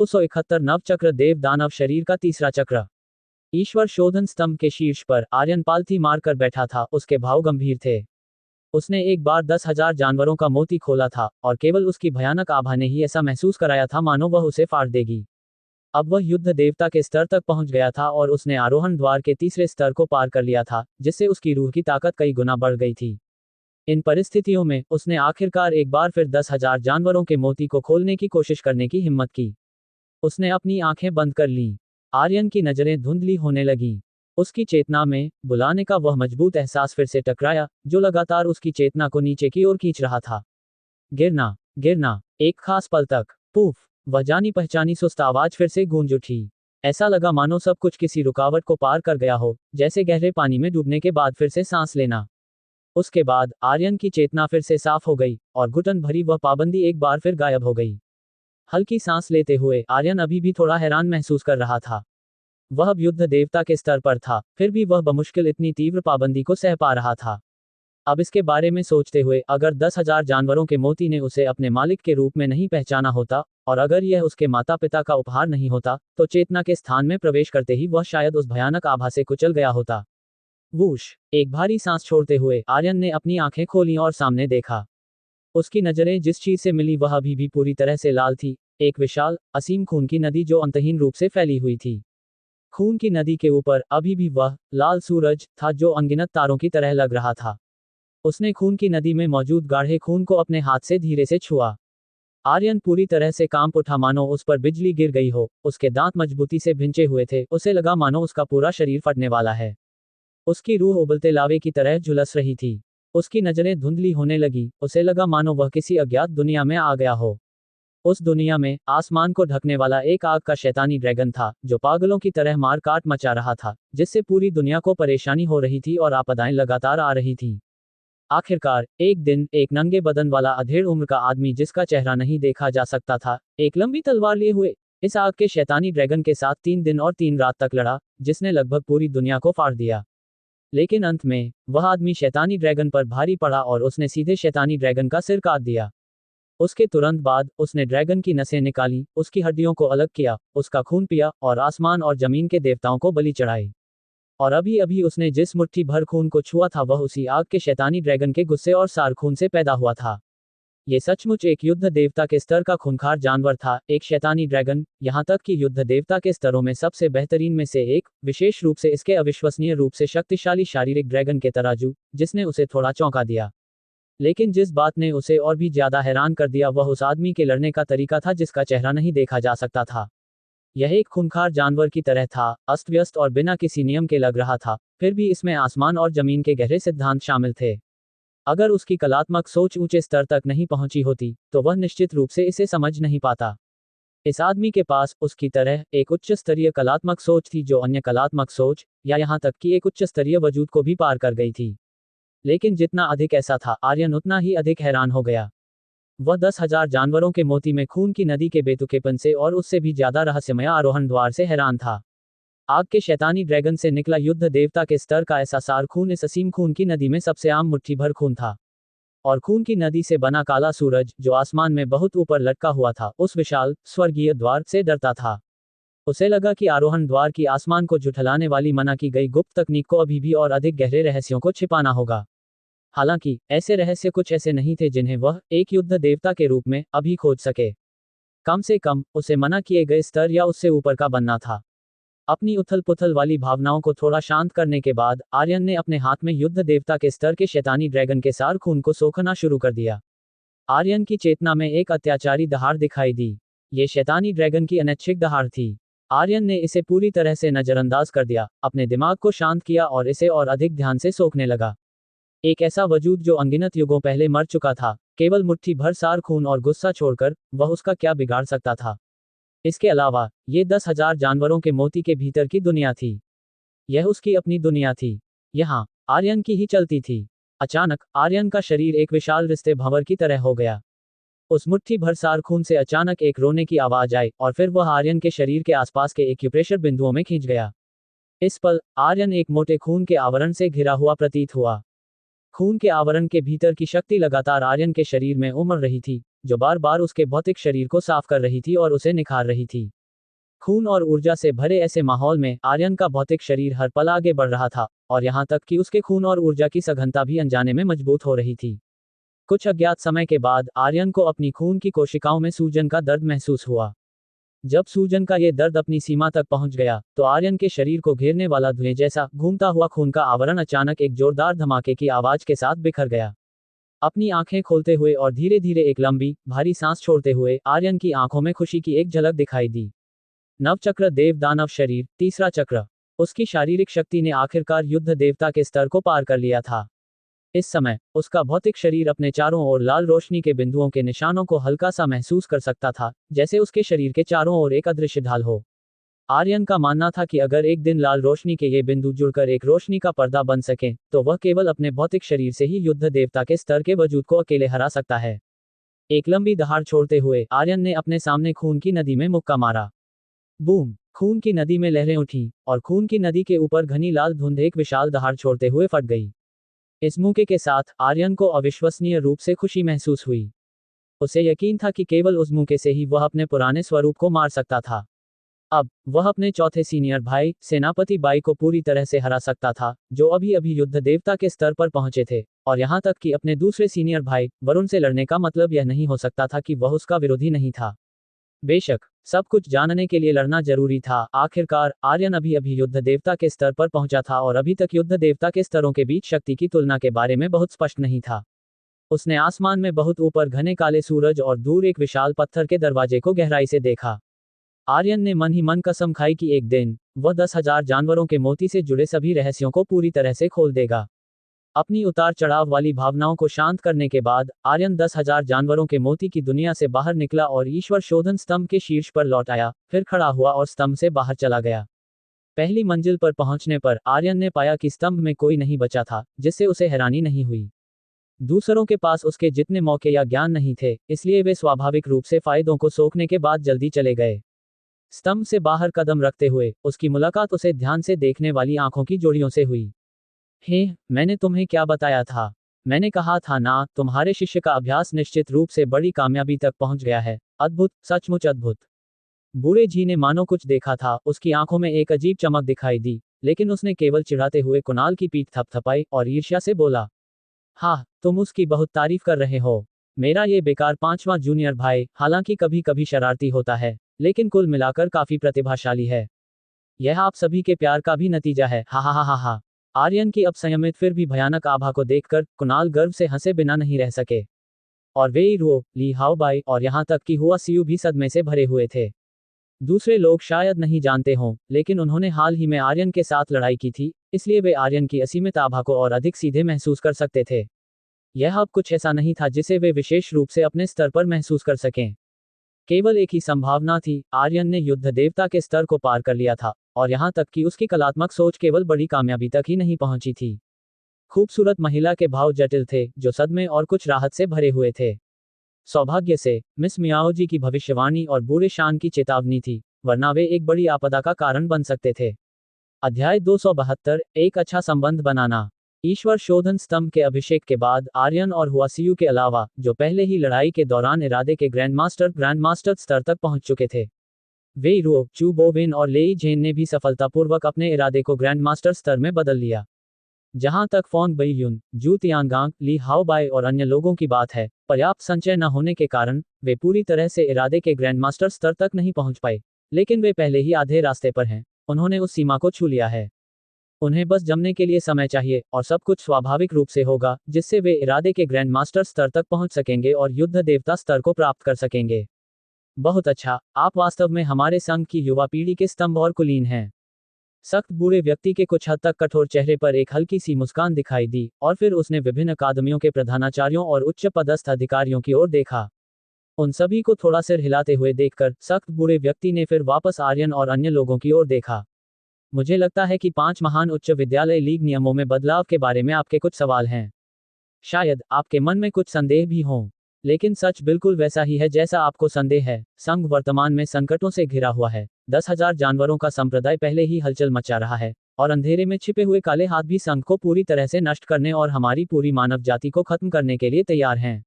271 नव चक्र देव दानव शरीर का तीसरा चक्र। ईश्वर शोधन स्तंभ के शीर्ष पर आर्यन पालथी मारकर बैठा था, उसके भाव गंभीर थे। उसने एक बार 10,000 जानवरों का मोती खोला था, और केवल उसकी भयानक आभा ने ही ऐसा महसूस कराया था मानो वह उसे फाड़ देगी। अब वह युद्ध देवता के स्तर तक पहुंच गया था और उसने आरोहण द्वार के तीसरे स्तर को पार कर लिया था, जिससे उसकी रूह की ताकत कई गुना बढ़ गई थी। इन परिस्थितियों में उसने आखिरकार एक बार फिर 10,000 जानवरों के मोती को खोलने की कोशिश करने की हिम्मत की। उसने अपनी आंखें बंद कर लीं। आर्यन की नजरें धुंधली होने लगीं। उसकी चेतना में बुलाने का वह मजबूत एहसास फिर से टकराया, जो लगातार उसकी चेतना को नीचे की ओर खींच रहा था। गिरना, गिरना। एक खास पल तक पूफ, वह जानी पहचानी सुस्त आवाज फिर से गूंज उठी। ऐसा लगा मानो सब कुछ किसी रुकावट को पार कर गया हो, जैसे गहरे पानी में डूबने के बाद फिर से सांस लेना। उसके बाद आर्यन की चेतना फिर से साफ हो गई, और घुटन भरी वह पाबंदी एक बार फिर गायब हो गई। हल्की सांस लेते हुए आर्यन अभी भी थोड़ा हैरान महसूस कर रहा था। वह अब युद्ध देवता के स्तर पर था, फिर भी वह बमुश्किल इतनी तीव्र पाबंदी को सह पा रहा था। अब इसके बारे में सोचते हुए, अगर 10,000 जानवरों के मोती ने उसे अपने मालिक के रूप में नहीं पहचाना होता, और अगर यह उसके माता पिता का उपहार नहीं होता, तो चेतना के स्थान में प्रवेश करते ही वह शायद उस भयानक आभा से कुचल गया होता। वूश, एक भारी सांस छोड़ते हुए आर्यन ने अपनी आंखें खोलीं और सामने देखा। उसकी नजरें जिस चीज से मिली वह अभी भी पूरी तरह से लाल थी, एक विशाल, असीम खून की नदी जो अंतहीन रूप से फैली हुई थी। खून की नदी के ऊपर अभी भी वह लाल सूरज था जो अनगिनत तारों की तरह लग रहा था। उसने खून की नदी में मौजूद गाढ़े खून को अपने हाथ से धीरे से छुआ। आर्यन पूरी तरह से कांप उठा मानो उस पर बिजली गिर गई हो, उसके दांत मजबूती से भिंचे हुए थे, उसे लगा मानो उसका पूरा शरीर फटने वाला है। उसकी रूह उबलते लावे की तरह झुलस रही थी। उसकी नजरें धुंधली होने लगी, उसे लगा मानो वह किसी अज्ञात दुनिया में आ गया हो। उस दुनिया में आसमान को ढकने वाला एक आग का शैतानी ड्रैगन था, जो पागलों की तरह मार काट मचा रहा था, जिससे पूरी दुनिया को परेशानी हो रही थी और आपदाएं लगातार आ रही थीं। आखिरकार एक दिन एक नंगे बदन वाला अधेड़ उम्र का आदमी, जिसका चेहरा नहीं देखा जा सकता था, एक लंबी तलवार लिए हुए इस आग के शैतानी ड्रैगन के साथ 3 दिन और 3 रात तक लड़ा, जिसने लगभग पूरी दुनिया को फाड़ दिया। लेकिन अंत में वह आदमी शैतानी ड्रैगन पर भारी पड़ा और उसने सीधे शैतानी ड्रैगन का सिर काट दिया। उसके तुरंत बाद उसने ड्रैगन की नसें निकाली, उसकी हड्डियों को अलग किया, उसका खून पिया और आसमान और जमीन के देवताओं को बलि चढ़ाई। और अभी अभी उसने जिस मुट्ठी भर खून को छुआ था वह उसी आग के शैतानी ड्रैगन के गुस्से और सार खून से पैदा हुआ था। ये सचमुच एक युद्ध देवता के स्तर का खूंखार जानवर था, एक शैतानी ड्रैगन, यहाँ तक कि युद्ध देवता के स्तरों में सबसे बेहतरीन में से एक, विशेष रूप से इसके अविश्वसनीय रूप से शक्तिशाली शारीरिक ड्रैगन के तराजू, जिसने उसे थोड़ा चौंका दिया। लेकिन जिस बात ने उसे और भी ज्यादा हैरान कर दिया वह उस आदमी के लड़ने का तरीका था, जिसका चेहरा नहीं देखा जा सकता था। यह एक खूंखार जानवर की तरह था, अस्त व्यस्त और बिना किसी नियम के लग रहा था, फिर भी इसमें आसमान और जमीन के गहरे सिद्धांत शामिल थे। अगर उसकी कलात्मक सोच ऊंचे स्तर तक नहीं पहुंची होती, तो वह निश्चित रूप से इसे समझ नहीं पाता। इस आदमी के पास उसकी तरह एक उच्च स्तरीय कलात्मक सोच थी, जो अन्य कलात्मक सोच, या यहाँ तक कि एक उच्च स्तरीय वजूद को भी पार कर गई थी। लेकिन जितना अधिक ऐसा था, आर्यन उतना ही अधिक हैरान हो गया। वह 10,000 जानवरों के मोती में खून की नदी के बेतुकेपन से और उससे भी ज्यादा रहस्यमय आरोहण द्वार से हैरान था। आग के शैतानी ड्रैगन से निकला युद्ध देवता के स्तर का ऐसा सार खून इस असीम खून की नदी में सबसे आम मुट्ठी भर खून था। और खून की नदी से बना काला सूरज, जो आसमान में बहुत ऊपर लटका हुआ था, उस विशाल स्वर्गीय द्वार से डरता था। उसे लगा कि आरोहण द्वार की आसमान को झुठलाने वाली मना की गई गुप्त तकनीक को अभी भी और अधिक गहरे रहस्यों को छिपाना होगा। हालांकि ऐसे रहस्य कुछ ऐसे नहीं थे जिन्हें वह एक युद्ध देवता के रूप में अभी खोज सके। कम से कम उसे मना किए गए स्तर या उससे ऊपर का बनना था। अपनी उथल पुथल वाली भावनाओं को थोड़ा शांत करने के बाद आर्यन ने अपने हाथ में युद्ध देवता के स्तर के शैतानी ड्रैगन के सार खून को सोखना शुरू कर दिया। आर्यन की चेतना में एक अत्याचारी दहाड़ दिखाई दी। ये शैतानी ड्रैगन की अनैच्छिक दहाड़ थी। आर्यन ने इसे पूरी तरह से नजरअंदाज कर दिया, अपने दिमाग को शांत किया और इसे और अधिक ध्यान से सोखने लगा। एक ऐसा वजूद जो अनगिनत युगों पहले मर चुका था, केवल मुट्ठी भर सार खून और गुस्सा छोड़कर, वह उसका क्या बिगाड़ सकता था। इसके अलावा ये 10,000 जानवरों के मोती के भीतर की दुनिया थी। यह उसकी अपनी दुनिया थी। यहाँ आर्यन की ही चलती थी। अचानक आर्यन का शरीर एक विशाल रिश्ते भंवर की तरह हो गया। उस मुट्ठी भर सार खून से अचानक एक रोने की आवाज आई और फिर वह आर्यन के शरीर के आसपास के एक्यूप्रेशर बिंदुओं में खींच गया। इस पल आर्यन एक मोटे खून के आवरण से घिरा हुआ प्रतीत हुआ। खून के आवरण के भीतर की शक्ति लगातार आर्यन के शरीर में उमड़ रही थी, जो बार बार उसके भौतिक शरीर को साफ कर रही थी और उसे निखार रही थी। खून और ऊर्जा से भरे ऐसे माहौल में आर्यन का भौतिक शरीर हर पल आगे बढ़ रहा था, और यहाँ तक कि उसके खून और ऊर्जा की सघनता भी अनजाने में मजबूत हो रही थी। कुछ अज्ञात समय के बाद आर्यन को अपनी खून की कोशिकाओं में सूजन का दर्द महसूस हुआ। जब सूजन का ये दर्द अपनी सीमा तक पहुंच गया, तो आर्यन के शरीर को घेरने वाला धुएं जैसा घूमता हुआ खून का आवरण अचानक एक जोरदार धमाके की आवाज के साथ बिखर गया। अपनी आंखें खोलते हुए और धीरे धीरे एक लंबी, भारी सांस छोड़ते हुए आर्यन की आंखों में खुशी की एक झलक दिखाई दी। नवचक्र देव दानव शरीर, तीसरा चक्र। उसकी शारीरिक शक्ति ने आखिरकार युद्ध देवता के स्तर को पार कर लिया था। इस समय उसका भौतिक शरीर अपने चारों ओर लाल रोशनी के बिंदुओं के निशानों को हल्का सा महसूस कर सकता था, जैसे उसके शरीर के चारों ओर एक अदृश्य ढाल हो। आर्यन का मानना था कि अगर एक दिन लाल रोशनी के ये बिंदु जुड़कर एक रोशनी का पर्दा बन सकें, तो वह केवल अपने भौतिक शरीर से ही युद्ध देवता के स्तर के वजूद को अकेले हरा सकता है। एक लंबी दहाड़ छोड़ते हुए आर्यन ने अपने सामने खून की नदी में मुक्का मारा। बूम! खून की नदी में लहरें उठीं, और खून की नदी के ऊपर घनी लाल धुंध एक विशाल दहाड़ छोड़ते हुए फट गई। इस मौके के साथ आर्यन को अविश्वसनीय रूप से खुशी महसूस हुई। उसे यकीन था कि केवल उस मौके से ही वह अपने पुराने स्वरूप को मार सकता था। अब वह अपने चौथे सीनियर भाई सेनापति बाई को पूरी तरह से हरा सकता था, जो अभी अभी युद्ध देवता के स्तर पर पहुंचे थे, और यहाँ तक कि अपने दूसरे सीनियर भाई वरुण से लड़ने का मतलब यह नहीं हो सकता था कि वह उसका विरोधी नहीं था। बेशक सब कुछ जानने के लिए लड़ना जरूरी था। आखिरकार आर्यन अभी अभी युद्ध देवता के स्तर पर पहुंचा था, और अभी तक युद्ध देवता के स्तरों के बीच शक्ति की तुलना के बारे में बहुत स्पष्ट नहीं था। उसने आसमान में बहुत ऊपर घने काले सूरज और दूर एक विशाल पत्थर के दरवाजे को गहराई से देखा। आर्यन ने मन ही मन कसम खाई कि एक दिन वह 10,000 जानवरों के मोती से जुड़े सभी रहस्यों को पूरी तरह से खोल देगा। अपनी उतार चढ़ाव वाली भावनाओं को शांत करने के बाद आर्यन 10,000 जानवरों के मोती की दुनिया से बाहर निकला और ईश्वर शोधन स्तंभ के शीर्ष पर लौट आया, फिर खड़ा हुआ और स्तंभ से बाहर चला गया। पहली मंजिल पर पहुंचने पर आर्यन ने पाया कि स्तंभ में कोई नहीं बचा था, जिससे उसे हैरानी नहीं हुई। दूसरों के पास उसके जितने मौके या ज्ञान नहीं थे, इसलिए वे स्वाभाविक रूप से फायदों को सोखने के बाद जल्दी चले गए। स्तंभ से बाहर कदम रखते हुए उसकी मुलाकात उसे ध्यान से देखने वाली आंखों की जोड़ियों से हुई। हे, मैंने तुम्हें क्या बताया था? मैंने कहा था ना, तुम्हारे शिष्य का अभ्यास निश्चित रूप से बड़ी कामयाबी तक पहुंच गया है। अद्भुत, सचमुच अद्भुत। बूढ़े जी ने मानो कुछ देखा था। उसकी आंखों में एक अजीब चमक दिखाई दी, लेकिन उसने केवल चिढ़ाते हुए कुणाल की पीठ थपथपाई और ईर्ष्या से बोला, हाँ, तुम उसकी बहुत तारीफ कर रहे हो। मेरा ये बेकार 5वां जूनियर भाई हालांकि कभी कभी शरारती होता है, लेकिन कुल मिलाकर काफी प्रतिभाशाली है। यह आप सभी के प्यार का भी नतीजा है। हा हा हा हा हा। आर्यन की अपसंयमित फिर भी भयानक आभा को देखकर कुणाल गर्व से हंसे बिना नहीं रह सके, और वे रो, ली हाओबाई और यहाँ तक कि हुआ सियू भी सदमे से भरे हुए थे। दूसरे लोग शायद नहीं जानते हों, लेकिन उन्होंने हाल ही में आर्यन के साथ लड़ाई की थी, इसलिए वे आर्यन की असीमित आभा को और अधिक सीधे महसूस कर सकते थे। यह अब कुछ ऐसा नहीं था जिसे वे विशेष रूप से अपने स्तर पर महसूस कर सकें। केवल एक ही संभावना थी, आर्यन ने युद्ध देवता के स्तर को पार कर लिया था, और यहाँ तक कि उसकी कलात्मक सोच केवल बड़ी कामयाबी तक ही नहीं पहुंची थी। खूबसूरत महिला के भाव जटिल थे, जो सदमे और कुछ राहत से भरे हुए थे। सौभाग्य से मिस मियाओजी की भविष्यवाणी और बुरे शान की चेतावनी थी, वरना वे एक बड़ी आपदा का कारण बन सकते थे। अध्याय 272, एक अच्छा संबंध बनाना। ईश्वर शोधन स्तंभ के अभिषेक के बाद आर्यन और हुआसियू के अलावा, जो पहले ही लड़ाई के दौरान इरादे के ग्रैंडमास्टर स्तर तक पहुंच चुके थे, वे रुओ, चू बोविन और लेई झेन ने भी सफलतापूर्वक अपने इरादे को ग्रैंडमास्टर स्तर में बदल लिया। जहां तक फोंग बईयुन, जू तियांगांग, ली हाओबाई और अन्य लोगों की बात है, पर्याप्त संचय न होने के कारण वे पूरी तरह से इरादे के ग्रैंडमास्टर स्तर तक नहीं पहुंच पाए, लेकिन वे पहले ही आधे रास्ते पर हैं। उन्होंने उस सीमा को छू लिया है। उन्हें बस जमने के लिए समय चाहिए, और सब कुछ स्वाभाविक रूप से होगा, जिससे वे इरादे के ग्रैंडमास्टर स्तर तक पहुंच सकेंगे और युद्ध देवता स्तर को प्राप्त कर सकेंगे। बहुत अच्छा, आप वास्तव में हमारे संघ की युवा पीढ़ी के स्तंभ और कुलीन हैं। सख्त बूढ़े व्यक्ति के कुछ हद तक कठोर चेहरे पर एक हल्की सी मुस्कान दिखाई दी, और फिर उसने विभिन्न अकादमियों के प्रधानाचार्यों और उच्च पदस्थ अधिकारियों की ओर देखा। उन सभी को थोड़ा सिर हिलाते हुए देखकर सख्त बूढ़े व्यक्ति ने फिर वापस आर्यन और अन्य लोगों की ओर देखा। मुझे लगता है कि 5 महान उच्च विद्यालय लीग नियमों में बदलाव के बारे में आपके कुछ सवाल हैं। शायद आपके मन में कुछ संदेह भी हों, लेकिन सच बिल्कुल वैसा ही है जैसा आपको संदेह है। संघ वर्तमान में संकटों से घिरा हुआ है। 10,000 जानवरों का संप्रदाय पहले ही हलचल मचा रहा है, और अंधेरे में छिपे हुए काले हाथ भी संघ को पूरी तरह से नष्ट करने और हमारी पूरी मानव जाति को खत्म करने के लिए तैयार हैं।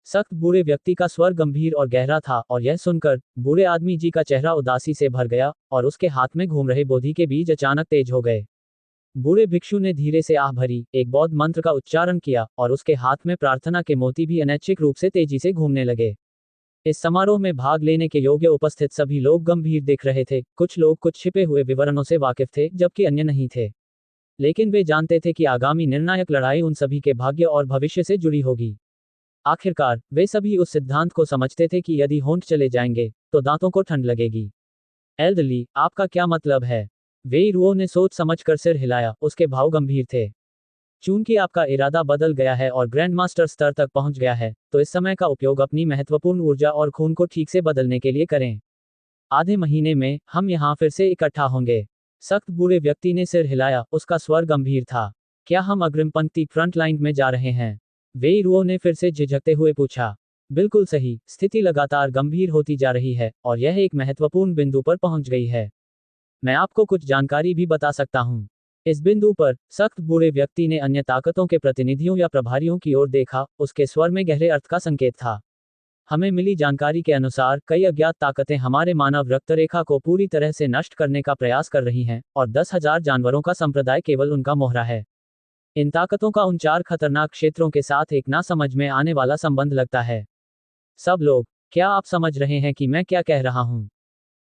सख्त बूढ़े व्यक्ति का स्वर गंभीर और गहरा था और यह सुनकर बूढ़े आदमी जी का चेहरा उदासी से भर गया और उसके हाथ में घूम रहे बोधि के बीज अचानक तेज हो गए। बूढ़े भिक्षु ने धीरे से आह भरी एक बौद्ध मंत्र का उच्चारण किया और उसके हाथ में प्रार्थना के मोती भी अनैच्छिक रूप से तेजी से घूमने लगे। इस समारोह में भाग लेने के योग्य उपस्थित सभी लोग गंभीर दिख रहे थे। कुछ लोग कुछ छिपे हुए विवरणों से वाकिफ थे जबकि अन्य नहीं थे, लेकिन वे जानते थे कि आगामी निर्णायक लड़ाई उन सभी के भाग्य और भविष्य से जुड़ी होगी। आखिरकार वे सभी उस सिद्धांत को समझते थे कि यदि होंठ चले जाएंगे तो दांतों को ठंड लगेगी। एल्डरली, आपका क्या मतलब है? वेई रुओ ने सोच समझकर सिर हिलाया, उसके भाव गंभीर थे। चूंकि आपका इरादा बदल गया है और ग्रैंड मास्टर स्तर तक पहुंच गया है, तो इस समय का उपयोग अपनी महत्वपूर्ण ऊर्जा और खून को ठीक से बदलने के लिए करें। आधे महीने में हम यहाँ फिर से इकट्ठा होंगे। सख्त बूढ़े व्यक्ति ने सिर हिलाया, उसका स्वर गंभीर था। क्या हम अग्रिम पंक्ति फ्रंट लाइन में जा रहे हैं? वेई रुओ ने फिर से झिझकते हुए पूछा। बिल्कुल सही, स्थिति लगातार गंभीर होती जा रही है और यह एक महत्वपूर्ण बिंदु पर पहुंच गई है। मैं आपको कुछ जानकारी भी बता सकता हूं। इस बिंदु पर सख्त बूढ़े व्यक्ति ने अन्य ताकतों के प्रतिनिधियों या प्रभारियों की ओर देखा, उसके स्वर में गहरे अर्थ का संकेत था। हमें मिली जानकारी के अनुसार कई अज्ञात ताकतें हमारे मानव रक्तरेखा को पूरी तरह से नष्ट करने का प्रयास कर रही हैं और 10,000 जानवरों का संप्रदाय केवल उनका मोहरा है। इन ताकतों का उन 4 खतरनाक क्षेत्रों के साथ एक ना समझ में आने वाला संबंध लगता है। सब लोग, क्या आप समझ रहे हैं कि मैं क्या कह रहा हूं?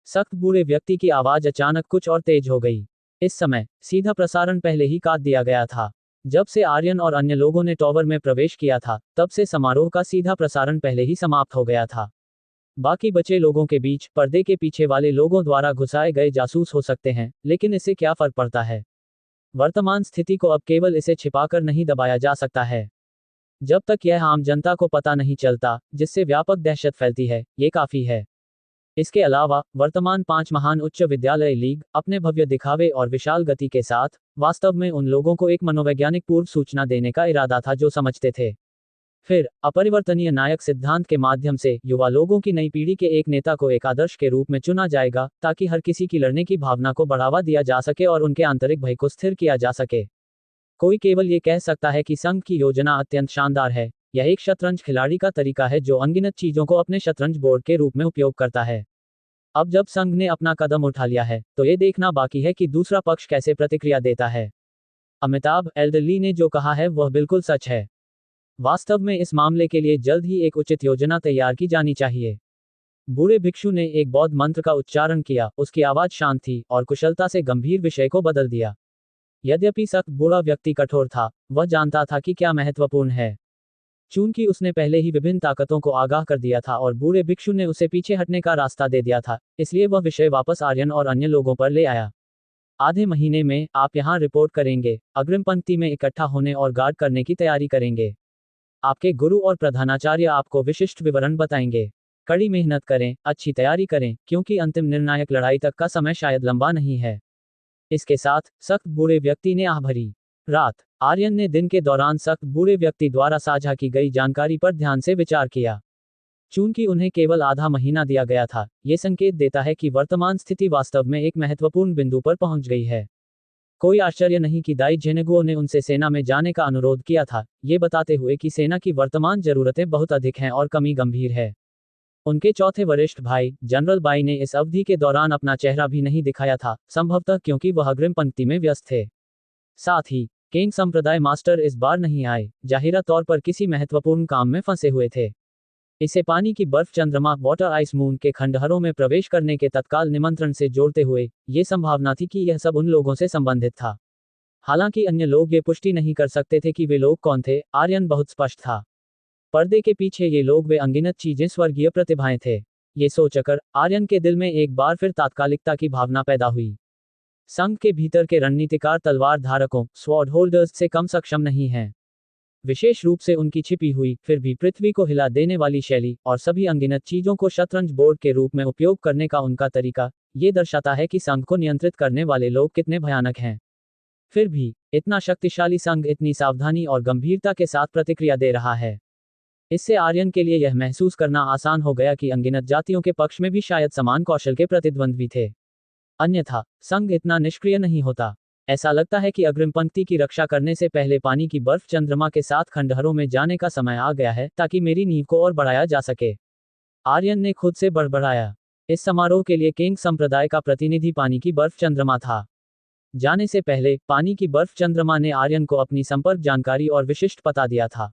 सख्त बूढ़े व्यक्ति की आवाज अचानक कुछ और तेज हो गई। इस समय सीधा प्रसारण पहले ही काट दिया गया था। जब से आर्यन और अन्य लोगों ने टॉवर में प्रवेश किया था, तब से समारोह का सीधा प्रसारण पहले ही समाप्त हो गया था। बाकी बचे लोगों के बीच पर्दे के पीछे वाले लोगों द्वारा घुसाए गए जासूस हो सकते हैं, लेकिन इससे क्या फर्क पड़ता है? वर्तमान स्थिति को अब केवल इसे छिपाकर नहीं दबाया जा सकता है। जब तक यह आम जनता को पता नहीं चलता, जिससे व्यापक दहशत फैलती है, ये काफी है। इसके अलावा वर्तमान 5 महान उच्च विद्यालय लीग अपने भव्य दिखावे और विशाल गति के साथ वास्तव में उन लोगों को एक मनोवैज्ञानिक पूर्व सूचना देने का इरादा था जो समझते थे। फिर अपरिवर्तनीय नायक सिद्धांत के माध्यम से युवा लोगों की नई पीढ़ी के एक नेता को एक आदर्श के रूप में चुना जाएगा, ताकि हर किसी की लड़ने की भावना को बढ़ावा दिया जा सके और उनके आंतरिक भय को स्थिर किया जा सके। कोई केवल ये कह सकता है कि संघ की योजना अत्यंत शानदार है। यह एक शतरंज खिलाड़ी का तरीका है जो अनगिनत चीजों को अपने शतरंज बोर्ड के रूप में उपयोग करता है। अब जब संघ ने अपना कदम उठा लिया है, तो ये देखना बाकी है कि दूसरा पक्ष कैसे प्रतिक्रिया देता है। अमिताभ एल्डरली ने जो कहा है वह बिल्कुल सच है। वास्तव में इस मामले के लिए जल्द ही एक उचित योजना तैयार की जानी चाहिए। बूढ़े भिक्षु ने एक बौद्ध मंत्र का उच्चारण किया, उसकी आवाज शांत थी और कुशलता से गंभीर विषय को बदल दिया। यद्यपि सख्त बूढ़ा व्यक्ति कठोर था, वह जानता था कि क्या महत्वपूर्ण है। चूंकि उसने पहले ही विभिन्न ताकतों को आगाह कर दिया था और बूढ़े भिक्षु ने उसे पीछे हटने का रास्ता दे दिया था, इसलिए वह विषय वापस आर्यन और अन्य लोगों पर ले आया। आधे महीने में आप यहाँ रिपोर्ट करेंगे, अग्रिम पंक्ति में इकट्ठा होने और गार्ड करने की तैयारी करेंगे। आपके गुरु और प्रधानाचार्य आपको विशिष्ट विवरण बताएंगे। कड़ी मेहनत करें, अच्छी तैयारी करें, क्योंकि अंतिम निर्णायक लड़ाई तक का समय शायद लंबा नहीं है। इसके साथ सख्त बूढ़े व्यक्ति ने आह भरी। रात, आर्यन ने दिन के दौरान सख्त बूढ़े व्यक्ति द्वारा साझा की गई जानकारी पर ध्यान से विचार किया। चूंकि उन्हें केवल आधा महीना दिया गया था, ये संकेत देता है कि वर्तमान स्थिति वास्तव में एक महत्वपूर्ण बिंदु पर पहुंच गई है। कोई आश्चर्य नहीं कि दाई जेनेगुओ ने उनसे सेना में जाने का अनुरोध किया था, ये बताते हुए कि सेना की वर्तमान जरूरतें बहुत अधिक हैं और कमी गंभीर है। उनके चौथे वरिष्ठ भाई जनरल बाई ने इस अवधि के दौरान अपना चेहरा भी नहीं दिखाया था, संभवतः क्योंकि वह अग्रिम पंक्ति में व्यस्त थे। साथ ही केंग संप्रदाय मास्टर इस बार नहीं आए, जाहिरा तौर पर किसी महत्वपूर्ण काम में फंसे हुए थे। इसे पानी की बर्फ चंद्रमा वाटर आइस मून के खंडहरों में प्रवेश करने के तत्काल निमंत्रण से जोड़ते हुए ये संभावना थी कि यह सब उन लोगों से संबंधित था। हालांकि अन्य लोग ये पुष्टि नहीं कर सकते थे कि वे लोग कौन थे, आर्यन बहुत स्पष्ट था। पर्दे के पीछे ये लोग वे अनगिनत चीजें स्वर्गीय प्रतिभाएं थे। ये सोचकर आर्यन के दिल में एक बार फिर तात्कालिकता की भावना पैदा हुई। संघ के भीतर के रणनीतिकार तलवार धारकों स्वॉर्ड होल्डर्स से कम सक्षम नहीं हैं। विशेष रूप से उनकी छिपी हुई फिर भी पृथ्वी को हिला देने वाली शैली और सभी अनगिनत चीजों को शतरंज बोर्ड के रूप में उपयोग करने का उनका तरीका, ये दर्शाता है कि संघ को नियंत्रित करने वाले लोग कितने भयानक हैं। फिर भी इतना शक्तिशाली संघ इतनी सावधानी और गंभीरता के साथ प्रतिक्रिया दे रहा है। इससे आर्यन के लिए यह महसूस करना आसान हो गया कि अनगिनत जातियों के पक्ष में भी शायद समान कौशल के प्रतिद्वंद्वी थे। अन्यथा संघ इतना निष्क्रिय नहीं होता। ऐसा लगता है कि अग्रिम पंक्ति की रक्षा करने से पहले पानी की बर्फ चंद्रमा के साथ खंडहरों में जाने का समय आ गया है, ताकि मेरी नींव को और बढ़ाया जा सके। आर्यन ने खुद से बड़बड़ाया। इस समारोह के लिए केंग संप्रदाय का प्रतिनिधि पानी की बर्फ चंद्रमा था। जाने से पहले पानी की बर्फ चंद्रमा ने आर्यन को अपनी संपर्क जानकारी और विशिष्ट पता दिया था।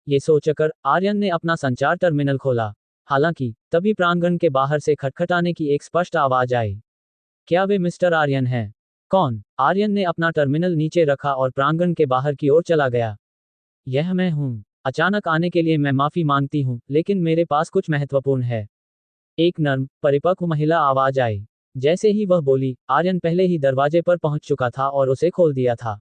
ये सोचकर आर्यन ने अपना संचार टर्मिनल खोला। हालांकि तभी प्रांगण के बाहर से खटखटाने की एक स्पष्ट आवाज आई। क्या वे मिस्टर आर्यन हैं? कौन? आर्यन ने अपना टर्मिनल नीचे रखा और प्रांगण के बाहर की ओर चला गया। यह मैं हूं। अचानक आने के लिए मैं माफी मांगती हूं, लेकिन मेरे पास कुछ महत्वपूर्ण है। एक नर्म, परिपक्व महिला आवाज आई। जैसे ही वह बोली, आर्यन पहले ही दरवाजे पर पहुंच चुका था और उसे खोल दिया था।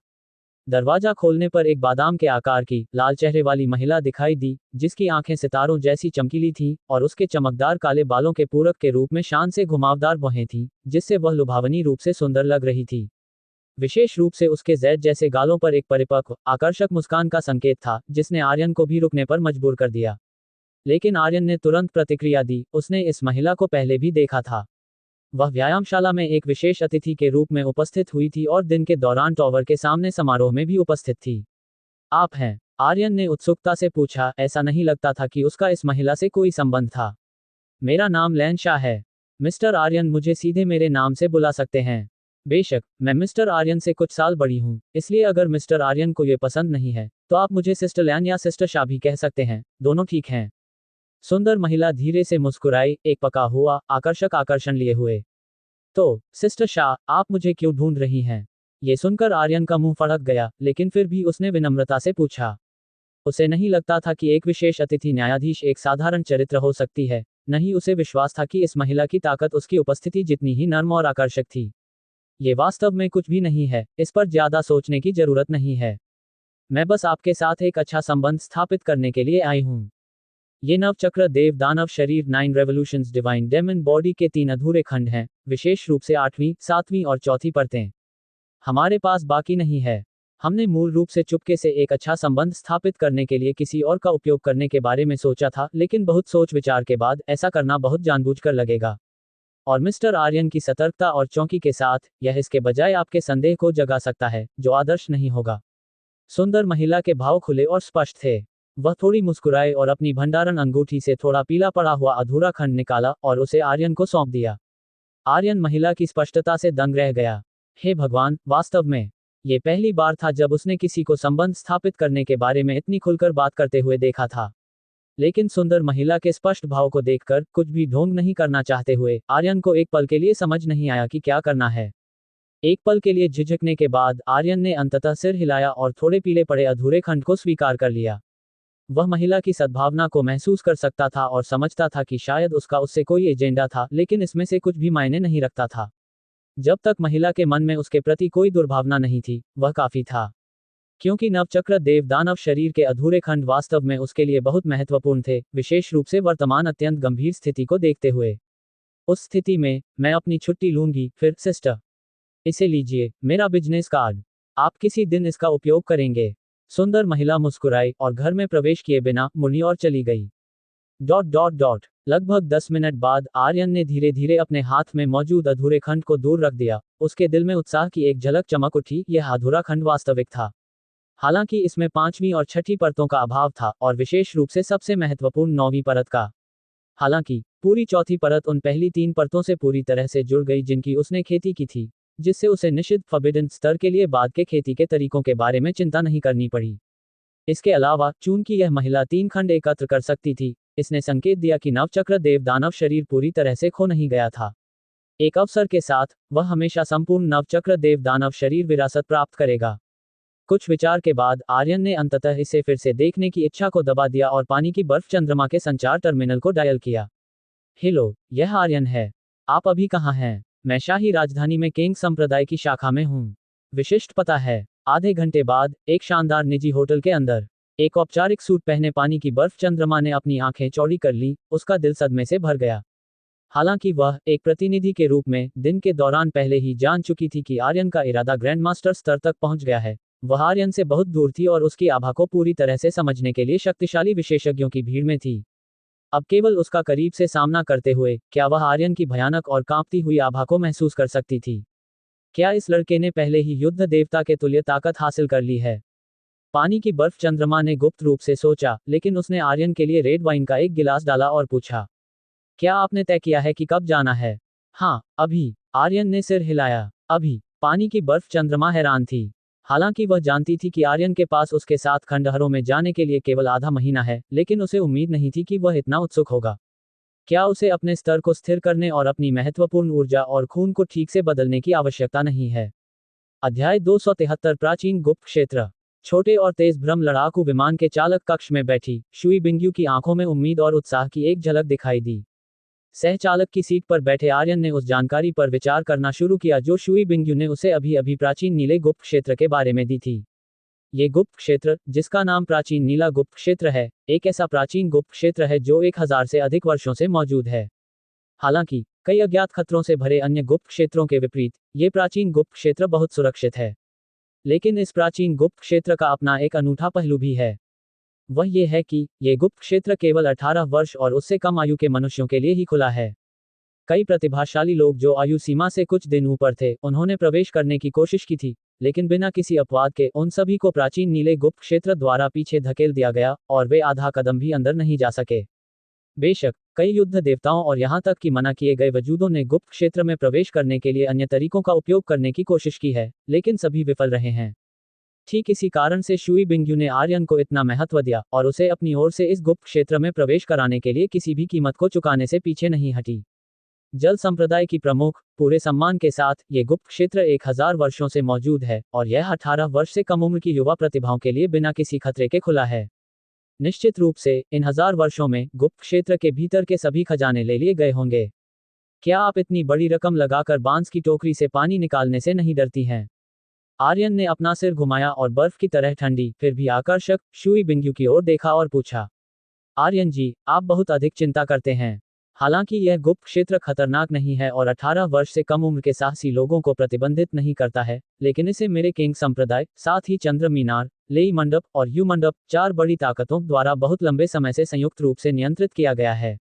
दरवाजा खोलने पर एक बादाम के आकार की, लाल चेहरे वाली महिला दिखाई दी, जिसकी आंखें सितारों जैसी चमकीली थीं, और उसके चमकदार काले बालों के पूरक के रूप में शान से घुमावदार भौहें थीं, जिससे वह लुभावनी रूप से सुंदर लग रही थी। विशेष रूप से उसके जैड जैसे गालों पर एक परिपक्व, आकर्षक मुस्कान का संकेत था, जिसने आर्यन को भी रुकने पर मजबूर कर दिया। लेकिन आर्यन ने तुरंत प्रतिक्रिया दी, उसने इस महिला को पहले भी देखा था। वह व्यायामशाला में एक विशेष अतिथि के रूप में उपस्थित हुई थी और दिन के दौरान टॉवर के सामने समारोह में भी उपस्थित थी। आप हैं? आर्यन ने उत्सुकता से पूछा। ऐसा नहीं लगता था कि उसका इस महिला से कोई संबंध था। मेरा नाम लैन शाह है। मिस्टर आर्यन मुझे सीधे मेरे नाम से बुला सकते हैं। बेशक, मैं मिस्टर आर्यन से कुछ साल बड़ी हूँ, इसलिए अगर मिस्टर आर्यन को ये पसंद नहीं है, तो आप मुझे सिस्टर लैन या सिस्टर शाह भी कह सकते हैं, दोनों ठीक हैं। सुंदर महिला धीरे से मुस्कुराई, एक पका हुआ, आकर्षक आकर्षण लिए हुए। तो, सिस्टर शाह, आप मुझे क्यों ढूंढ रही हैं? ये सुनकर आर्यन का मुंह फड़क गया, लेकिन फिर भी उसने विनम्रता से पूछा। उसे नहीं लगता था कि एक विशेष अतिथि न्यायाधीश एक साधारण चरित्र हो सकती है, नहीं उसे विश्वास था कि इस महिला की ताकत उसकी उपस्थिति जितनी ही नर्म और आकर्षक थी। ये वास्तव में कुछ भी नहीं है, इस पर ज्यादा सोचने की जरूरत नहीं है। मैं बस आपके साथ एक अच्छा संबंध स्थापित करने के लिए आई हूं। ये नवचक्र देव दानव शरीर 9 रेवोल्यूशंस डिवाइन डेमन बॉडी के 3 अधूरे खंड हैं, विशेष रूप से 8वीं, 7वीं और 4थी परतें। हमारे पास बाकी नहीं है। हमने मूल रूप से चुपके से एक अच्छा संबंध स्थापित करने के लिए किसी और का उपयोग करने के बारे में सोचा था, लेकिन बहुत सोच विचार के बाद ऐसा करना बहुत जानबूझकर लगेगा। और मिस्टर आर्यन की सतर्कता और चौंकी के साथ, यह इसके बजाय आपके संदेह को जगा सकता है, जो आदर्श नहीं होगा। सुंदर महिला के भाव खुले और स्पष्ट थे। वह थोड़ी मुस्कुराए और अपनी भंडारण अंगूठी से थोड़ा पीला पड़ा हुआ अधूरा खंड निकाला और उसे आर्यन को सौंप दिया। आर्यन महिला की स्पष्टता से दंग रह गया। हे भगवान, वास्तव में ये पहली बार था जब उसने किसी को संबंध स्थापित करने के बारे में इतनी खुलकर बात करते हुए देखा था। लेकिन सुंदर महिला के स्पष्ट भाव को देखकर, कुछ भी ढोंग नहीं करना चाहते हुए, आर्यन को एक पल के लिए समझ नहीं आया कि क्या करना है। एक पल के लिए झिझकने के बाद आर्यन ने अंततः सिर हिलाया और थोड़े पीले पड़े अधूरे खंड को स्वीकार कर लिया। वह महिला की सद्भावना को महसूस कर सकता था और समझता था कि शायद उसका उससे कोई एजेंडा था, लेकिन इसमें से कुछ भी मायने नहीं रखता था। जब तक महिला के मन में उसके प्रति कोई दुर्भावना नहीं थी, वह काफी था। क्योंकि नवचक्र देव दानव शरीर के अधूरे खंड वास्तव में उसके लिए बहुत महत्वपूर्ण थे, विशेष रूप से वर्तमान अत्यंत गंभीर स्थिति को देखते हुए। उस स्थिति में, मैं अपनी छुट्टी लूंगी, फिर सिस्टर। इसे लीजिए, मेरा बिजनेस कार्ड। आप किसी दिन इसका उपयोग करेंगे। सुंदर महिला मुस्कुराई और घर में प्रवेश किए बिना मुड़ी और चली गई। लगभग 10 मिनट बाद आर्यन ने धीरे धीरे अपने हाथ में मौजूद अधूरे खंड को दूर रख दिया। उसके दिल में उत्साह की एक झलक चमक उठी। यह अधूरा खंड वास्तविक था। हालांकि इसमें 5वीं और 6ठी परतों का अभाव था, और विशेष रूप से सबसे महत्वपूर्ण 9वीं परत का। हालांकि पूरी 4थी परत उन पहली 3 परतों से पूरी तरह से जुड़ गई जिनकी उसने खेती की थी, जिससे उसे निषिद्ध फॉरबिडन स्तर के लिए बाद के खेती के तरीकों के बारे में चिंता नहीं करनी पड़ी। इसके अलावा, चूंकि यह महिला 3 खंड एकत्र कर सकती थी, इसने संकेत दिया कि नवचक्र देव दानव शरीर पूरी तरह से खो नहीं गया था। एक अवसर के साथ, वह हमेशा संपूर्ण नवचक्र देव दानव शरीर विरासत प्राप्त करेगा। कुछ विचार के बाद आर्यन ने अंततः इसे फिर से देखने की इच्छा को दबा दिया और पानी की बर्फ चंद्रमा के संचार टर्मिनल को डायल किया। हेलो, यह आर्यन है। आप अभी कहाँ हैं? मैं शाही राजधानी में केंग संप्रदाय की शाखा में हूँ। विशिष्ट पता है। आधे घंटे बाद, एक शानदार निजी होटल के अंदर, एक औपचारिक सूट पहने पानी की बर्फ चंद्रमा ने अपनी आंखें चौड़ी कर ली। उसका दिल सदमे से भर गया। हालांकि वह, एक प्रतिनिधि के रूप में, दिन के दौरान पहले ही जान चुकी थी कि आर्यन का इरादा ग्रैंडमास्टर स्तर तक पहुंच गया है। वह आर्यन से बहुत दूर थी और उसकी आभा को पूरी तरह से समझने के लिए शक्तिशाली विशेषज्ञों की भीड़ में थी। अब केवल उसका करीब से सामना करते हुए, क्या वह आर्यन की भयानक और कांपती हुई आभा को महसूस कर सकती थी? क्या इस लड़के ने पहले ही युद्ध देवता के तुल्य ताकत हासिल कर ली है? पानी की बर्फ चंद्रमा ने गुप्त रूप से सोचा, लेकिन उसने आर्यन के लिए रेड वाइन का एक गिलास डाला और पूछा, क्या आपने तय किया है कि कब जाना है? हाँ, अभी। आर्यन ने सिर हिलाया। अभी। पानी की बर्फ चंद्रमा हैरान थी। हालांकि वह जानती थी कि आर्यन के पास उसके साथ खंडहरों में जाने के लिए केवल आधा महीना है, लेकिन उसे उम्मीद नहीं थी कि वह इतना उत्सुक होगा। क्या उसे अपने स्तर को स्थिर करने और अपनी महत्वपूर्ण ऊर्जा और खून को ठीक से बदलने की आवश्यकता नहीं है? अध्याय 273 प्राचीन गुप्त क्षेत्र। छोटे और तेज भ्रम लड़ाकू विमान के चालक कक्ष में बैठी शुई बिंगयू की आंखों में उम्मीद और उत्साह की एक झलक दिखाई दी। सहचालक की सीट पर बैठे आर्यन ने उस जानकारी पर विचार करना शुरू किया जो शुई बिंगयू ने उसे अभी अभी प्राचीन नीले गुप्त क्षेत्र के बारे में दी थी। ये गुप्त क्षेत्र, जिसका नाम प्राचीन नीला गुप्त क्षेत्र है, एक ऐसा प्राचीन गुप्त क्षेत्र है जो 1000 से अधिक वर्षों से मौजूद है। हालांकि कई अज्ञात खतरों से भरे अन्य गुप्त क्षेत्रों के विपरीत, ये प्राचीन गुप्त क्षेत्र बहुत सुरक्षित है। लेकिन इस प्राचीन गुप्त क्षेत्र का अपना एक अनूठा पहलू भी है। वह ये है कि ये गुप्त क्षेत्र केवल 18 वर्ष और उससे कम आयु के मनुष्यों के लिए ही खुला है। कई प्रतिभाशाली लोग जो आयु सीमा से कुछ दिन ऊपर थे, उन्होंने प्रवेश करने की कोशिश की थी, लेकिन बिना किसी अपवाद के उन सभी को प्राचीन नीले गुप्त क्षेत्र द्वारा पीछे धकेल दिया गया और वे आधा कदम भी अंदर नहीं जा सके। बेशक कई युद्ध देवताओं और यहां तक कि मना किए गए वजूदों ने गुप्त क्षेत्र में प्रवेश करने के लिए अन्य तरीकों का उपयोग करने की कोशिश की है, लेकिन सभी विफल रहे हैं। ठीक इसी कारण से शुई बिंगयू ने आर्यन को इतना महत्व दिया और उसे अपनी ओर से इस गुप्त क्षेत्र में प्रवेश कराने के लिए किसी भी कीमत को चुकाने से पीछे नहीं हटी। जल संप्रदाय की प्रमुख, पूरे सम्मान के साथ, ये गुप्त क्षेत्र 1000 वर्षों से मौजूद है और यह 18 वर्ष से कम उम्र की युवा प्रतिभाओं के लिए बिना किसी खतरे के खुला है। निश्चित रूप से इन 1000 वर्षों में गुप्त क्षेत्र के भीतर के सभी खजाने ले लिए गए होंगे। क्या आप इतनी बड़ी रकम लगाकर बांस की टोकरी से पानी निकालने से नहीं डरती हैं? आर्यन ने अपना सिर घुमाया और बर्फ की तरह ठंडी फिर भी आकर्षक शुई बिंगयू की ओर देखा और पूछा, आर्यन जी, आप बहुत अधिक चिंता करते हैं। हालांकि यह गुप्त क्षेत्र खतरनाक नहीं है और 18 वर्ष से कम उम्र के साहसी लोगों को प्रतिबंधित नहीं करता है, लेकिन इसे मेरे किंग संप्रदाय, साथ ही चंद्र मीनार, लेई मंडप और यू मंडप, 4 बड़ी ताकतों द्वारा बहुत लंबे समय से संयुक्त रूप से नियंत्रित किया गया है।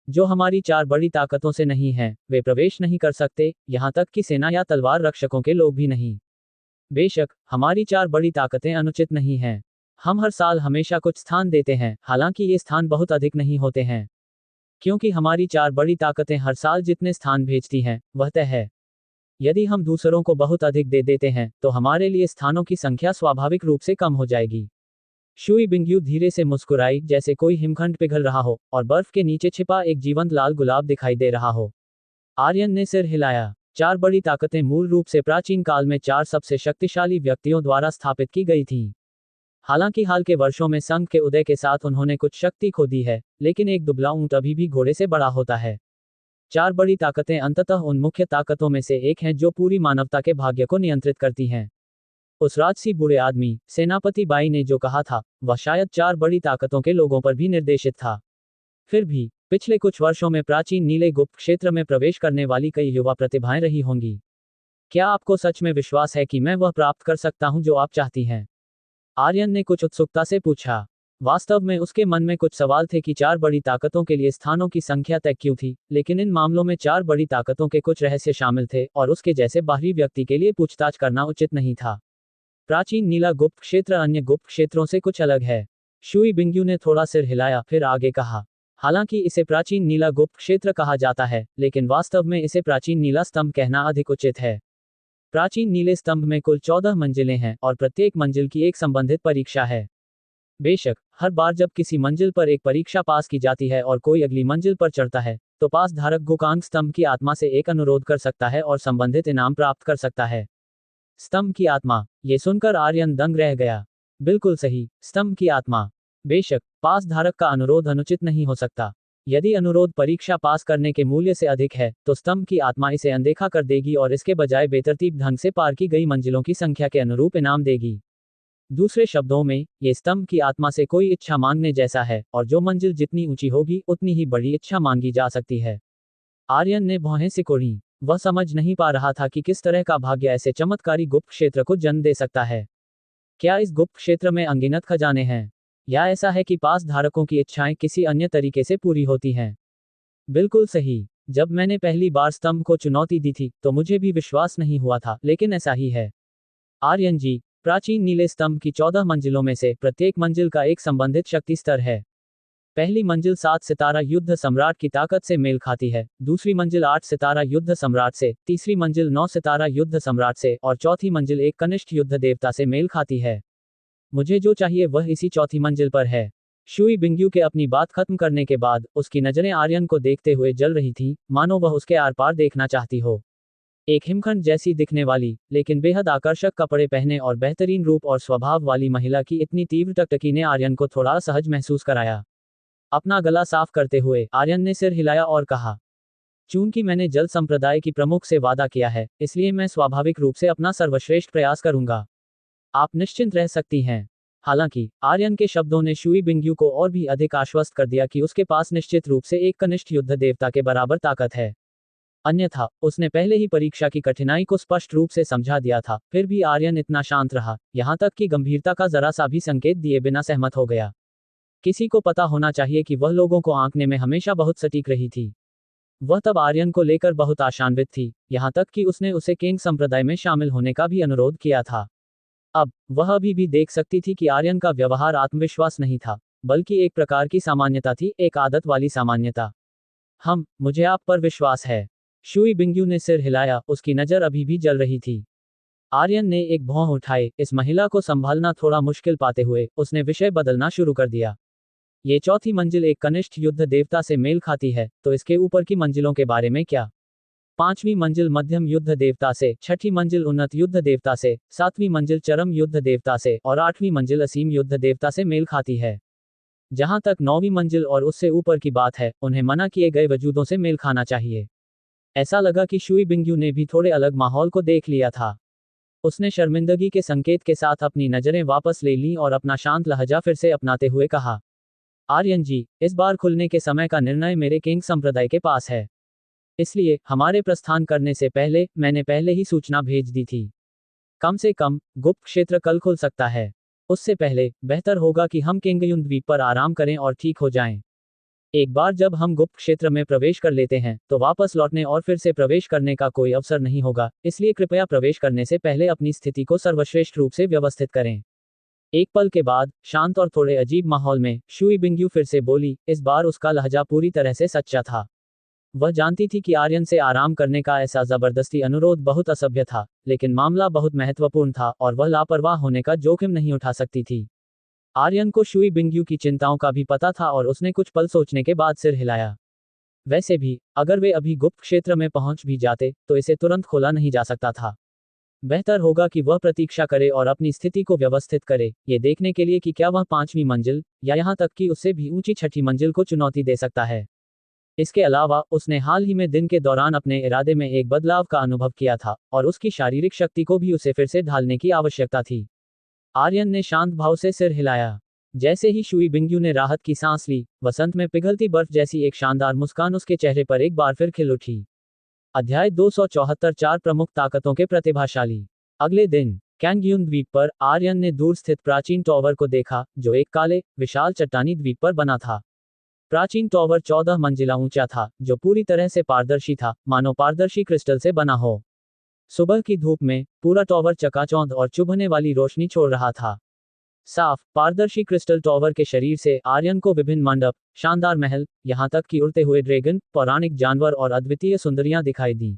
जो हमारी 4 बड़ी ताकतों से नहीं हैं, वे प्रवेश नहीं कर सकते, यहां तक कि सेना या तलवार रक्षकों के लोग भी नहीं। बेशक हमारी 4 बड़ी ताकतें अनुचित नहीं हैं। हम हर साल हमेशा कुछ स्थान देते हैं, हालांकि ये स्थान बहुत अधिक नहीं होते हैं। क्योंकि हमारी 4 बड़ी ताकतें हर साल जितने स्थान भेजती हैं, वह तय है। यदि हम दूसरों को बहुत अधिक दे देते हैं, तो हमारे लिए स्थानों की संख्या स्वाभाविक रूप से कम हो जाएगी। शुई बिंगयू धीरे से मुस्कुराई, जैसे कोई हिमखंड पिघल रहा हो और बर्फ के नीचे छिपा एक जीवंत लाल गुलाब दिखाई दे रहा हो। आर्यन ने सिर हिलाया। 4 बड़ी ताकतें मूल रूप से प्राचीन काल में 4 सबसे शक्तिशाली व्यक्तियों द्वारा स्थापित की गई थीं। हालांकि हाल के वर्षों में संघ के उदय के साथ उन्होंने कुछ शक्ति खो दी है, लेकिन एक दुबला ऊंट अभी भी घोड़े से बड़ा होता है। 4 बड़ी ताकतें अंततः उन मुख्य ताकतों में से एक हैं जो पूरी मानवता के भाग्य को नियंत्रित करती हैं। उस राजसी बूढ़े आदमी, सेनापति बाई ने जो कहा था, वह शायद 4 बड़ी ताकतों के लोगों पर भी निर्देशित था। फिर भी पिछले कुछ वर्षों में प्राचीन नीले गुप्त क्षेत्र में प्रवेश करने वाली कई युवा प्रतिभाएं रही होंगी। क्या आपको सच में विश्वास है कि मैं वह प्राप्त कर सकता हूं जो आप चाहती हैं? आर्यन ने कुछ उत्सुकता से पूछा। वास्तव में उसके मन में कुछ सवाल थे कि 4 बड़ी ताकतों के लिए स्थानों की संख्या तय क्यों थी, लेकिन इन मामलों में 4 बड़ी ताकतों के कुछ रहस्य शामिल थे और उसके जैसे बाहरी व्यक्ति के लिए पूछताछ करना उचित नहीं था। प्राचीन नीला गुप्त क्षेत्र अन्य गुप्त क्षेत्रों से कुछ अलग है। शुई बिंगयू ने थोड़ा सिर हिलाया, फिर आगे कहा, हालांकि इसे प्राचीन नीला गुप्त क्षेत्र कहा जाता है, लेकिन वास्तव में इसे प्राचीन नीला स्तंभ कहना अधिक उचित है। प्राचीन नीले स्तंभ में कुल 14 मंजिलें हैं और प्रत्येक मंजिल की एक संबंधित परीक्षा है। बेशक हर बार जब किसी मंजिल पर एक परीक्षा पास की जाती है और कोई अगली मंजिल पर चढ़ता है, तो पास धारक गुकांग स्तंभ की आत्मा से एक अनुरोध कर सकता है और संबंधित इनाम प्राप्त कर सकता है। स्तंभ की आत्मा, ये सुनकर आर्यन दंग रह गया। बिल्कुल सही, स्तंभ की आत्मा। बेशक पास धारक का अनुरोध अनुचित नहीं हो सकता। यदि अनुरोध परीक्षा पास करने के मूल्य से अधिक है, तो स्तंभ की आत्मा इसे अनदेखा कर देगी और इसके बजाय बेतरतीब ढंग से पार की गई मंजिलों की संख्या के अनुरूप इनाम देगी। दूसरे शब्दों में, ये स्तंभ की आत्मा से कोई इच्छा मांगने जैसा है, और जो मंजिल जितनी ऊंची होगी उतनी ही बड़ी इच्छा मांगी जा सकती है। आर्यन ने भौहें सिकोड़ी। वह समझ नहीं पा रहा था कि किस तरह का भाग्य ऐसे चमत्कारी गुप्त क्षेत्र को जन्म दे सकता है। क्या इस गुप्त क्षेत्र में अनगिनत खजाने हैं, या ऐसा है कि पास धारकों की इच्छाएं किसी अन्य तरीके से पूरी होती हैं? बिल्कुल सही। जब मैंने पहली बार स्तंभ को चुनौती दी थी तो मुझे भी विश्वास नहीं हुआ था, लेकिन ऐसा ही है। आर्यन जी, प्राचीन नीले स्तंभ की 14 मंजिलों में से प्रत्येक मंजिल का एक संबंधित शक्ति स्तर है। पहली मंजिल 7 सितारा युद्ध सम्राट की ताकत से मेल खाती है, दूसरी मंजिल 8 सितारा युद्ध सम्राट से, तीसरी मंजिल 9 सितारा युद्ध सम्राट से और चौथी मंजिल एक कनिष्ठ युद्ध देवता से मेल खाती है। मुझे जो चाहिए वह इसी चौथी मंजिल पर है। शुई बिंगयू के अपनी बात खत्म करने के बाद उसकी नजरें आर्यन को देखते हुए जल रही थीं, मानो वह उसके आर पार देखना चाहती हो। एक हिमखंड जैसी दिखने वाली, लेकिन बेहद आकर्षक कपड़े पहने और बेहतरीन रूप और स्वभाव वाली महिला की इतनी तीव्र टकटकी ने आर्यन को थोड़ा असहज महसूस कराया। अपना गला साफ करते हुए आर्यन ने सिर हिलाया और कहा, चूंकि मैंने जल संप्रदाय की प्रमुख से वादा किया है, इसलिए मैं स्वाभाविक रूप से अपना सर्वश्रेष्ठ प्रयास करूंगा। आप निश्चिंत रह सकती हैं। हालांकि आर्यन के शब्दों ने शुई बिंगयू को और भी अधिक आश्वस्त कर दिया कि उसके पास निश्चित रूप से एक कनिष्ठ युद्ध देवता के बराबर ताकत है। अन्यथा उसने पहले ही परीक्षा की कठिनाई को स्पष्ट रूप से समझा दिया था। फिर भी आर्यन इतना शांत रहा, यहां तक कि गंभीरता का जरा सा भी संकेत दिए बिना सहमत हो गया। किसी को पता होना चाहिए कि वह लोगों को आंकने में हमेशा बहुत सटीक रही थी। वह तब आर्यन को लेकर बहुत आशान्वित थी, यहां तक कि उसने उसे केंग संप्रदाय में शामिल होने का भी अनुरोध किया था। अब वह अभी भी देख सकती थी कि आर्यन का व्यवहार आत्मविश्वास नहीं था, बल्कि एक प्रकार की सामान्यता थी, एक आदत वाली सामान्यता। मुझे आप पर विश्वास है। शुई बिंगयू ने सिर हिलाया, उसकी नजर अभी भी जल रही थी। आर्यन ने एक भौं उठाए, इस महिला को संभालना थोड़ा मुश्किल पाते हुए उसने विषय बदलना शुरू कर दिया। ये चौथी मंजिल एक कनिष्ठ युद्ध देवता से मेल खाती है, तो इसके ऊपर की मंजिलों के बारे में क्या? पांचवी मंजिल मध्यम युद्ध देवता से, छठी मंजिल उन्नत युद्ध देवता से, सातवीं मंजिल चरम युद्ध देवता से और आठवीं मंजिल असीम युद्ध देवता से मेल खाती है। जहां तक नौवीं मंजिल और उससे ऊपर की बात है, उन्हें मना किए गए वजूदों से मेल खाना चाहिए। ऐसा लगा कि शुई बिंगयू ने भी थोड़े अलग माहौल को देख लिया था। उसने शर्मिंदगी के संकेत के साथ अपनी नजरें वापस ले लीं और अपना शांत लहजा फिर से अपनाते हुए कहा, आर्यन जी, इस बार खुलने के समय का निर्णय मेरे किंग संप्रदाय के पास है। इसलिए हमारे प्रस्थान करने से पहले मैंने पहले ही सूचना भेज दी थी। कम से कम गुप्त क्षेत्र कल खुल सकता है। उससे पहले बेहतर होगा कि हम किंगयुन द्वीप पर आराम करें और ठीक हो जाएं। एक बार जब हम गुप्त क्षेत्र में प्रवेश कर लेते हैं तो वापस लौटने और फिर से प्रवेश करने का कोई अवसर नहीं होगा, इसलिए कृपया प्रवेश करने से पहले अपनी स्थिति को सर्वश्रेष्ठ रूप से व्यवस्थित करें। एक पल के बाद शांत और थोड़े अजीब माहौल में शुई बिंगयू फिर से बोली। इस बार उसका लहजा पूरी तरह से सच्चा था। वह जानती थी कि आर्यन से आराम करने का ऐसा जबरदस्ती अनुरोध बहुत असभ्य था, लेकिन मामला बहुत महत्वपूर्ण था और वह लापरवाह होने का जोखिम नहीं उठा सकती थी। आर्यन को शुई बिंगयू की चिंताओं का भी पता था और उसने कुछ पल सोचने के बाद सिर हिलाया। वैसे भी अगर वे अभी गुप्त क्षेत्र में पहुंच भी जाते तो इसे तुरंत खोला नहीं जा सकता था। बेहतर होगा कि वह प्रतीक्षा करे और अपनी स्थिति को व्यवस्थित करे, ये देखने के लिए कि क्या वह पांचवी मंजिल या यहां तक कि उससे भी ऊंची छठी मंजिल को चुनौती दे सकता है। इसके अलावा उसने हाल ही में दिन के दौरान अपने इरादे में एक बदलाव का अनुभव किया था और उसकी शारीरिक शक्ति को भी उसे फिर से ढालने की आवश्यकता थी। आर्यन ने शांत भाव से सिर हिलाया। जैसे ही शुई बिंगयू ने राहत की सांस ली, वसंत में पिघलती बर्फ जैसी एक शानदार मुस्कान उसके चेहरे पर एक बार फिर खिल उठी। अध्याय 274 चार प्रमुख ताकतों के प्रतिभाशाली। अगले दिन कैंगयुन द्वीप पर आर्यन ने दूर स्थित प्राचीन टॉवर को देखा, जो एक काले विशाल चट्टानी द्वीप पर बना था। प्राचीन टॉवर 14 मंजिला ऊंचा था, जो पूरी तरह से पारदर्शी था, मानो पारदर्शी क्रिस्टल से बना हो। सुबह की धूप में पूरा टॉवर चकाचौंध और चुभने वाली रोशनी छोड़ रहा था। साफ पारदर्शी क्रिस्टल टॉवर के शरीर से आर्यन को विभिन्न मंडप, शानदार महल, यहां तक कि उड़ते हुए ड्रैगन, पौराणिक जानवर और अद्वितीय सुंदरियां दिखाई दी।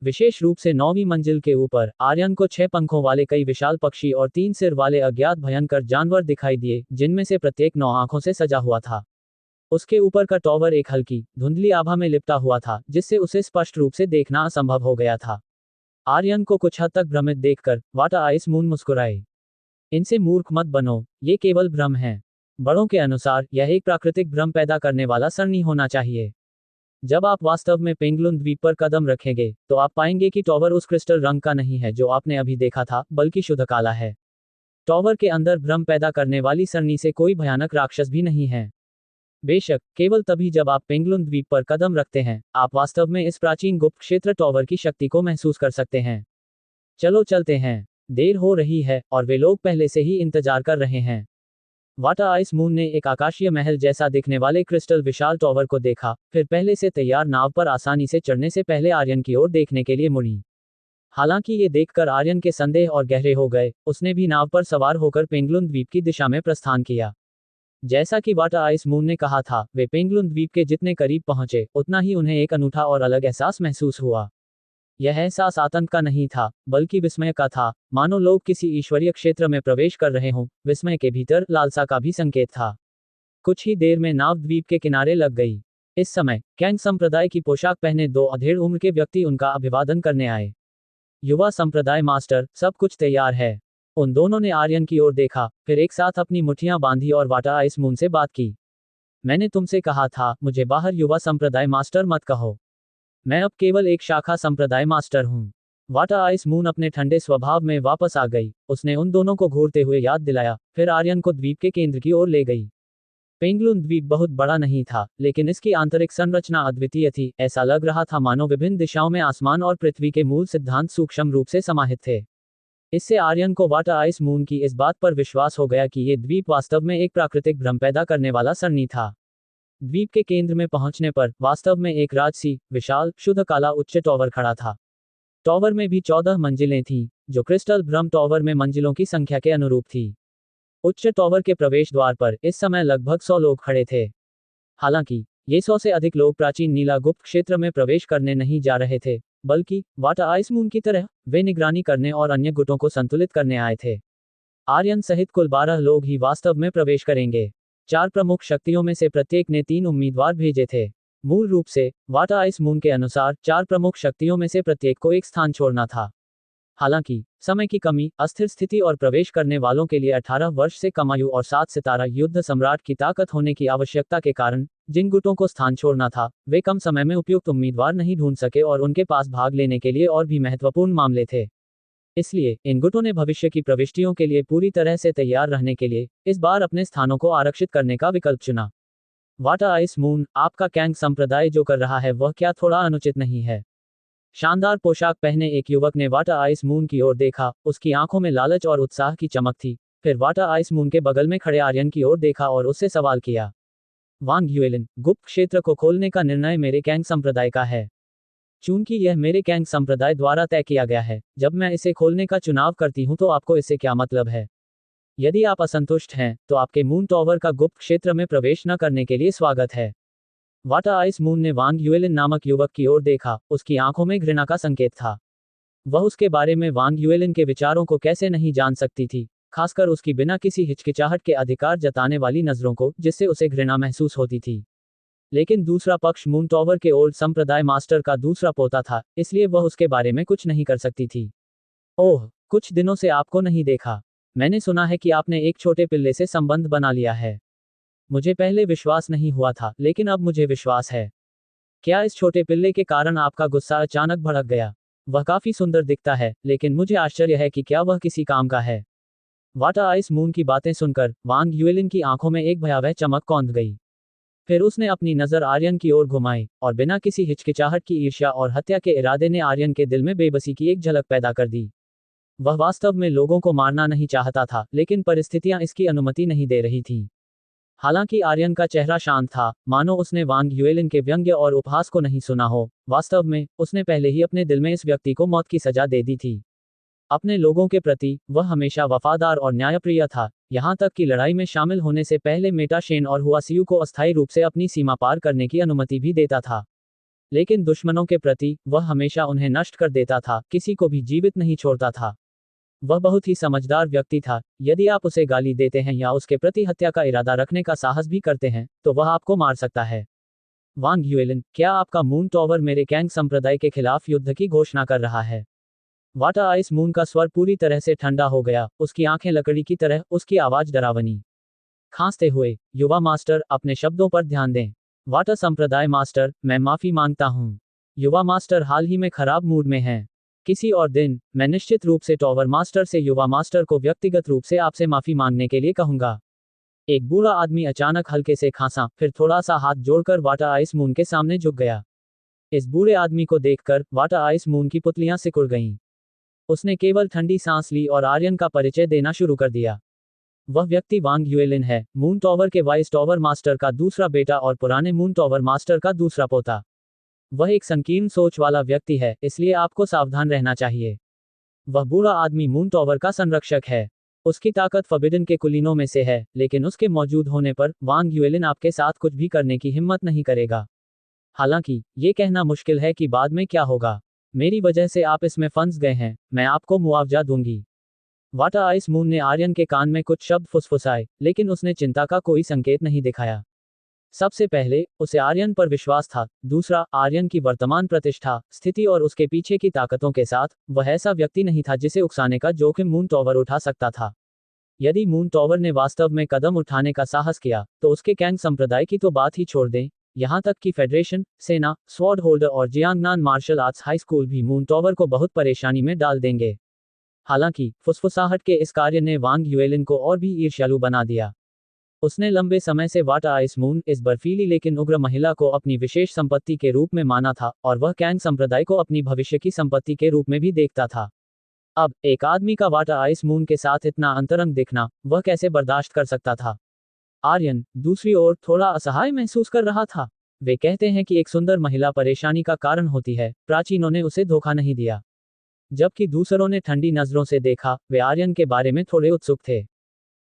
विशेष रूप से 9वीं मंजिल के ऊपर आर्यन को 6 पंखों वाले कई विशाल पक्षी और 3 सिर वाले अज्ञात भयंकर जानवर दिखाई दिए, जिनमें से प्रत्येक 9 आंखों से सजा हुआ था। उसके ऊपर का टॉवर एक हल्की धुंधली आभा में लिपटा हुआ था, जिससे उसे स्पष्ट रूप से देखना असंभव हो गया था। आर्यन को कुछ हद तक भ्रमित देखकर वाटर आइस मून मुस्कुराए। इनसे मूर्ख मत बनो, ये केवल भ्रम है। बड़ों के अनुसार यह एक प्राकृतिक भ्रम पैदा करने वाला सरणी होना चाहिए। जब आप वास्तव में पेंगलुन द्वीप पर कदम रखेंगे तो आप पाएंगे कि टॉवर उस क्रिस्टल रंग का नहीं है जो आपने अभी देखा था, बल्कि शुद्ध काला है। टॉवर के अंदर भ्रम पैदा करने वाली सरणी से कोई भयानक राक्षस भी नहीं है। बेशक केवल तभी जब आप पेंगलुन द्वीप पर कदम रखते हैं, आप वास्तव में इस प्राचीन गुप्त क्षेत्र टॉवर की शक्ति को महसूस कर सकते हैं। चलो चलते हैं, देर हो रही है और वे लोग पहले से ही इंतजार कर रहे हैं। वाटर आइस मून ने एक आकाशीय महल जैसा दिखने वाले क्रिस्टल विशाल टॉवर को देखा, फिर पहले से तैयार नाव पर आसानी से चढ़ने से पहले आर्यन की ओर देखने के लिए मुड़ी। हालांकि ये देखकर आर्यन के संदेह और गहरे हो गए, उसने भी नाव पर सवार होकर पेंगलुन द्वीप की दिशा में प्रस्थान किया। जैसा कि वाटर आइस मून ने कहा था, वे पेंगलुन द्वीप के जितने करीब पहुंचे, उतना ही उन्हें एक अनूठा और अलग एहसास महसूस हुआ। यह एहसास आतंक का नहीं था, बल्कि विस्मय का था, मानो लोग किसी ईश्वरीय क्षेत्र में प्रवेश कर रहे हों। विस्मय के भीतर लालसा का भी संकेत था। कुछ ही देर में नाव द्वीप के किनारे लग गई। इस समय कैंग संप्रदाय की पोशाक पहने दो अधेड़ उम्र के व्यक्ति उनका अभिवादन करने आए। युवा संप्रदाय मास्टर, सब कुछ तैयार है। उन दोनों ने आर्यन की ओर देखा, फिर एक साथ अपनी मुट्ठियां बांधी और वाटर आइस मून से बात की। मैंने तुमसे कहा था, मुझे बाहर युवा संप्रदाय मास्टर मत कहो। मैं अब केवल एक शाखा संप्रदाय मास्टर हूँ। वाटर आइस मून अपने ठंडे स्वभाव में वापस आ गई। उसने उन दोनों को घूरते हुए याद दिलाया, फिर आर्यन को द्वीप के केंद्र की ओर ले गई। पेंगलुन द्वीप बहुत बड़ा नहीं था, लेकिन इसकी आंतरिक संरचना अद्वितीय थी। ऐसा लग रहा था मानो विभिन्न दिशाओं में आसमान और पृथ्वी के मूल सिद्धांत सूक्ष्म रूप से समाहित थे। इससे आर्यन को वाटर आइस मून की इस बात पर विश्वास हो गया कि ये द्वीप वास्तव में एक प्राकृतिक भ्रम पैदा करने वाला सरणी था। द्वीप के केंद्र में पहुंचने पर वास्तव में एक राजसी, विशाल, शुद्ध काला उच्च टॉवर खड़ा था। टॉवर में भी 14 मंजिलें थीं, जो क्रिस्टल भ्रम टॉवर में मंजिलों की संख्या के अनुरूप थी। उच्च टॉवर के प्रवेश द्वार पर इस समय लगभग 100 लोग खड़े थे। हालांकि ये 100 से अधिक लोग प्राचीन नीला गुप्त क्षेत्र में प्रवेश करने नहीं जा रहे थे, बल्कि वाटर आइस मून की तरह वे निगरानी करने और अन्य गुटों को संतुलित करने आए थे। आर्यन सहित कुल 12 लोग ही वास्तव में प्रवेश करेंगे। 4 प्रमुख शक्तियों में से प्रत्येक ने 3 उम्मीदवार भेजे थे। मूल रूप से वाटर आइस मून के अनुसार 4 प्रमुख शक्तियों में से प्रत्येक को एक स्थान छोड़ना था। हालांकि समय की कमी, अस्थिर स्थिति और प्रवेश करने वालों के लिए 18 वर्ष से कम आयु और 7 सितारा युद्ध सम्राट की ताकत होने की आवश्यकता के कारण जिन गुटों को स्थान छोड़ना था, वे कम समय में उपयुक्त उम्मीदवार नहीं ढूंढ सके और उनके पास भाग लेने के लिए और भी महत्वपूर्ण मामले थे। इसलिए इन गुटों ने भविष्य की प्रविष्टियों के लिए पूरी तरह से तैयार रहने के लिए इस बार अपने स्थानों को आरक्षित करने का विकल्प चुना। वाटर आइस मून, आपका कैंग संप्रदाय जो कर रहा है वह क्या थोड़ा अनुचित नहीं है? शानदार पोशाक पहने एक युवक ने वाटर आइस मून की ओर देखा। उसकी आंखों में लालच और उत्साह की चमक थी। फिर वाटर आइस मून के बगल में खड़े आर्यन की ओर देखा और उससे सवाल किया। वांग युएलिन, गुप्त क्षेत्र को खोलने का निर्णय मेरे कैंग संप्रदाय का है। चूंकि यह मेरे कैंग संप्रदाय द्वारा तय किया गया है, जब मैं इसे खोलने का चुनाव करती हूं तो आपको इससे क्या मतलब है? यदि आप असंतुष्ट हैं, तो आपके मून टॉवर का गुप्त क्षेत्र में प्रवेश न करने के लिए स्वागत है। वाटर आइस मून ने वांग युएलिन नामक युवक की ओर देखा। उसकी आंखों में घृणा का संकेत था। वह उसके बारे में वांग युएलिन के विचारों को कैसे नहीं जान सकती थी, खासकर उसकी बिना किसी हिचकिचाहट के अधिकार जताने वाली नजरों को, जिससे उसे घृणा महसूस होती थी। लेकिन दूसरा पक्ष मून टॉवर के ओल्ड संप्रदाय मास्टर का दूसरा पोता था, इसलिए वह उसके बारे में कुछ नहीं कर सकती थी। ओह, कुछ दिनों से आपको नहीं देखा। मैंने सुना है कि आपने एक छोटे पिल्ले से संबंध बना लिया है। मुझे पहले विश्वास नहीं हुआ था, लेकिन अब मुझे विश्वास है। क्या इस छोटे पिल्ले के कारण आपका गुस्सा अचानक भड़क गया? वह काफी सुंदर दिखता है, लेकिन मुझे आश्चर्य है कि क्या वह किसी काम का है। वाटर आइस मून की बातें सुनकर वांग युएलिन की आंखों में एक भयावह चमक कौंध गई। फिर उसने अपनी नजर आर्यन की ओर घुमाई, और बिना किसी हिचकिचाहट की ईर्ष्या और हत्या के इरादे ने आर्यन के दिल में बेबसी की एक झलक पैदा कर दी। वह वास्तव में लोगों को मारना नहीं चाहता था, लेकिन परिस्थितियां इसकी अनुमति नहीं दे रही थीं। हालांकि आर्यन का चेहरा शांत था, मानो उसने वांग युएलिन के व्यंग्य और उपहास को नहीं सुना हो। वास्तव में उसने पहले ही अपने दिल में इस व्यक्ति को मौत की सजा दे दी थी। अपने लोगों के प्रति वह हमेशा वफादार और न्यायप्रिय था, यहां तक कि लड़ाई में शामिल होने से पहले मेटा शेन और हुआसियू को अस्थायी रूप से अपनी सीमा पार करने की अनुमति भी देता था। लेकिन दुश्मनों के प्रति वह हमेशा उन्हें नष्ट कर देता था, किसी को भी जीवित नहीं छोड़ता था। वह बहुत ही समझदार व्यक्ति था। यदि आप उसे गाली देते हैं या उसके प्रति हत्या का इरादा रखने का साहस भी करते हैं, तो वह आपको मार सकता है। वांग युएलिन, क्या आपका मून टॉवर मेरे कैंग संप्रदाय के खिलाफ युद्ध की घोषणा कर रहा है? वाटर आइस मून का स्वर पूरी तरह से ठंडा हो गया। उसकी आंखें लकड़ी की तरह, उसकी आवाज डरावनी। खांसते हुए, युवा मास्टर, अपने शब्दों पर ध्यान दें। वाटर संप्रदाय मास्टर, मैं माफी मांगता हूँ। युवा मास्टर हाल ही में खराब मूड में हैं। किसी और दिन मैं निश्चित रूप से टॉवर मास्टर से युवा मास्टर को व्यक्तिगत रूप से आपसे माफी मांगने के लिए कहूंगा। एक बूढ़ा आदमी अचानक हल्के से खांसा, फिर थोड़ा सा हाथ जोड़कर वाटर आइस मून के सामने झुक गया। इस बूढ़े आदमी को देखकर वाटर आइस मून की पुतलियां सिकुड़ गईं। उसने केवल ठंडी सांस ली और आर्यन का परिचय देना शुरू कर दिया। वह व्यक्ति वांग युएलिन है, मून टॉवर के वाइस टॉवर मास्टर का दूसरा बेटा और पुराने मून टॉवर मास्टर का दूसरा पोता। वह एक संकीर्ण सोच वाला व्यक्ति है, इसलिए आपको सावधान रहना चाहिए। वह बूढ़ा आदमी मून टॉवर का संरक्षक है। उसकी ताकत फॉरबिडन के कुलीनों में से है, लेकिन उसके मौजूद होने पर वांग युएलिन आपके साथ कुछ भी करने की हिम्मत नहीं करेगा। हालांकि ये कहना मुश्किल है कि बाद में क्या होगा। मेरी वजह से आप इसमें फंस गए हैं, मैं आपको मुआवजा दूंगी। वाटर आइस मून ने आर्यन के कान में कुछ शब्द फुसफुसाए, लेकिन उसने चिंता का कोई संकेत नहीं दिखाया। सबसे पहले, उसे आर्यन पर विश्वास था। दूसरा, आर्यन की वर्तमान प्रतिष्ठा, स्थिति और उसके पीछे की ताकतों के साथ, वह ऐसा व्यक्ति नहीं था जिसे उकसाने का जोखिम मून टॉवर उठा सकता था। यदि मून टॉवर ने वास्तव में कदम उठाने का साहस किया, तो उसके कैंग संप्रदाय की तो बात ही छोड़ दें, यहां तक कि फेडरेशन, सेना, स्वॉर्ड होल्डर और Jiangnan martial arts high school भी मून टॉवर को बहुत परेशानी में डाल देंगे। हालांकि फुसफुसाहट के इस कार्य ने वांग युएलिन को और भी ईर्ष्यालु बना दिया। उसने लंबे समय से वाटर आइस मून, इस बर्फीली लेकिन उग्र महिला को अपनी विशेष संपत्ति के रूप में माना था, और वह कैंग संप्रदाय को अपनी भविष्य की संपत्ति के रूप में भी देखता था। अब एक आदमी का वाटर आइस मून के साथ इतना अंतरंग दिखना, वह कैसे बर्दाश्त कर सकता था। आर्यन, दूसरी ओर, थोड़ा असहाय महसूस कर रहा था। वे कहते हैं कि एक सुंदर महिला परेशानी का कारण होती है, प्राचीनों ने उसे धोखा नहीं दिया। जबकि दूसरों ने ठंडी नजरों से देखा, वे आर्यन के बारे में थोड़े उत्सुक थे।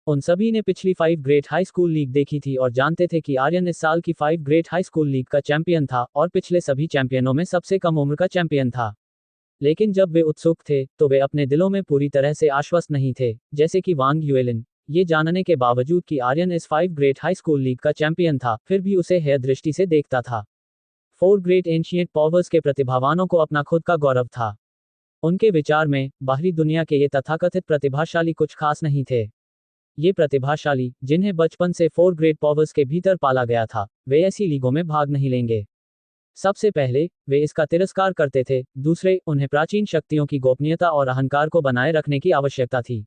उन सभी ने पिछली 5 ग्रेट हाई स्कूल लीग देखी थी और जानते थे कि आर्यन इस साल की 5 ग्रेट हाई स्कूल लीग का चैंपियन था और पिछले सभी चैंपियनों में सबसे कम उम्र का चैंपियन था। लेकिन जब वे उत्सुक थे, तो वे अपने दिलों में पूरी तरह से आश्वस्त नहीं थे, जैसे कि वांग युएलिन। ये जानने के बावजूद कि आर्यन इस 5 ग्रेट हाई स्कूल लीग का चैंपियन था, फिर भी उसे हेय दृष्टि से देखता था। 4 ग्रेट एंशिएंट पावर्स के प्रतिभावानों को अपना खुद का गौरव था। उनके विचार में, बाहरी दुनिया के ये तथाकथित प्रतिभाशाली कुछ खास नहीं थे। ये प्रतिभाशाली, जिन्हें बचपन से 4 ग्रेट पावर्स के भीतर पाला गया था, वे ऐसी लीगों में भाग नहीं लेंगे। सबसे पहले, वे इसका तिरस्कार करते थे। दूसरे, उन्हें प्राचीन शक्तियों की गोपनीयता और अहंकार को बनाए रखने की आवश्यकता थी।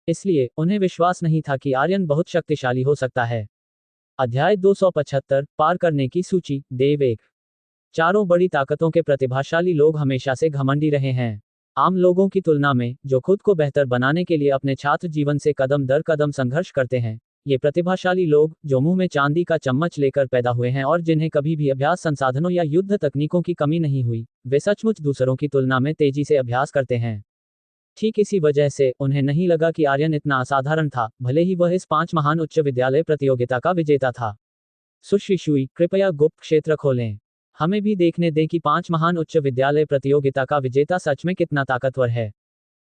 इसलिए, उन्हें विश्वास नहीं था कि आर्यन बहुत शक्तिशाली हो सकता है। अध्याय 275, पार करने की सूची, देव 1। चारों बड़ी ताकतों के प्रतिभाशाली लोग हमेशा से घमंडी रहे हैं। आम लोगों की तुलना में, जो खुद को बेहतर बनाने के लिए अपने छात्र जीवन से कदम दर कदम संघर्ष करते हैं, ये प्रतिभाशाली लोग, जो मुंह में चांदी का चम्मच लेकर पैदा हुए हैं और जिन्हें कभी भी अभ्यास संसाधनों या युद्ध तकनीकों की कमी नहीं हुई, वे सचमुच दूसरों की तुलना में तेजी से अभ्यास करते हैं। ठीक इसी वजह से उन्हें नहीं लगा कि आर्यन इतना असाधारण था, भले ही वह इस 5 महान उच्च विद्यालय प्रतियोगिता का विजेता था। सुश्री शुई, कृपया गुप्त क्षेत्र खोलें। हमें भी देखने दें कि 5 महान उच्च विद्यालय प्रतियोगिता का विजेता सच में कितना ताकतवर है।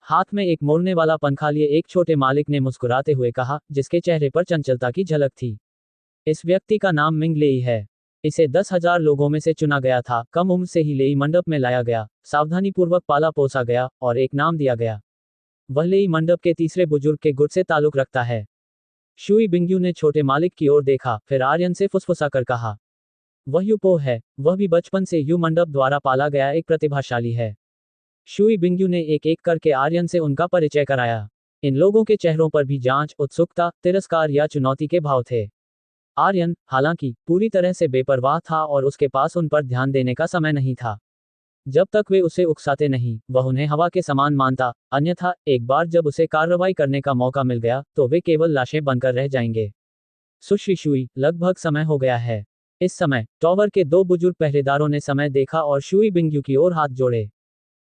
हाथ में एक मोड़ने वाला पंखा लिए एक छोटे मालिक ने मुस्कुराते हुए कहा, जिसके चेहरे पर चंचलता की झलक थी। इस व्यक्ति का नाम मिंग लेई है। इसे 10,000 लोगों में से चुना गया था, कम उम्र से ही लेई मंडप में लाया गया, सावधानीपूर्वक पाला पोसा गया, और एक नाम दिया गया। वह लेई मंडप के तीसरे बुजुर्ग के गुट से ताल्लुक रखता है। शुई बिंगयू ने छोटे मालिक की ओर देखा, फिर आर्यन से फुसफुसा कर कहा, वह यूपो है। वह भी बचपन से यू मंडप द्वारा पाला गया एक प्रतिभाशाली है। शुई बिंगयू ने एक एक करके आर्यन से उनका परिचय कराया। इन लोगों के चेहरों पर भी जांच, उत्सुकता, तिरस्कार या चुनौती के भाव थे। आर्यन, हालांकि, पूरी तरह से बेपरवाह था और उसके पास उन पर ध्यान देने का समय नहीं था। जब तक वे उसे उकसाते नहीं, वह उन्हें हवा के समान मानता, अन्यथा, एक बार जब उसे कार्रवाई करने का मौका मिल गया, तो वे केवल लाशें बनकर रह जाएंगे। सुश्री शुई, लगभग समय हो गया है। इस समय, टॉवर के 2 बुजुर्ग पहरेदारों ने समय देखा और शुई बिंगयू की ओर हाथ जोड़े।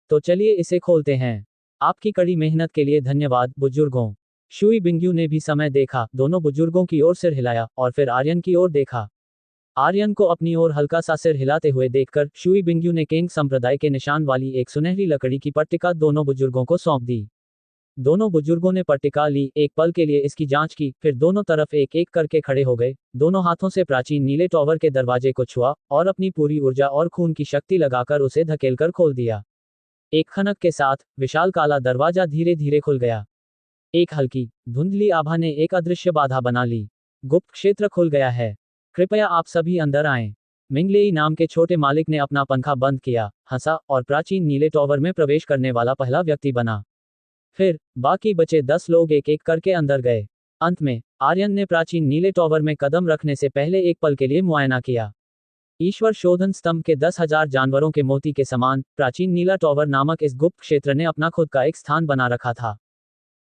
तो चलिए इसे खोलते हैं। आपकी कड़ी मेहनत के लिए धन्यवाद, बुजुर्गों। शुई बिंगयू ने भी समय देखा, दोनों बुजुर्गों की ओर सिर हिलाया, और फिर आर्यन की ओर देखा। आर्यन को अपनी ओर हल्का सा सिर हिलाते हुए देखकर, शुई बिंगयू ने केंग संप्रदाय के निशान वाली एक सुनहरी लकड़ी की पट्टिका दोनों बुजुर्गों को सौंप दी। दोनों बुजुर्गों ने पट्टिका ली, एक पल के लिए इसकी जांच की, फिर दोनों तरफ एक एक करके खड़े हो गए, दोनों हाथों से प्राचीन नीले टॉवर के दरवाजे को छुआ, और अपनी पूरी ऊर्जा और खून की शक्ति लगाकर उसे धकेलकर खोल दिया। एक खनक के साथ, विशाल काला दरवाजा धीरे धीरे खुल गया। एक हल्की, धुंधली आभा ने एक अदृश्य बाधा बना ली। गुप्त क्षेत्र खुल गया है। कृपया आप सभी अंदर आएं। मिंगलेई नाम के छोटे मालिक ने अपना पंखा बंद किया, हंसा, और प्राचीन नीले टॉवर में प्रवेश करने वाला पहला व्यक्ति बना। फिर, बाकी बचे 10 लोग एक एक करके अंदर गए। अंत में, आर्यन ने प्राचीन नीले टॉवर में कदम रखने से पहले एक पल के लिए मुआयना किया। ईश्वर शोधन स्तंभ के 10,000 जानवरों के मोती के समान, प्राचीन नीला टॉवर नामक इस गुप्त क्षेत्र ने अपना खुद का एक स्थान बना रखा था।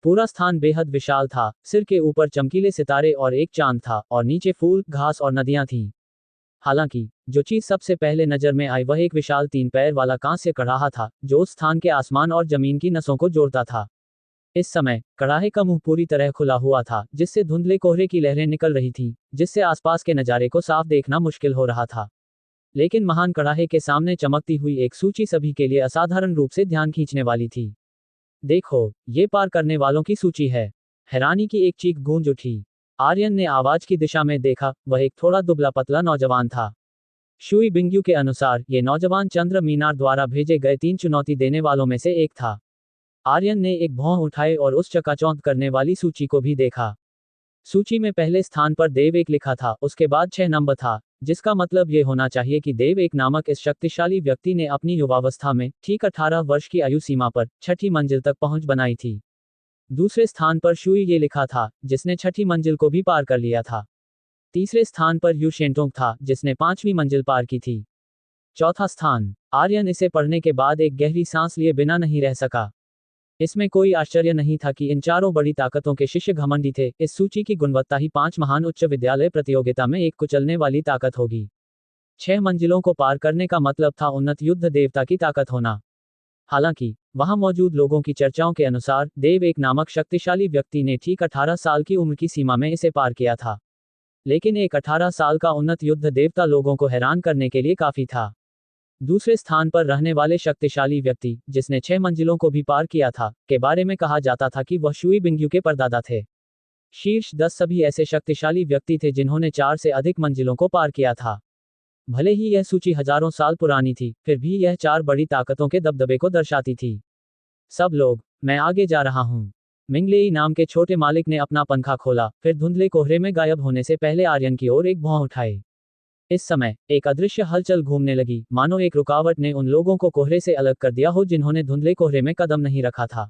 पूरा स्थान बेहद विशाल था। सिर के ऊपर चमकीले सितारे और एक चांद था, और नीचे फूल, घास और नदियां थीं। हालांकि जो चीज सबसे पहले नजर में आई वह एक विशाल 3 पैर वाला कांस्य कड़ाहा था, जो उस स्थान के आसमान और जमीन की नसों को जोड़ता था। इस समय कड़ाहे का मुंह पूरी तरह खुला हुआ था, जिससे धुंधले कोहरे की लहरें निकल रही थीं, जिससे आसपास के नज़ारे को साफ देखना मुश्किल हो रहा था। लेकिन महान कड़ाहे के सामने चमकती हुई एक सूची सभी के लिए असाधारण रूप से ध्यान खींचने वाली थी। देखो, ये पार करने वालों की सूची है। हैरानी की एक चीख गूंज उठी। आर्यन ने आवाज की दिशा में देखा। वह एक थोड़ा दुबला पतला नौजवान था। शुई बिंगयू के अनुसार ये नौजवान चंद्र मीनार द्वारा भेजे गए 3 चुनौती देने वालों में से एक था। आर्यन ने एक भौं उठाए और उस चकाचौंध करने वाली सूची को भी देखा। सूची में पहले स्थान पर देव एक लिखा था, उसके बाद 6 नंबर था, जिसका मतलब ये होना चाहिए कि देव एक नामक इस शक्तिशाली व्यक्ति ने अपनी युवावस्था में, ठीक 18 वर्ष की आयु सीमा पर, 6ठी मंजिल तक पहुंच बनाई थी। दूसरे स्थान पर शुई ये लिखा था, जिसने 6ठी मंजिल को भी पार कर लिया था। तीसरे स्थान पर यू शेंटोंग था, जिसने 5वीं मंजिल पार की थी। चौथा स्थान। आर्यन इसे पढ़ने के बाद एक गहरी सांस लिए बिना नहीं रह सका। इसमें कोई आश्चर्य नहीं था कि इन चारों बड़ी ताकतों के शिष्य घमंडी थे। इस सूची की गुणवत्ता ही 5 महान उच्च विद्यालय प्रतियोगिता में एक कुचलने वाली ताकत होगी। 6 मंजिलों को पार करने का मतलब था उन्नत युद्ध देवता की ताकत होना। हालांकि वहां मौजूद लोगों की चर्चाओं के अनुसार देव एक नामक शक्तिशाली व्यक्ति ने ठीक 18 साल की उम्र की सीमा में इसे पार किया था। लेकिन एक 18 साल का उन्नत युद्ध देवता लोगों को हैरान करने के लिए काफी था। दूसरे स्थान पर रहने वाले शक्तिशाली व्यक्ति, जिसने 6 मंजिलों को भी पार किया था, के बारे में कहा जाता था कि वह शुई बिंगयू के परदादा थे। शीर्ष 10 सभी ऐसे शक्तिशाली व्यक्ति थे जिन्होंने 4 से अधिक मंजिलों को पार किया था। भले ही यह सूची हजारों साल पुरानी थी, फिर भी यह 4 बड़ी ताकतों के दबदबे को दर्शाती थी। सब लोग, मैं आगे जा रहा हूँ। मिंगलेई नाम के छोटे मालिक ने अपना पंखा खोला, फिर धुंधले कोहरे में गायब होने से पहले आर्यन की ओर एक भौं उठाई। इस समय एक अदृश्य हलचल घूमने लगी, मानो एक रुकावट ने उन लोगों को कोहरे से अलग कर दिया हो जिन्होंने धुंधले कोहरे में कदम नहीं रखा था।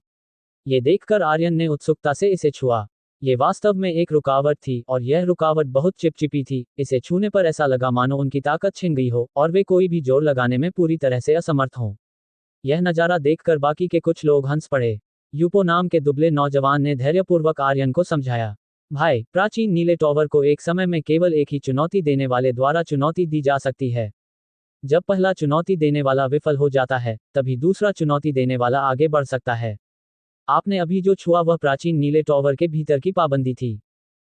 ये देखकर आर्यन ने उत्सुकता से इसे छुआ। ये वास्तव में एक रुकावट थी, और यह रुकावट बहुत चिपचिपी थी। इसे छूने पर ऐसा लगा मानो उनकी ताकत छिन गई हो, और वे कोई भी जोर लगाने में पूरी तरह से असमर्थ हों। यह नज़ारा देखकर बाकी के कुछ लोग हंस पड़े। यूपो नाम के दुबले नौजवान ने धैर्यपूर्वक आर्यन को समझाया, भाई, प्राचीन नीले टॉवर को एक समय में केवल एक ही चुनौती देने वाले द्वारा चुनौती दी जा सकती है। जब पहला चुनौती देने वाला विफल हो जाता है, तभी दूसरा चुनौती देने वाला आगे बढ़ सकता है। आपने अभी जो छुआ वह प्राचीन नीले टॉवर के भीतर की पाबंदी थी।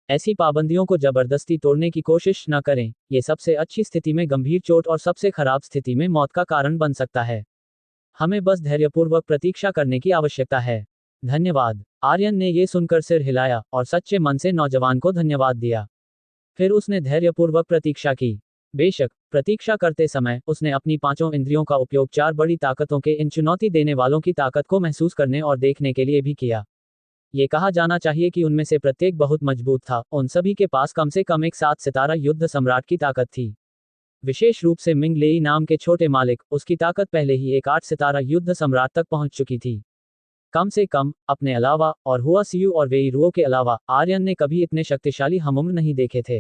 ऐसी पाबंदियों को जबरदस्ती तोड़ने की कोशिश न करें। ये सबसे अच्छी स्थिति में गंभीर चोट और सबसे खराब स्थिति में मौत का कारण बन सकता है। हमें बस धैर्यपूर्वक प्रतीक्षा करने की आवश्यकता है। धन्यवाद। आर्यन ने ये सुनकर सिर हिलाया और सच्चे मन से नौजवान को धन्यवाद दिया। फिर उसने धैर्यपूर्वक प्रतीक्षा की। बेशक, प्रतीक्षा करते समय उसने अपनी 5 इंद्रियों का उपयोग 4 बड़ी ताकतों के इन चुनौती देने वालों की ताकत को महसूस करने और देखने के लिए भी किया। ये कहा जाना चाहिए कि उनमें से प्रत्येक बहुत मजबूत था। उन सभी के पास कम से कम एक 7 सितारा युद्ध सम्राट की ताकत थी। विशेष रूप से मिंग लेई नाम के छोटे मालिक, उसकी ताकत पहले ही एक 8 सितारा युद्ध सम्राट तक पहुंच चुकी थी। कम से कम अपने अलावा और हुआ सियू और वेई रुओ के अलावा आर्यन ने कभी इतने शक्तिशाली हमउम्र नहीं देखे थे।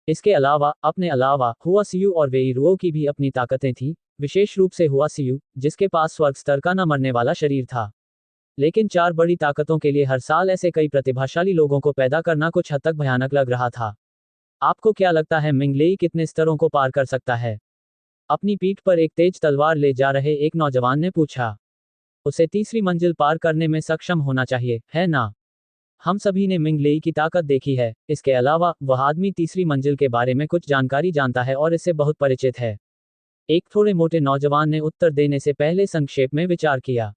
इसके अलावा अपने अलावा हुआ सियू और वेई रुओ की भी अपनी ताकतें थीं, विशेष रूप से हुआ सियू, जिसके पास स्वर्ग स्तर का न मरने वाला शरीर था। लेकिन 4 बड़ी ताकतों के लिए हर साल ऐसे कई प्रतिभाशाली लोगों को पैदा करना कुछ हद तक भयानक लग रहा था। आपको क्या लगता है मिंगलेई कितने स्तरों को पार कर सकता है? अपनी पीठ पर एक तेज तलवार ले जा रहे एक नौजवान ने पूछा। उसे तीसरी मंजिल पार करने में सक्षम होना चाहिए, है ना? हम सभी ने मिंगलेई की ताकत देखी है। इसके अलावा वह आदमी तीसरी मंजिल के बारे में कुछ जानकारी जानता है और इससे बहुत परिचित है। एक थोड़े मोटे नौजवान ने उत्तर देने से पहले संक्षेप में विचार किया।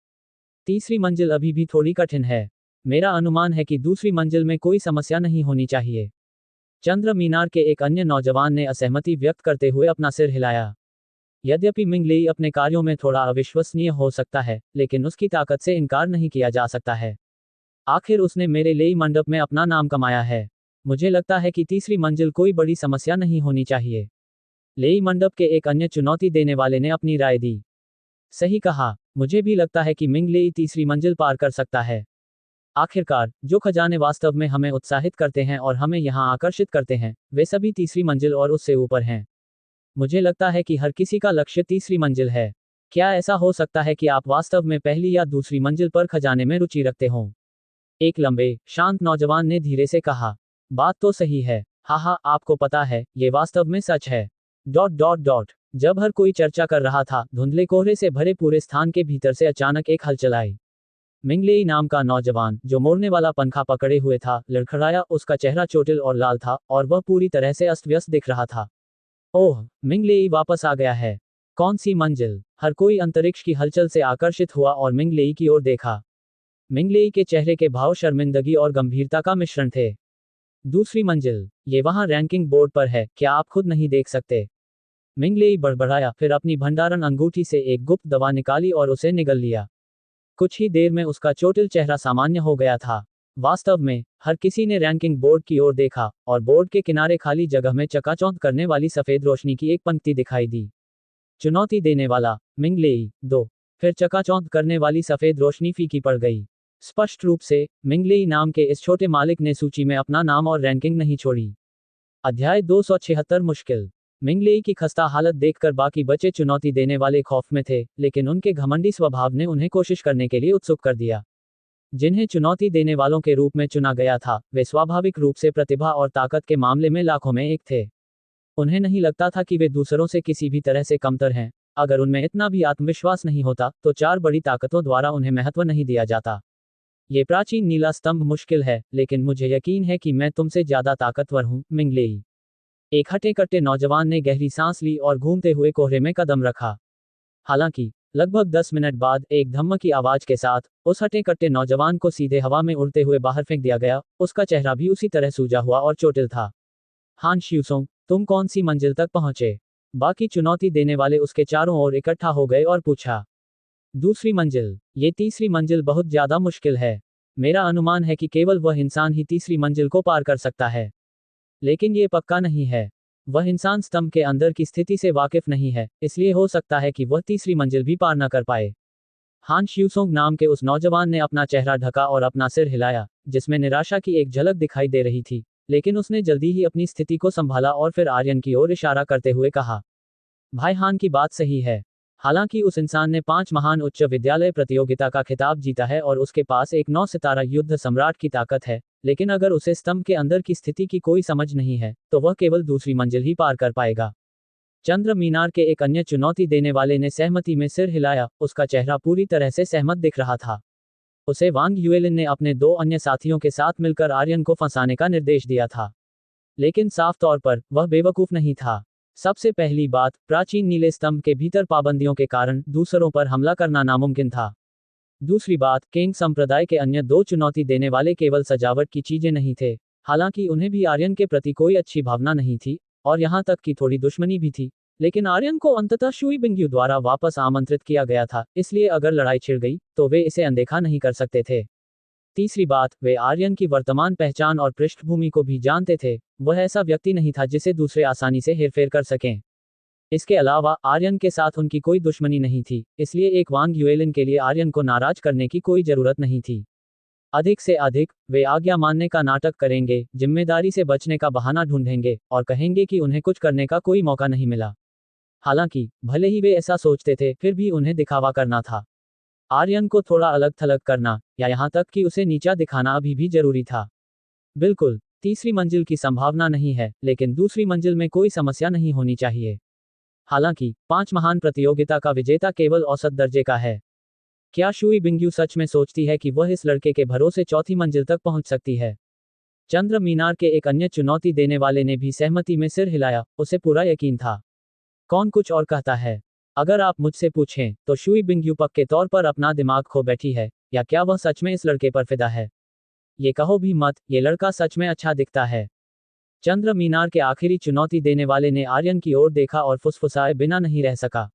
तीसरी मंजिल अभी भी थोड़ी कठिन है। मेरा अनुमान है कि दूसरी मंजिल में कोई समस्या नहीं होनी चाहिए। चंद्र मीनार के एक अन्य नौजवान ने असहमति व्यक्त करते हुए अपना सिर हिलाया। यद्यपि मिंगलेई अपने कार्यों में थोड़ा अविश्वसनीय हो सकता है, लेकिन उसकी ताकत से इनकार नहीं किया जा सकता है। आखिर उसने मेरे लेई मंडप में अपना नाम कमाया है। मुझे लगता है कि तीसरी मंजिल कोई बड़ी समस्या नहीं होनी चाहिए। लेई मंडप के एक अन्य चुनौती देने वाले ने अपनी राय दी। सही कहा, मुझे भी लगता है कि मिंगलेई तीसरी मंजिल पार कर सकता है। आखिरकार, जो खजाने वास्तव में हमें उत्साहित करते हैं और हमें यहाँ आकर्षित करते हैं, वे सभी तीसरी मंजिल और उससे ऊपर हैं। मुझे लगता है कि हर किसी का लक्ष्य तीसरी मंजिल है। क्या ऐसा हो सकता है कि आप वास्तव में पहली या दूसरी मंजिल पर खजाने में रुचि रखते हों? एक लंबे, शांत नौजवान ने धीरे से कहा। बात तो सही है। हाँ, आपको पता है, ये वास्तव में सच है। Dot dot dot. जब हर कोई चर्चा कर रहा था, धुंधले कोहरे से भरे पूरे स्थान के भीतर से अचानक एक हलचल आई। मिंगलेई नाम का नौजवान, जो मोड़ने वाला पंखा पकड़े हुए था, लड़खड़ाया। उसका चेहरा चोटिल और लाल था, और वह पूरी तरह से अस्त व्यस्त दिख रहा था। ओह, मिंगलेई वापस आ गया है। कौन सी मंजिल? हर कोई अंतरिक्ष की हलचल से आकर्षित हुआ और मिंगलेई की ओर देखा। मिंगलेई के चेहरे के भाव शर्मिंदगी और गंभीरता का मिश्रण थे। दूसरी मंजिल, ये वहां रैंकिंग बोर्ड पर है, क्या आप खुद नहीं देख सकते? मिंगलेई बड़बड़ाया, फिर अपनी भंडारण अंगूठी से एक गुप्त दवा निकाली और उसे निगल लिया। कुछ ही देर में उसका चोटिल चेहरा सामान्य हो गया था। वास्तव में, हर किसी ने रैंकिंग बोर्ड की ओर देखा, और बोर्ड के किनारे खाली जगह में चकाचौंध करने वाली सफेद रोशनी की एक पंक्ति दिखाई दी। चुनौती देने वाला, मिंगलेई 2। फिर चकाचौंध करने वाली सफेद रोशनी फीकी पड़ गई। स्पष्ट रूप से, मिंगलेई नाम के इस छोटे मालिक ने सूची में अपना नाम और रैंकिंग नहीं छोड़ी। अध्याय 276 मुश्किल। मिंगलेई की खस्ता हालत देखकर बाकी बचे चुनौती देने वाले खौफ में थे, लेकिन उनके घमंडी स्वभाव ने उन्हें कोशिश करने के लिए उत्सुक कर दिया। जिन्हें चुनौती देने वालों के रूप में चुना गया था, वे स्वाभाविक रूप से प्रतिभा और ताकत के मामले में लाखों में एक थे। उन्हें नहीं लगता था कि वे दूसरों से किसी भी तरह से कमतर हैं। अगर उनमें इतना भी आत्मविश्वास नहीं होता, तो 4 बड़ी ताकतों द्वारा उन्हें महत्व नहीं दिया जाता। ये प्राचीन नीला स्तंभ मुश्किल है, लेकिन मुझे यकीन है कि मैं तुमसे ज्यादा ताकतवर हूं, मिंगलेई। एक हटे कट्टे नौजवान ने गहरी सांस ली और घूमते हुए कोहरे में कदम रखा। हालांकि, लगभग 10 मिनट बाद एक धम्म की आवाज के साथ, उस हटे कट्टे नौजवान को सीधे हवा में उड़ते हुए बाहर फेंक दिया गया। उसका चेहरा भी उसी तरह सूजा हुआ और चोटिल था। हान श्यूसोंग, तुम कौन सी मंजिल तक पहुंचे? बाकी चुनौती देने वाले उसके चारों ओर इकट्ठा हो गए और पूछा। दूसरी मंजिल। ये तीसरी मंजिल बहुत ज्यादा मुश्किल है। मेरा अनुमान है कि केवल वह इंसान ही तीसरी मंजिल को पार कर सकता है। लेकिन ये पक्का नहीं है। वह इंसान स्तंभ के अंदर की स्थिति से वाकिफ नहीं है, इसलिए हो सकता है कि वह तीसरी मंजिल भी पार न कर पाए। हान श्यूसोंग नाम के उस नौजवान ने अपना चेहरा ढका और अपना सिर हिलाया, जिसमें निराशा की एक झलक दिखाई दे रही थी। लेकिन उसने जल्दी ही अपनी स्थिति को संभाला और फिर आर्यन की ओर इशारा करते हुए कहा। भाई हान की बात सही है। हालांकि उस इंसान ने 5 महान उच्च विद्यालय प्रतियोगिता का खिताब जीता है और उसके पास एक 9 सितारा युद्ध सम्राट की ताकत है, लेकिन अगर उसे स्तंभ के अंदर की स्थिति की कोई समझ नहीं है, तो वह केवल दूसरी मंजिल ही पार कर पाएगा। चंद्र मीनार के एक अन्य चुनौती देने वाले ने सहमति में सिर हिलाया। उसका चेहरा पूरी तरह से सहमत दिख रहा था। उसे वांग युएलिन ने अपने 2 अन्य साथियों के साथ मिलकर आर्यन को फंसाने का निर्देश दिया था। लेकिन साफ तौर पर, वह बेवकूफ नहीं था। सबसे पहली बात, प्राचीन नीले स्तंभ के भीतर पाबंदियों के कारण दूसरों पर हमला करना नामुमकिन था। दूसरी बात, केंग संप्रदाय के अन्य 2 चुनौती देने वाले केवल सजावट की चीजें नहीं थे। हालांकि उन्हें भी आर्यन के प्रति कोई अच्छी भावना नहीं थी, और यहां तक कि थोड़ी दुश्मनी भी थी। लेकिन आर्यन को अंततः शुई बिंगयू द्वारा वापस आमंत्रित किया गया था, इसलिए अगर लड़ाई छिड़ गई, तो वे इसे अनदेखा नहीं कर सकते थे। तीसरी बात, वे आर्यन की वर्तमान पहचान और पृष्ठभूमि को भी जानते थे। वह ऐसा व्यक्ति नहीं था जिसे दूसरे आसानी से हेरफेर कर सकें। इसके अलावा, आर्यन के साथ उनकी कोई दुश्मनी नहीं थी, इसलिए एक वांग युएलिन के लिए आर्यन को नाराज करने की कोई जरूरत नहीं थी। अधिक से अधिक, वे आज्ञा मानने का नाटक करेंगे, जिम्मेदारी से बचने का बहाना ढूंढेंगे, और कहेंगे कि उन्हें कुछ करने का कोई मौका नहीं मिला। हालांकि, भले ही वे ऐसा सोचते थे, फिर भी उन्हें दिखावा करना था। आर्यन को थोड़ा अलग थलग करना, या यहाँ तक कि उसे नीचा दिखाना अभी भी जरूरी था। बिल्कुल, तीसरी मंजिल की संभावना नहीं है, लेकिन दूसरी मंजिल में कोई समस्या नहीं होनी चाहिए। हालांकि, 5 महान प्रतियोगिता का विजेता केवल औसत दर्जे का है। क्या शुई बिंगयू सच में सोचती है कि वह इस लड़के के भरोसे चौथी मंजिल तक पहुंच सकती है? चंद्र मीनार के एक अन्य चुनौती देने वाले ने भी सहमति में सिर हिलाया। उसे पूरा यकीन था। कौन कुछ और कहता है? अगर आप मुझसे पूछें, तो शुई बिंगयू पक्के तौर पर अपना दिमाग खो बैठी है, या क्या वह सच में इस लड़के पर फिदा है? ये कहो भी मत, ये लड़का सच में अच्छा दिखता है। चंद्र मीनार के आखिरी चुनौती देने वाले ने आर्यन की ओर देखा और फुसफुसाए बिना नहीं रह सका।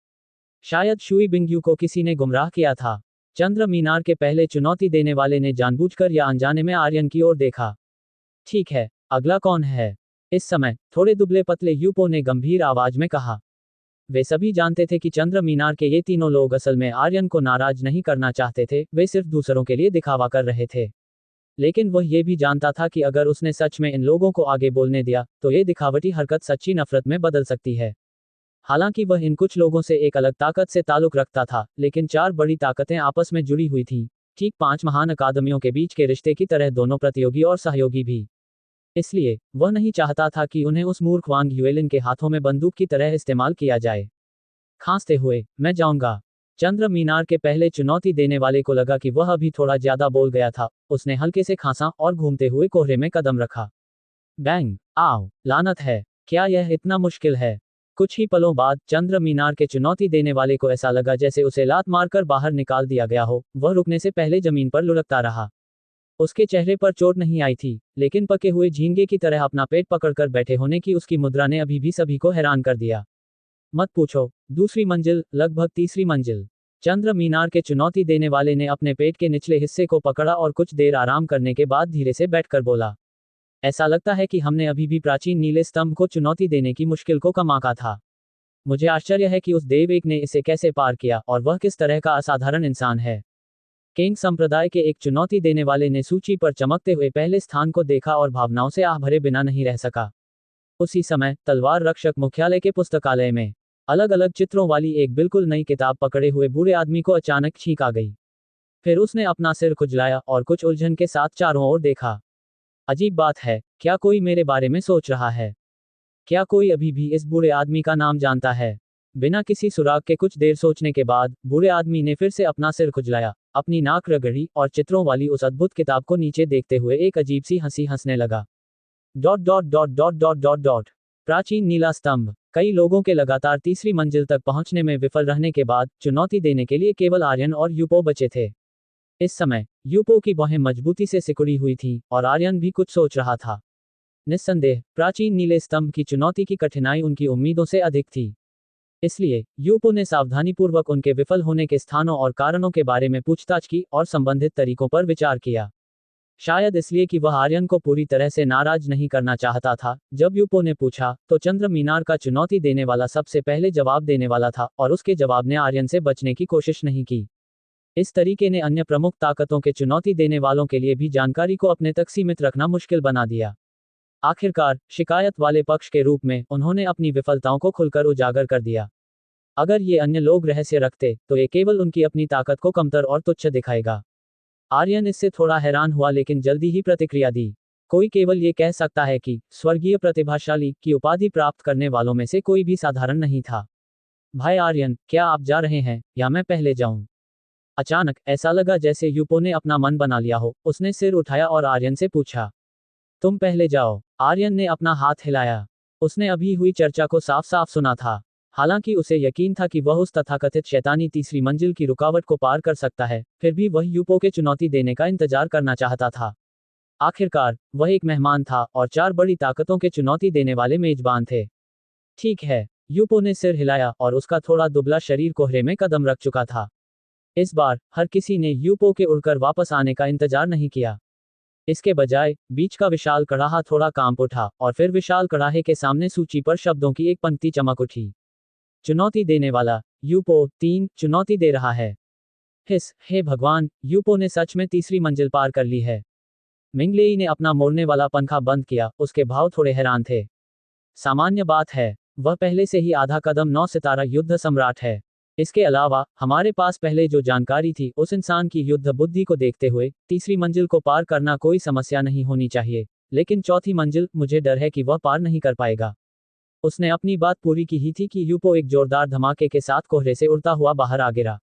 शायद शुई बिंगयू को किसी ने गुमराह किया था। चंद्र मीनार के पहले चुनौती देने वाले ने जानबूझकर या अनजाने में आर्यन की ओर देखा। ठीक है, अगला कौन है? इस समय, थोड़े दुबले पतले यूपो ने गंभीर आवाज में कहा। वे सभी जानते थे कि चंद्र मीनार के ये तीनों लोग असल में आर्यन को नाराज नहीं करना चाहते थे, वे सिर्फ दूसरों के लिए दिखावा कर रहे थे। लेकिन वह ये भी जानता था कि अगर उसने सच में इन लोगों को आगे बोलने दिया, तो ये दिखावटी हरकत सच्ची नफरत में बदल सकती है। हालांकि वह इन कुछ लोगों से एक अलग ताकत से ताल्लुक रखता था, लेकिन 4 बड़ी ताकतें आपस में जुड़ी हुई थीं। ठीक 5 महान अकादमियों के बीच के रिश्ते की तरह दोनों प्रतियोगी और सहयोगी भी। इसलिए वह नहीं चाहता था कि उन्हें उस मूर्ख वांग ह्यूएलिन के हाथों में बंदूक की तरह इस्तेमाल किया जाए। खांसते हुए, मैं जाऊंगा। चंद्र मीनार के पहले चुनौती देने वाले को लगा कि वह अभी थोड़ा ज्यादा बोल गया था। उसने हल्के से खांसा और घूमते हुए कोहरे में कदम रखा। बैंग! आओ, लानत है, क्या यह इतना मुश्किल है? कुछ ही पलों बाद चंद्र मीनार के चुनौती देने वाले को ऐसा लगा जैसे उसे लात मारकर बाहर निकाल दिया गया हो। वह रुकने से पहले जमीन पर लुढ़कता रहा। उसके चेहरे पर चोट नहीं आई थी, लेकिन पके हुए झींगे की तरह अपना पेट पकड़कर बैठे होने की उसकी मुद्रा ने अभी भी सभी को हैरान कर दिया। मत पूछो। दूसरी मंजिल, लगभग तीसरी मंजिल। चंद्र मीनार के चुनौती देने वाले ने अपने पेट के निचले हिस्से को पकड़ा और कुछ देर आराम करने के बाद धीरे से बैठकर बोला, ऐसा लगता है कि हमने अभी भी प्राचीन नीले स्तंभ को चुनौती देने की मुश्किल को कम आंका था। मुझे आश्चर्य है कि उस देव ने इसे कैसे पार किया और वह किस तरह का असाधारण इंसान है। केंग संप्रदाय के एक चुनौती देने वाले ने सूची पर चमकते हुए पहले स्थान को देखा और भावनाओं से आह भरे बिना नहीं रह सका। उसी समय तलवार रक्षक मुख्यालय के पुस्तकालय में अलग अलग चित्रों वाली एक बिल्कुल नई किताब पकड़े हुए बूढ़े आदमी को अचानक छींक आ गई। फिर उसने अपना सिर खुजलाया और कुछ उलझन के साथ चारों ओर देखा। अजीब बात है, क्या कोई मेरे बारे में सोच रहा है? क्या कोई अभी भी इस बूढ़े आदमी का नाम जानता है? बिना किसी सुराग के कुछ देर सोचने के बाद बूढ़े आदमी ने फिर से अपना सिर खुजलाया, अपनी नाक रगड़ी और चित्रों वाली उस अद्भुत किताब को नीचे देखते हुए एक अजीब सी हंसी हंसने लगा। Dot dot dot dot dot dot dot. प्राचीन नीला स्तंभ। कई लोगों के लगातार तीसरी मंजिल तक पहुंचने में विफल रहने के बाद चुनौती देने के लिए केवल आर्यन और यूपो बचे थे। इस समय यूपो की बाहें मजबूती से सिकुड़ी हुई थीं और आर्यन भी कुछ सोच रहा था। निस्संदेह प्राचीन नीले स्तंभ की चुनौती की कठिनाई उनकी उम्मीदों से अधिक थी। इसलिए यूपो ने सावधानीपूर्वक उनके विफल होने के स्थानों और कारणों के बारे में पूछताछ की और संबंधित तरीकों पर विचार किया। शायद इसलिए कि वह आर्यन को पूरी तरह से नाराज नहीं करना चाहता था। जब यूपो ने पूछा तो चंद्र मीनार का चुनौती देने वाला सबसे पहले जवाब देने वाला था और उसके जवाब ने आर्यन से बचने की कोशिश नहीं की। इस तरीके ने अन्य प्रमुख ताकतों के चुनौती देने वालों के लिए भी जानकारी को अपने तक सीमित रखना मुश्किल बना दिया। आखिरकार शिकायत वाले पक्ष के रूप में उन्होंने अपनी विफलताओं को खुलकर उजागर कर दिया। अगर ये अन्य लोग रहस्य रखते तो ये केवल उनकी अपनी ताकत को कमतर और तुच्छ दिखाएगा। आर्यन इससे थोड़ा हैरान हुआ लेकिन जल्दी ही प्रतिक्रिया दी। कोई केवल ये कह सकता है कि स्वर्गीय प्रतिभाशाली की उपाधि प्राप्त करने वालों में से कोई भी साधारण नहीं था। भाई आर्यन, क्या आप जा रहे हैं या मैं पहले जाऊं? अचानक ऐसा लगा जैसे यूपो ने अपना मन बना लिया हो। उसने सिर उठाया और आर्यन से पूछा, तुम पहले जाओ। आर्यन ने अपना हाथ हिलाया। उसने अभी हुई चर्चा को साफ साफ सुना था। हालांकि उसे यकीन था कि वह उस तथाकथित शैतानी तीसरी मंजिल की रुकावट को पार कर सकता है, फिर भी वह यूपो के चुनौती देने का इंतजार करना चाहता था। आखिरकार वह एक मेहमान था और 4 बड़ी ताकतों के चुनौती देने वाले मेजबान थे। ठीक है, यूपो ने सिर हिलाया और उसका थोड़ा दुबला शरीर कोहरे में कदम रख चुका था। इस बार हर किसी ने यूपो के उड़कर वापस आने का इंतजार नहीं किया। इसके बजाय बीच का विशाल कड़ाहा थोड़ा कांप उठा और फिर विशाल कड़ाहे के सामने सूची पर शब्दों की एक पंक्ति चमक उठी। चुनौती देने वाला यूपो 3 चुनौती दे रहा है। हे भगवान, यूपो ने सच में तीसरी मंजिल पार कर ली है। मिंगलेई ने अपना मोड़ने वाला पंखा बंद किया। उसके भाव थोड़े हैरान थे। सामान्य बात है, वह पहले से ही आधा कदम 9 सितारा युद्ध सम्राट है। इसके अलावा हमारे पास पहले जो जानकारी थी उस इंसान की युद्ध बुद्धि को देखते हुए तीसरी मंजिल को पार करना कोई समस्या नहीं होनी चाहिए, लेकिन चौथी मंजिल मुझे डर है कि वह पार नहीं कर पाएगा। उसने अपनी बात पूरी की ही थी कि यूपो एक जोरदार धमाके के साथ कोहरे से उड़ता हुआ बाहर आ गिरा।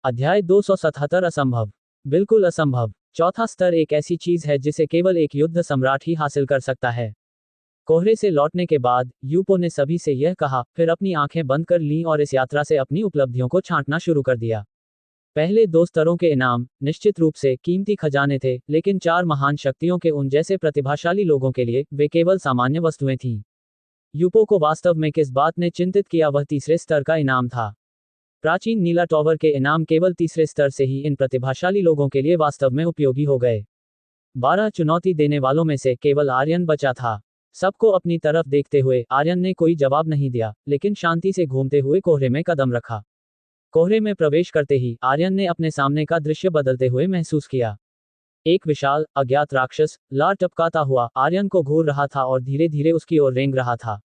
अध्याय 277 असंभव। बिल्कुल असंभव। चौथा स्तर एक ऐसी चीज है जिसे केवल एक युद्ध सम्राट ही हासिल कर सकता है। कोहरे से लौटने के बाद यूपो ने सभी से यह कहा, फिर अपनी आंखें बंद कर लीं और इस यात्रा से अपनी उपलब्धियों को छांटना शुरू कर दिया। पहले 2 स्तरों के इनाम निश्चित रूप से कीमती खजाने थे, लेकिन 4 महान शक्तियों के उन जैसे प्रतिभाशाली लोगों के लिए वे केवल सामान्य वस्तुएं थीं। यूपो को वास्तव में किस बात ने चिंतित किया वह तीसरे स्तर का इनाम था। प्राचीन नीला टॉवर के इनाम केवल तीसरे स्तर से ही इन प्रतिभाशाली लोगों के लिए वास्तव में उपयोगी हो गए। 12 चुनौती देने वालों में से केवल आर्यन बचा था। सबको अपनी तरफ देखते हुए आर्यन ने कोई जवाब नहीं दिया, लेकिन शांति से घूमते हुए कोहरे में कदम रखा। कोहरे में प्रवेश करते ही आर्यन ने अपने सामने का दृश्य बदलते हुए महसूस किया। एक विशाल अज्ञात राक्षस लार टपकाता हुआ आर्यन को घूर रहा था और धीरे धीरे उसकी ओर रेंग रहा था।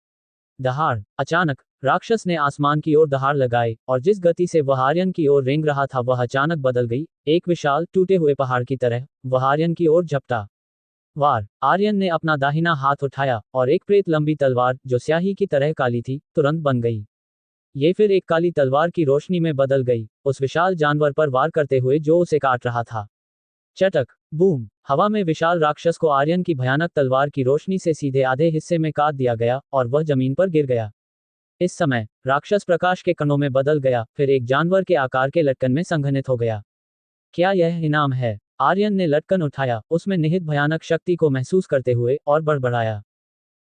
दहाड़। अचानक राक्षस ने आसमान की ओर दहाड़ लगाई और जिस गति से वह आर्यन की ओर रेंग रहा था वह अचानक बदल गई, एक विशाल टूटे हुए पहाड़ की तरह वह आर्यन की ओर झपटा। वार। आर्यन ने अपना दाहिना हाथ उठाया और एक प्रेत लंबी तलवार जो स्याही की तरह काली थी तुरंत बन गई। ये फिर एक काली तलवार की रोशनी में बदल गई, उस विशाल जानवर पर वार करते हुए जो उसे काट रहा था। चटक। बूम। हवा में विशाल राक्षस को आर्यन की भयानक तलवार की रोशनी से सीधे आधे हिस्से में काट दिया गया और वह जमीन पर गिर गया। इस समय राक्षस प्रकाश के कणों में बदल गया, फिर एक जानवर के आकार के लटकन में संघनित हो गया। क्या यह इनाम है? आर्यन ने लटकन उठाया, उसमें निहित भयानक शक्ति को महसूस करते हुए और बड़बड़ाया।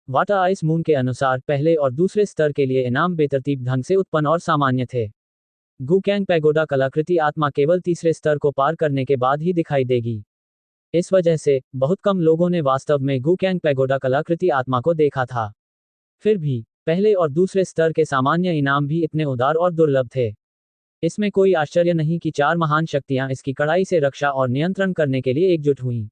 वाटर आइस मून के अनुसार पहले और दूसरे स्तर के लिए इनाम बेतरतीब ढंग से उत्पन्न और सामान्य थे। गुकैंग पैगोडा कलाकृति आत्मा केवल तीसरे स्तर को पार करने के बाद ही दिखाई देगी। इस वजह से बहुत कम लोगों ने वास्तव में गुकैंग पैगोडा कलाकृति आत्मा को देखा था। फिर भी पहले और दूसरे स्तर के सामान्य इनाम भी इतने उदार और दुर्लभ थे। इसमें कोई आश्चर्य नहीं कि चार महान शक्तियां इसकी कड़ाई से रक्षा और नियंत्रण करने के लिए एकजुट हुईं।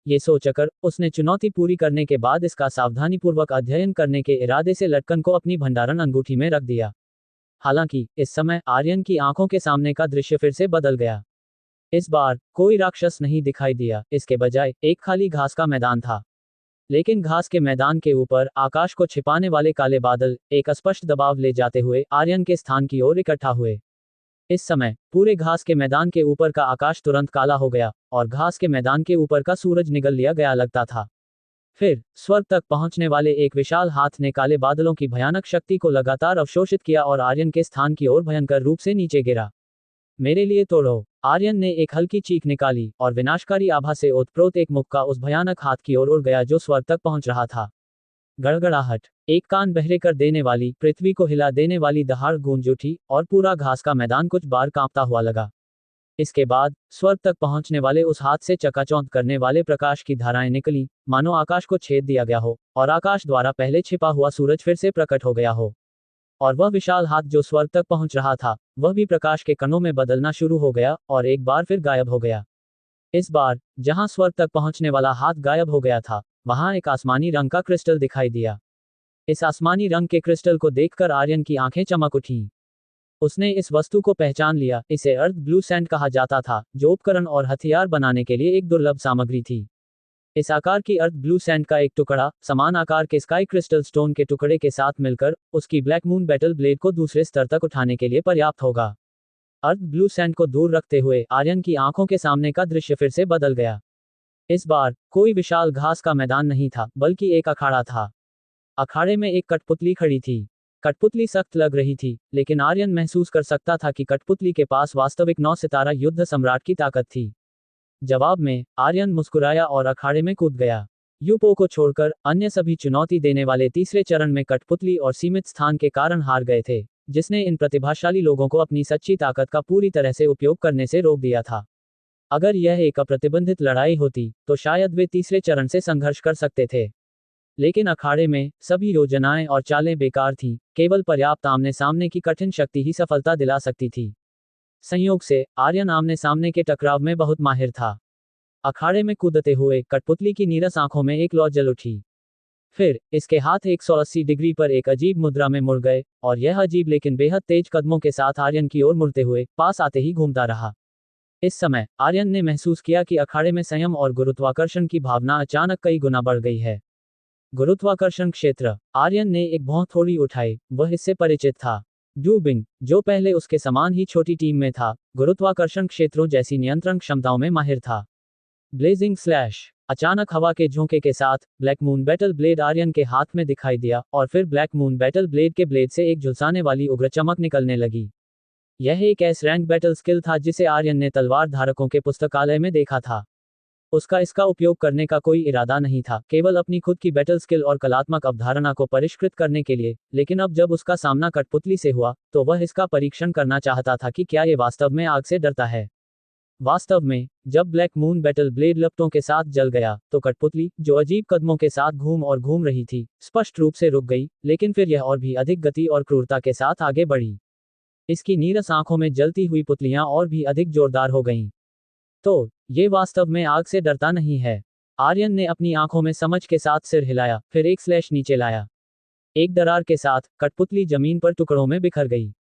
ये सोचकर उसने चुनौती पूरी करने के बाद इसका सावधानीपूर्वक अध्ययन करने के इरादे से लटकन को अपनी भंडारण अंगूठी में रख दिया। हालांकि इस समय आर्यन की आंखों के सामने का दृश्य फिर से बदल गया। इस बार कोई राक्षस नहीं दिखाई दिया, इसके बजाय एक खाली घास का मैदान था। लेकिन घास के मैदान के ऊपर आकाश को छिपाने वाले काले बादल एक अस्पष्ट दबाव ले जाते हुए आर्यन के स्थान की ओर इकट्ठा हुए। इस समय पूरे घास के मैदान के ऊपर का आकाश तुरंत काला हो गया और घास के मैदान के ऊपर का सूरज निगल लिया गया लगता था। फिर स्वर्ग तक पहुंचने वाले एक विशाल हाथ ने काले बादलों की भयानक शक्ति को लगातार अवशोषित किया और आर्यन के स्थान की ओर भयंकर रूप से नीचे गिरा। मेरे लिए तोड़ो। आर्यन ने एक हल्की चीख निकाली और विनाशकारी आभा से ओतप्रोत एक मुक्का उस भयानक हाथ की ओर उड़ गया जो स्वर्ग तक पहुंच रहा था। गड़गड़ाहट। एक कान बहरे कर देने वाली, पृथ्वी को हिला देने वाली दहाड़ गूंज उठी और पूरा घास का मैदान कुछ बार कांपता हुआ लगा। इसके बाद स्वर्ग तक पहुंचने वाले उस हाथ से चकाचौंध करने वाले प्रकाश की धाराएं निकली, मानो आकाश को छेद दिया गया हो और आकाश द्वारा पहले छिपा हुआ सूरज फिर से प्रकट हो गया हो। और वह विशाल हाथ जो स्वर्ग तक पहुंच रहा था वह भी प्रकाश के कणों में बदलना शुरू हो गया और एक बार फिर गायब हो गया। इस बार जहां स्वर्ग तक पहुंचने वाला हाथ गायब हो गया था वहां एक आसमानी रंग का क्रिस्टल दिखाई दिया। इस आसमानी रंग के क्रिस्टल को देखकर आर्यन की आंखें चमक उठीं। उसने इस वस्तु को पहचान लिया, इसे अर्थ ब्लू सैंड कहा जाता था, जो उपकरण और हथियार बनाने के लिए एक दुर्लभ सामग्री थी। इस आकार की अर्थ ब्लू सैंड का एक टुकड़ा समान आकार के स्काई क्रिस्टल स्टोन के टुकड़े के साथ मिलकर उसकी ब्लैक मून बैटल ब्लेड को दूसरे स्तर तक उठाने के लिए पर्याप्त होगा। अर्थ ब्लू सैंड को दूर रखते हुए आर्यन की आंखों के सामने का दृश्य फिर से बदल गया। इस बार कोई विशाल घास का मैदान नहीं था, बल्कि एक अखाड़ा था। अखाड़े में एक कठपुतली खड़ी थी। कठपुतली सख्त लग रही थी, लेकिन आर्यन महसूस कर सकता था कि कठपुतली के पास वास्तविक 9 सितारा युद्ध सम्राट की ताकत थी। जवाब में आर्यन मुस्कुराया और अखाड़े में कूद गया। यूपो को छोड़कर अन्य सभी चुनौती देने वाले तीसरे चरण में कठपुतली और सीमित स्थान के कारण हार गए थे, जिसने इन प्रतिभाशाली लोगों को अपनी सच्ची ताकत का पूरी तरह से उपयोग करने से रोक दिया था। अगर यह एक अप्रतिबंधित लड़ाई होती तो शायद वे तीसरे चरण से संघर्ष कर सकते थे। लेकिन अखाड़े में सभी योजनाएं और चालें बेकार थीं, केवल पर्याप्त आमने सामने की कठिन शक्ति ही सफलता दिला सकती थी। संयोग से आर्यन आमने सामने के टकराव में बहुत माहिर था। अखाड़े में कूदते हुए कठपुतली की नीरस आंखों में एक लौ जल उठी। फिर इसके हाथ 180 डिग्री पर एक अजीब मुद्रा में मुड़ गए और यह अजीब लेकिन बेहद तेज कदमों के साथ आर्यन की ओर मुड़ते हुए पास आते ही घूमता रहा। इस समय आर्यन ने महसूस किया कि अखाड़े में संयम और गुरुत्वाकर्षण की भावना अचानक कई गुना बढ़ गई है। गुरुत्वाकर्षण क्षेत्र। आर्यन ने एक भौं थोड़ी उठाई, वह इससे परिचित था। डूबिंग, जो पहले उसके समान ही छोटी टीम में था, गुरुत्वाकर्षण क्षेत्रों जैसी नियंत्रण क्षमताओं में माहिर था। Blazing slash. अचानक हवा के झोंके के साथ black moon battle blade Aryan के हाथ में दिखाई दिया और फिर ब्लैक मून बैटल ब्लेड के ब्लेड से एक झुलसाने वाली उग्र चमक निकलने लगी। यह एक एस रैंक बैटल स्किल था जिसे आर्यन ने तलवार धारकों के पुस्तकालय में देखा था। उसका इसका उपयोग करने का कोई इरादा नहीं था, केवल अपनी खुद की बैटल स्किल और कलात्मक अवधारणा को परिष्कृत करने के लिए। लेकिन अब जब उसका सामना कठपुतली से हुआ तो वह इसका परीक्षण करना चाहता था कि क्या ये वास्तव में आग से डरता है। वास्तव में जब ब्लैक मून बैटल ब्लेड लपटों के साथ जल गया तो कठपुतली, जो अजीब कदमों के साथ घूम रही थी, स्पष्ट रूप से रुक गई, लेकिन फिर यह और भी अधिक गति और क्रूरता के साथ आगे बढ़ी। इसकी नीरस आंखों में जलती हुई पुतलियां और भी अधिक जोरदार हो गईं। तो ये वास्तव में आग से डरता नहीं है। आर्यन ने अपनी आंखों में समझ के साथ सिर हिलाया, फिर एक स्लैश नीचे लाया। एक दरार के साथ कठपुतली जमीन पर टुकड़ों में बिखर गई।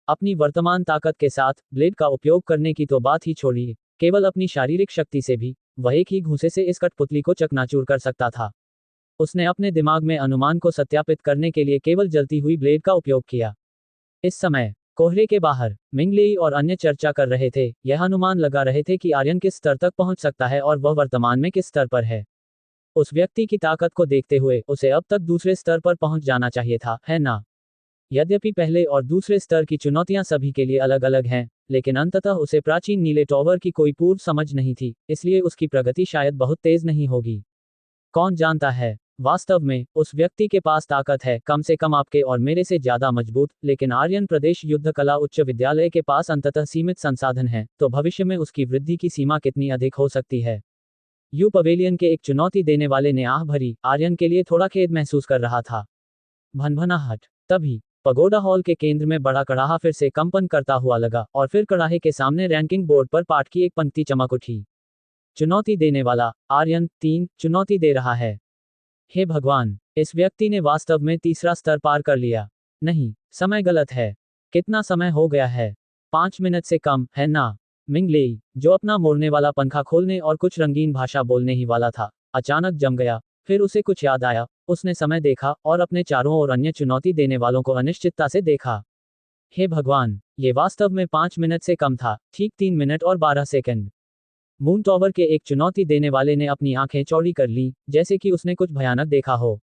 अपनी वर्तमान ताकत के साथ ब्लेड का उपयोग करने की तो बात ही छोड़िए, केवल अपनी शारीरिक शक्ति से भी वह एक ही घूंसे से इस कठपुतली को चकनाचूर कर सकता था। उसने अपने दिमाग में अनुमान को सत्यापित करने के लिए केवल जलती हुई ब्लेड का उपयोग किया। इस समय कोहरे के बाहर मिंगलेई और अन्य चर्चा कर रहे थे, यह अनुमान लगा रहे थे कि आर्यन किस स्तर तक पहुंच सकता है और वह वर्तमान में किस स्तर पर है। उस व्यक्ति की ताकत को देखते हुए उसे अब तक दूसरे स्तर पर पहुंच जाना चाहिए था, है ना? यद्यपि पहले और दूसरे स्तर की चुनौतियां सभी के लिए अलग अलग हैं, लेकिन अंततः उसे प्राचीन नीले टॉवर की कोई पूर्व समझ नहीं थी, इसलिए उसकी प्रगति शायद बहुत तेज नहीं होगी। कौन जानता है, वास्तव में उस व्यक्ति के पास ताकत है, कम से कम आपके और मेरे से ज्यादा मजबूत, लेकिन आर्यन प्रदेश युद्ध कला उच्च विद्यालय के पास अंततः सीमित संसाधन हैं, तो भविष्य में उसकी वृद्धि की सीमा कितनी अधिक हो सकती है। यू पवेलियन के एक चुनौती देने वाले ने आह भरी। आर्यन के लिए थोड़ा खेद महसूस कर रहा था। भनभनाहट। तभी पगोडा हॉल के केंद्र में बड़ा कड़ाहा फिर से कंपन करता हुआ लगा और फिर कड़ाहे के सामने रैंकिंग बोर्ड पर पाठ की एक पंक्ति चमक उठी। चुनौती देने वाला आर्यन 3 चुनौती दे रहा है। हे भगवान, इस व्यक्ति ने वास्तव में तीसरा स्तर पार कर लिया। नहीं, समय गलत है। कितना समय हो गया है? 5 मिनट से कम, है ना? मिंगलेई, जो अपना मोड़ने वाला पंखा खोलने और कुछ रंगीन भाषा बोलने ही वाला था, अचानक जम गया। फिर उसे कुछ याद आया। उसने समय देखा और अपने चारों ओर अन्य चुनौती देने वालों को अनिश्चितता से देखा। हे भगवान, ये वास्तव में 5 मिनट से कम था, ठीक 3 मिनट और 12 सेकंड। मून टॉवर के एक चुनौती देने वाले ने अपनी आंखें चौड़ी कर लीं, जैसे कि उसने कुछ भयानक देखा हो।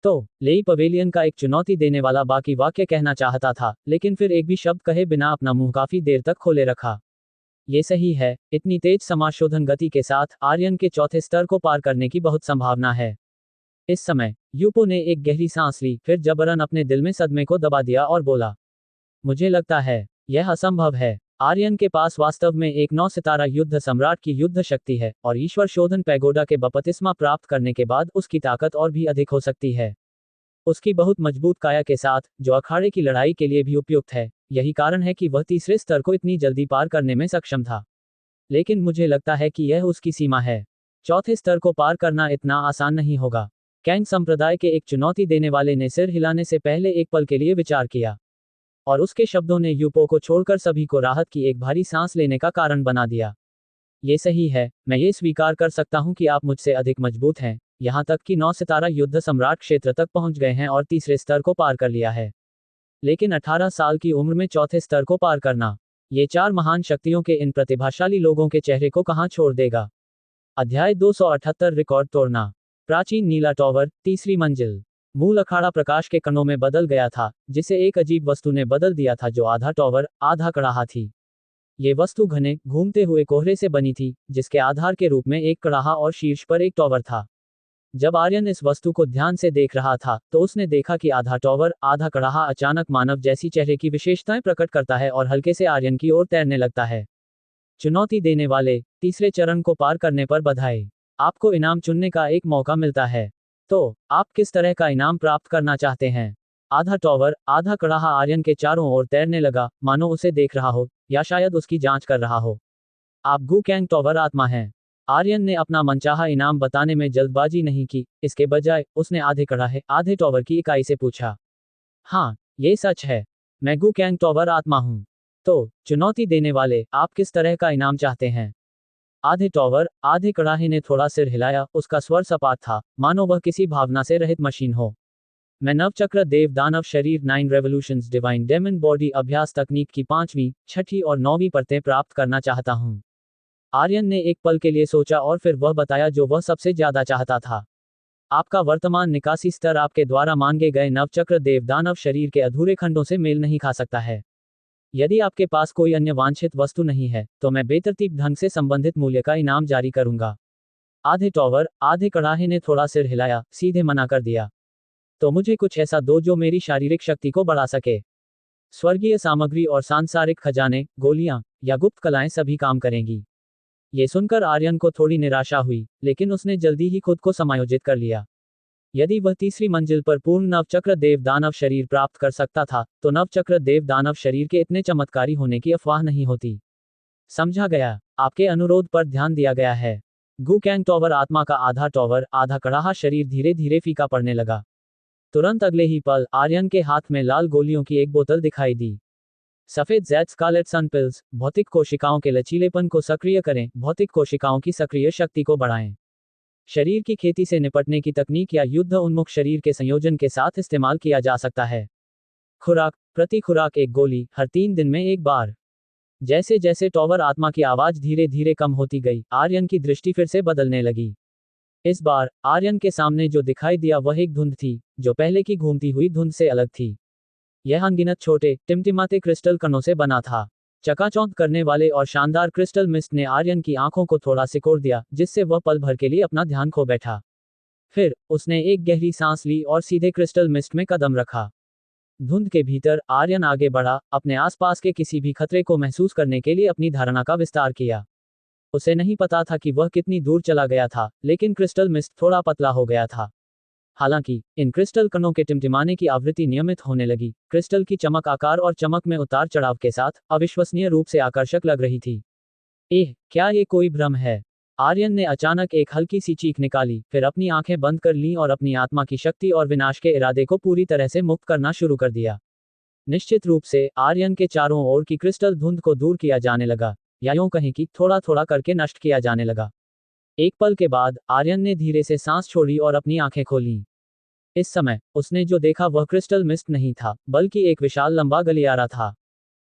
तो लेई पवेलियन का एक चुनौती देने वाला बाकी वाक्य कहना चाहता था, लेकिन फिर एक भी शब्द कहे बिना अपना मुंह काफी देर तक खोले रखा। ये सही है, इतनी तेज समाशोधन गति के साथ आर्यन के चौथे स्तर को पार करने की बहुत संभावना है। इस समय यूपो ने एक गहरी सांस ली, फिर जबरन अपने दिल में सदमे को दबा दिया और बोला, मुझे लगता है यह असंभव है। आर्यन के पास वास्तव में एक 9 सितारा युद्ध सम्राट की युद्ध शक्ति है, और ईश्वर शोधन पैगोडा के बपतिस्मा प्राप्त करने के बाद उसकी ताकत और भी अधिक हो सकती है। उसकी बहुत मजबूत काया के साथ, जो अखाड़े की लड़ाई के लिए भी उपयुक्त है। यही कारण है कि वह तीसरे स्तर को इतनी जल्दी पार करने में सक्षम था। लेकिन मुझे लगता है कि यह उसकी सीमा है। चौथे स्तर को पार करना इतना आसान नहीं होगा। कैंग संप्रदाय के एक चुनौती देने वाले ने सिर हिलाने से पहले एक पल के लिए विचार किया, और उसके शब्दों ने यूपो को छोड़कर सभी को राहत की एक भारी सांस लेने का कारण बना दिया। ये सही है, मैं ये स्वीकार कर सकता हूं कि आप मुझसे अधिक मजबूत हैं, यहां तक कि 9 सितारा युद्ध सम्राट क्षेत्र तक पहुंच गए हैं और तीसरे स्तर को पार कर लिया है। लेकिन 18 साल की उम्र में चौथे स्तर को पार करना, ये 4 महान शक्तियों के इन प्रतिभाशाली लोगों के चेहरे को कहां छोड़ देगा। अध्याय 278 रिकॉर्ड तोड़ना। प्राचीन नीला टॉवर, तीसरी मंजिल। मूल अखाड़ा प्रकाश के कणों में बदल गया था, जिसे एक अजीब वस्तु ने बदल दिया था जो आधा टॉवर, आधा कड़ाहा थी। ये वस्तु घने, घूमते हुए कोहरे से बनी थी, जिसके आधार के रूप में एक कड़ाहा और शीर्ष पर एक टॉवर था। जब आर्यन इस वस्तु को ध्यान से देख रहा था, तो उसने देखा कि आधा टॉवर, आधा कड़ाहा अचानक मानव जैसी चेहरे की विशेषताएं प्रकट करता है और हल्के से आर्यन की ओर तैरने लगता है। चुनौती देने वाले, तीसरे चरण को पार करने पर बधाई। आपको इनाम चुनने का एक मौका मिलता है। तो आप किस तरह का इनाम प्राप्त करना चाहते हैं? आधा टॉवर, आधा कड़ाहा आर्यन के चारों ओर तैरने लगा, मानो उसे देख रहा हो, या शायद उसकी जांच कर रहा हो। आप गू कैंग टॉवर आत्मा हैं। आर्यन ने अपना मनचाहा इनाम बताने में जल्दबाजी नहीं की, इसके बजाय उसने आधे कड़ाहे, आधे टॉवर की इकाई से पूछा। हाँ, ये सच है। मैं गू कैंग टॉवर आत्मा हूँ। तो चुनौती देने वाले, आप किस तरह का इनाम चाहते हैं? आधे टॉवर, आधे कड़ाहे ने थोड़ा सिर हिलाया, उसका स्वर सपाट था, मानो वह किसी भावना से रहित मशीन हो। मैं नवचक्र देव दानव शरीर 9 रेवोल्यूशंस डिवाइन डेमन बॉडी अभ्यास तकनीक की 5वीं, 6ठी और 9वीं परतें प्राप्त करना चाहता हूँ। आर्यन ने एक पल के लिए सोचा और फिर वह बताया जो वह सबसे ज्यादा चाहता था। आपका वर्तमान निकासी स्तर आपके द्वारा मांगे गए नवचक्र देव दानव शरीर के अधूरे खंडों से मेल नहीं खा सकता है। यदि आपके पास कोई अन्य वांछित वस्तु नहीं है, तो मैं बेतरतीब ढंग से संबंधित मूल्य का इनाम जारी करूंगा। आधे टॉवर, आधे कड़ाहे ने थोड़ा सिर हिलाया, सीधे मना कर दिया। तो मुझे कुछ ऐसा दो जो मेरी शारीरिक शक्ति को बढ़ा सके। स्वर्गीय सामग्री और सांसारिक खजाने, गोलियां या गुप्त कलाएं सभी काम करेंगी। ये सुनकर आर्यन को थोड़ी निराशा हुई, लेकिन उसने जल्दी ही खुद को समायोजित कर लिया। यदि वह तीसरी मंजिल पर पूर्ण नवचक्र देव दानव शरीर प्राप्त कर सकता था, तो नवचक्र देव दानव शरीर के इतने चमत्कारी होने की अफवाह नहीं होती। समझा गया। आपके अनुरोध पर ध्यान दिया गया है। गू कैंग टॉवर आत्मा का आधा टॉवर, आधा कड़ाहा शरीर धीरे धीरे फीका पड़ने लगा। तुरंत अगले ही पल आर्यन के हाथ में लाल गोलियों की एक बोतल दिखाई दी। सफेद जैड स्कारलेट सन पिल्स, भौतिक कोशिकाओं के लचीलेपन को सक्रिय करें, भौतिक कोशिकाओं की सक्रिय शक्ति को बढ़ाएं। शरीर की खेती से निपटने की तकनीक या युद्ध उन्मुख शरीर के संयोजन के साथ इस्तेमाल किया जा सकता है। खुराक, प्रति खुराक 1 गोली, हर 3 दिन में 1 बार। जैसे जैसे टॉवर आत्मा की आवाज धीरे धीरे कम होती गई, आर्यन की दृष्टि फिर से बदलने लगी। इस बार आर्यन के सामने जो दिखाई दिया वह एक धुंध थी, जो पहले की घूमती हुई धुंध से अलग थी। यह अनगिनत छोटे, टिमटिमाते क्रिस्टल कणों से बना था। चकाचौंध करने वाले और शानदार क्रिस्टल मिस्ट ने आर्यन की आंखों को थोड़ा सिकोड़ दिया, जिससे वह पल भर के लिए अपना ध्यान खो बैठा। फिर उसने एक गहरी सांस ली और सीधे क्रिस्टल मिस्ट में कदम रखा। धुंध के भीतर आर्यन आगे बढ़ा, अपने आसपास के किसी भी खतरे को महसूस करने के लिए अपनी धारणा का विस्तार किया। उसे नहीं पता था कि वह कितनी दूर चला गया था, लेकिन क्रिस्टल मिस्ट थोड़ा पतला हो गया था। हालांकि इन क्रिस्टल कणों के टिमटिमाने की आवृत्ति नियमित होने लगी। क्रिस्टल की चमक आकार और चमक में उतार चढ़ाव के साथ अविश्वसनीय रूप से आकर्षक लग रही थी। क्या ये कोई भ्रम है? आर्यन ने अचानक एक हल्की सी चीख निकाली, फिर अपनी आंखें बंद कर लीं और अपनी आत्मा की शक्ति और विनाश के इरादे को पूरी तरह से मुक्त करना शुरू कर दिया। निश्चित रूप से आर्यन के चारों ओर की क्रिस्टल धुंध को दूर किया जाने लगा, या यूं कहें कि थोड़ा थोड़ा करके नष्ट किया जाने लगा। एक पल के बाद आर्यन ने धीरे से सांस छोड़ी और अपनी आंखें खोलीं। इस समय उसने जो देखा वह क्रिस्टल मिस्ट नहीं था, बल्कि एक विशाल लंबा गलियारा था।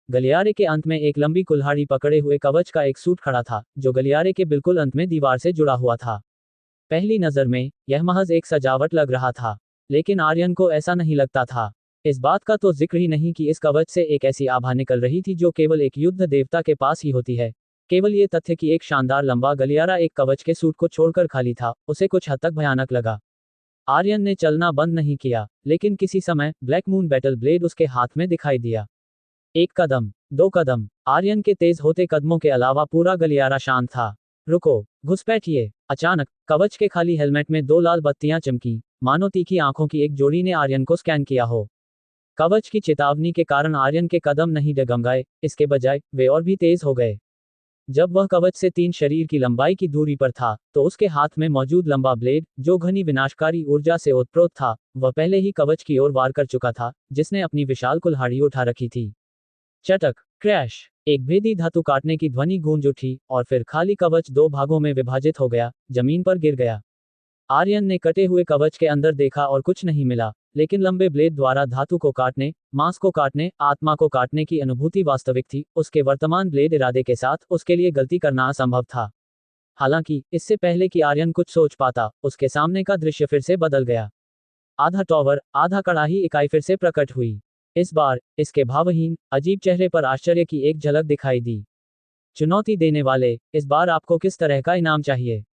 गलियारे के अंत में एक लंबी कुल्हाड़ी पकड़े हुए कवच का एक सूट खड़ा था, जो गलियारे के बिल्कुल अंत में दीवार से जुड़ा हुआ था। पहली नजर में यह महज एक सजावट लग रहा था, लेकिन आर्यन को ऐसा नहीं लगता था। इस बात का तो जिक्र ही नहीं कि इस कवच से एक ऐसी आभा निकल रही थी जो केवल एक युद्ध देवता के पास ही होती है। केवल ये तथ्य कि एक शानदार लंबा गलियारा एक कवच के सूट को छोड़कर खाली था, उसे कुछ हद तक भयानक लगा। आर्यन ने चलना बंद नहीं किया, लेकिन किसी समय ब्लैक मून बैटल ब्लेड उसके हाथ में दिखाई दिया। 1 कदम, 2 कदम, आर्यन के तेज होते कदमों के अलावा पूरा गलियारा शांत था। रुको, घुसपैठिए। अचानक कवच के खाली हेलमेट में 2 लाल बत्तियां चमकी, मानो तीखी आंखों की एक जोड़ी ने आर्यन को स्कैन किया हो। कवच की चेतावनी के कारण आर्यन के कदम नहीं डगमगाए, इसके बजाय वे और भी तेज हो गए। जब वह कवच से 3 शरीर की लंबाई की दूरी पर था, तो उसके हाथ में मौजूद लंबा ब्लेड, जो घनी विनाशकारी ऊर्जा से ओतप्रोत था, वह पहले ही कवच की ओर वार कर चुका था, जिसने अपनी विशाल कुल्हाड़ी उठा रखी थी। चटक, क्रैश, एक भेदी धातु काटने की ध्वनि गूंज उठी, और फिर खाली कवच 2 भागों में विभाजित हो गया, जमीन पर गिर गया। आर्यन ने कटे हुए कवच के अंदर देखा और कुछ नहीं मिला, लेकिन लंबे ब्लेड द्वारा धातु को काटने, मांस को काटने, आत्मा को काटने की अनुभूति वास्तविक थी। उसके वर्तमान ब्लेड इरादे के साथ उसके लिए गलती करना असंभव था। हालांकि इससे पहले कि आर्यन कुछ सोच पाता, उसके सामने का दृश्य फिर से बदल गया। आधा टॉवर, आधा कड़ाही इकाई फिर से प्रकट हुई। इस बार इसके भावहीन, अजीब चेहरे पर आश्चर्य की एक झलक दिखाई दी। चुनौती देने वाले, इस बार आपको किस तरह का इनाम चाहिए?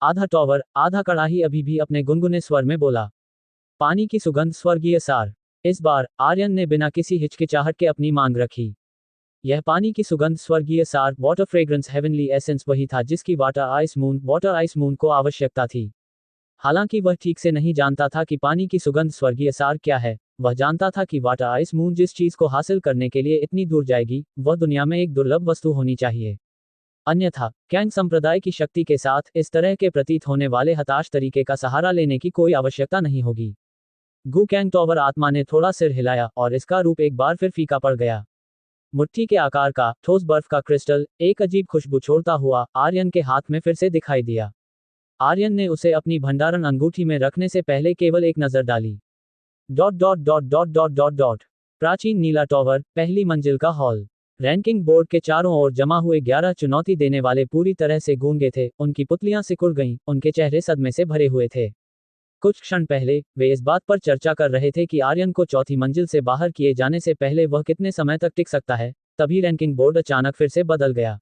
आधा टॉवर, आधा कड़ाही अभी भी अपने गुनगुने स्वर में बोला। पानी की सुगंध, स्वर्गीय सार। इस बार आर्यन ने बिना किसी हिचकिचाहट के अपनी मांग रखी। यह पानी की सुगंध, स्वर्गीय सार, वाटर फ्रेग्रेंस, हेवनली एसेंस वही था जिसकी वाटर आइस मून को आवश्यकता थी। हालांकि वह ठीक से नहीं जानता था कि पानी की सुगंध, स्वर्गीय सार क्या है। वह जानता था कि वाटर आइस मून जिस चीज को हासिल करने के लिए इतनी दूर जाएगी, वह दुनिया में एक दुर्लभ वस्तु होनी चाहिए। अन्यथा कैंग संप्रदाय की शक्ति के साथ इस तरह के प्रतीत होने वाले हताश तरीके का सहारा लेने की कोई आवश्यकता नहीं होगी। गु कैंग टॉवर आत्मा ने थोड़ा सिर हिलाया, और इसका रूप एक बार फिर फीका पड़ गया। मुट्ठी के आकार का ठोस बर्फ का क्रिस्टल, एक अजीब खुशबू छोड़ता हुआ, आर्यन के हाथ में फिर से दिखाई दिया। आर्यन ने उसे अपनी भंडारण अंगूठी में रखने से पहले केवल एक नजर डाली। प्राचीन नीला टॉवर, पहली मंजिल का हॉल। रैंकिंग बोर्ड के चारों ओर जमा हुए 11 चुनौती देने वाले पूरी तरह से गूंगे थे, उनकी पुतलियां सिकुड़ गईं, उनके चेहरे सदमे से भरे हुए थे। कुछ क्षण पहले वे इस बात पर चर्चा कर रहे थे कि आर्यन को चौथी मंजिल से बाहर किए जाने से पहले वह कितने समय तक टिक सकता है। तभी रैंकिंग बोर्ड अचानक फिर से बदल गया।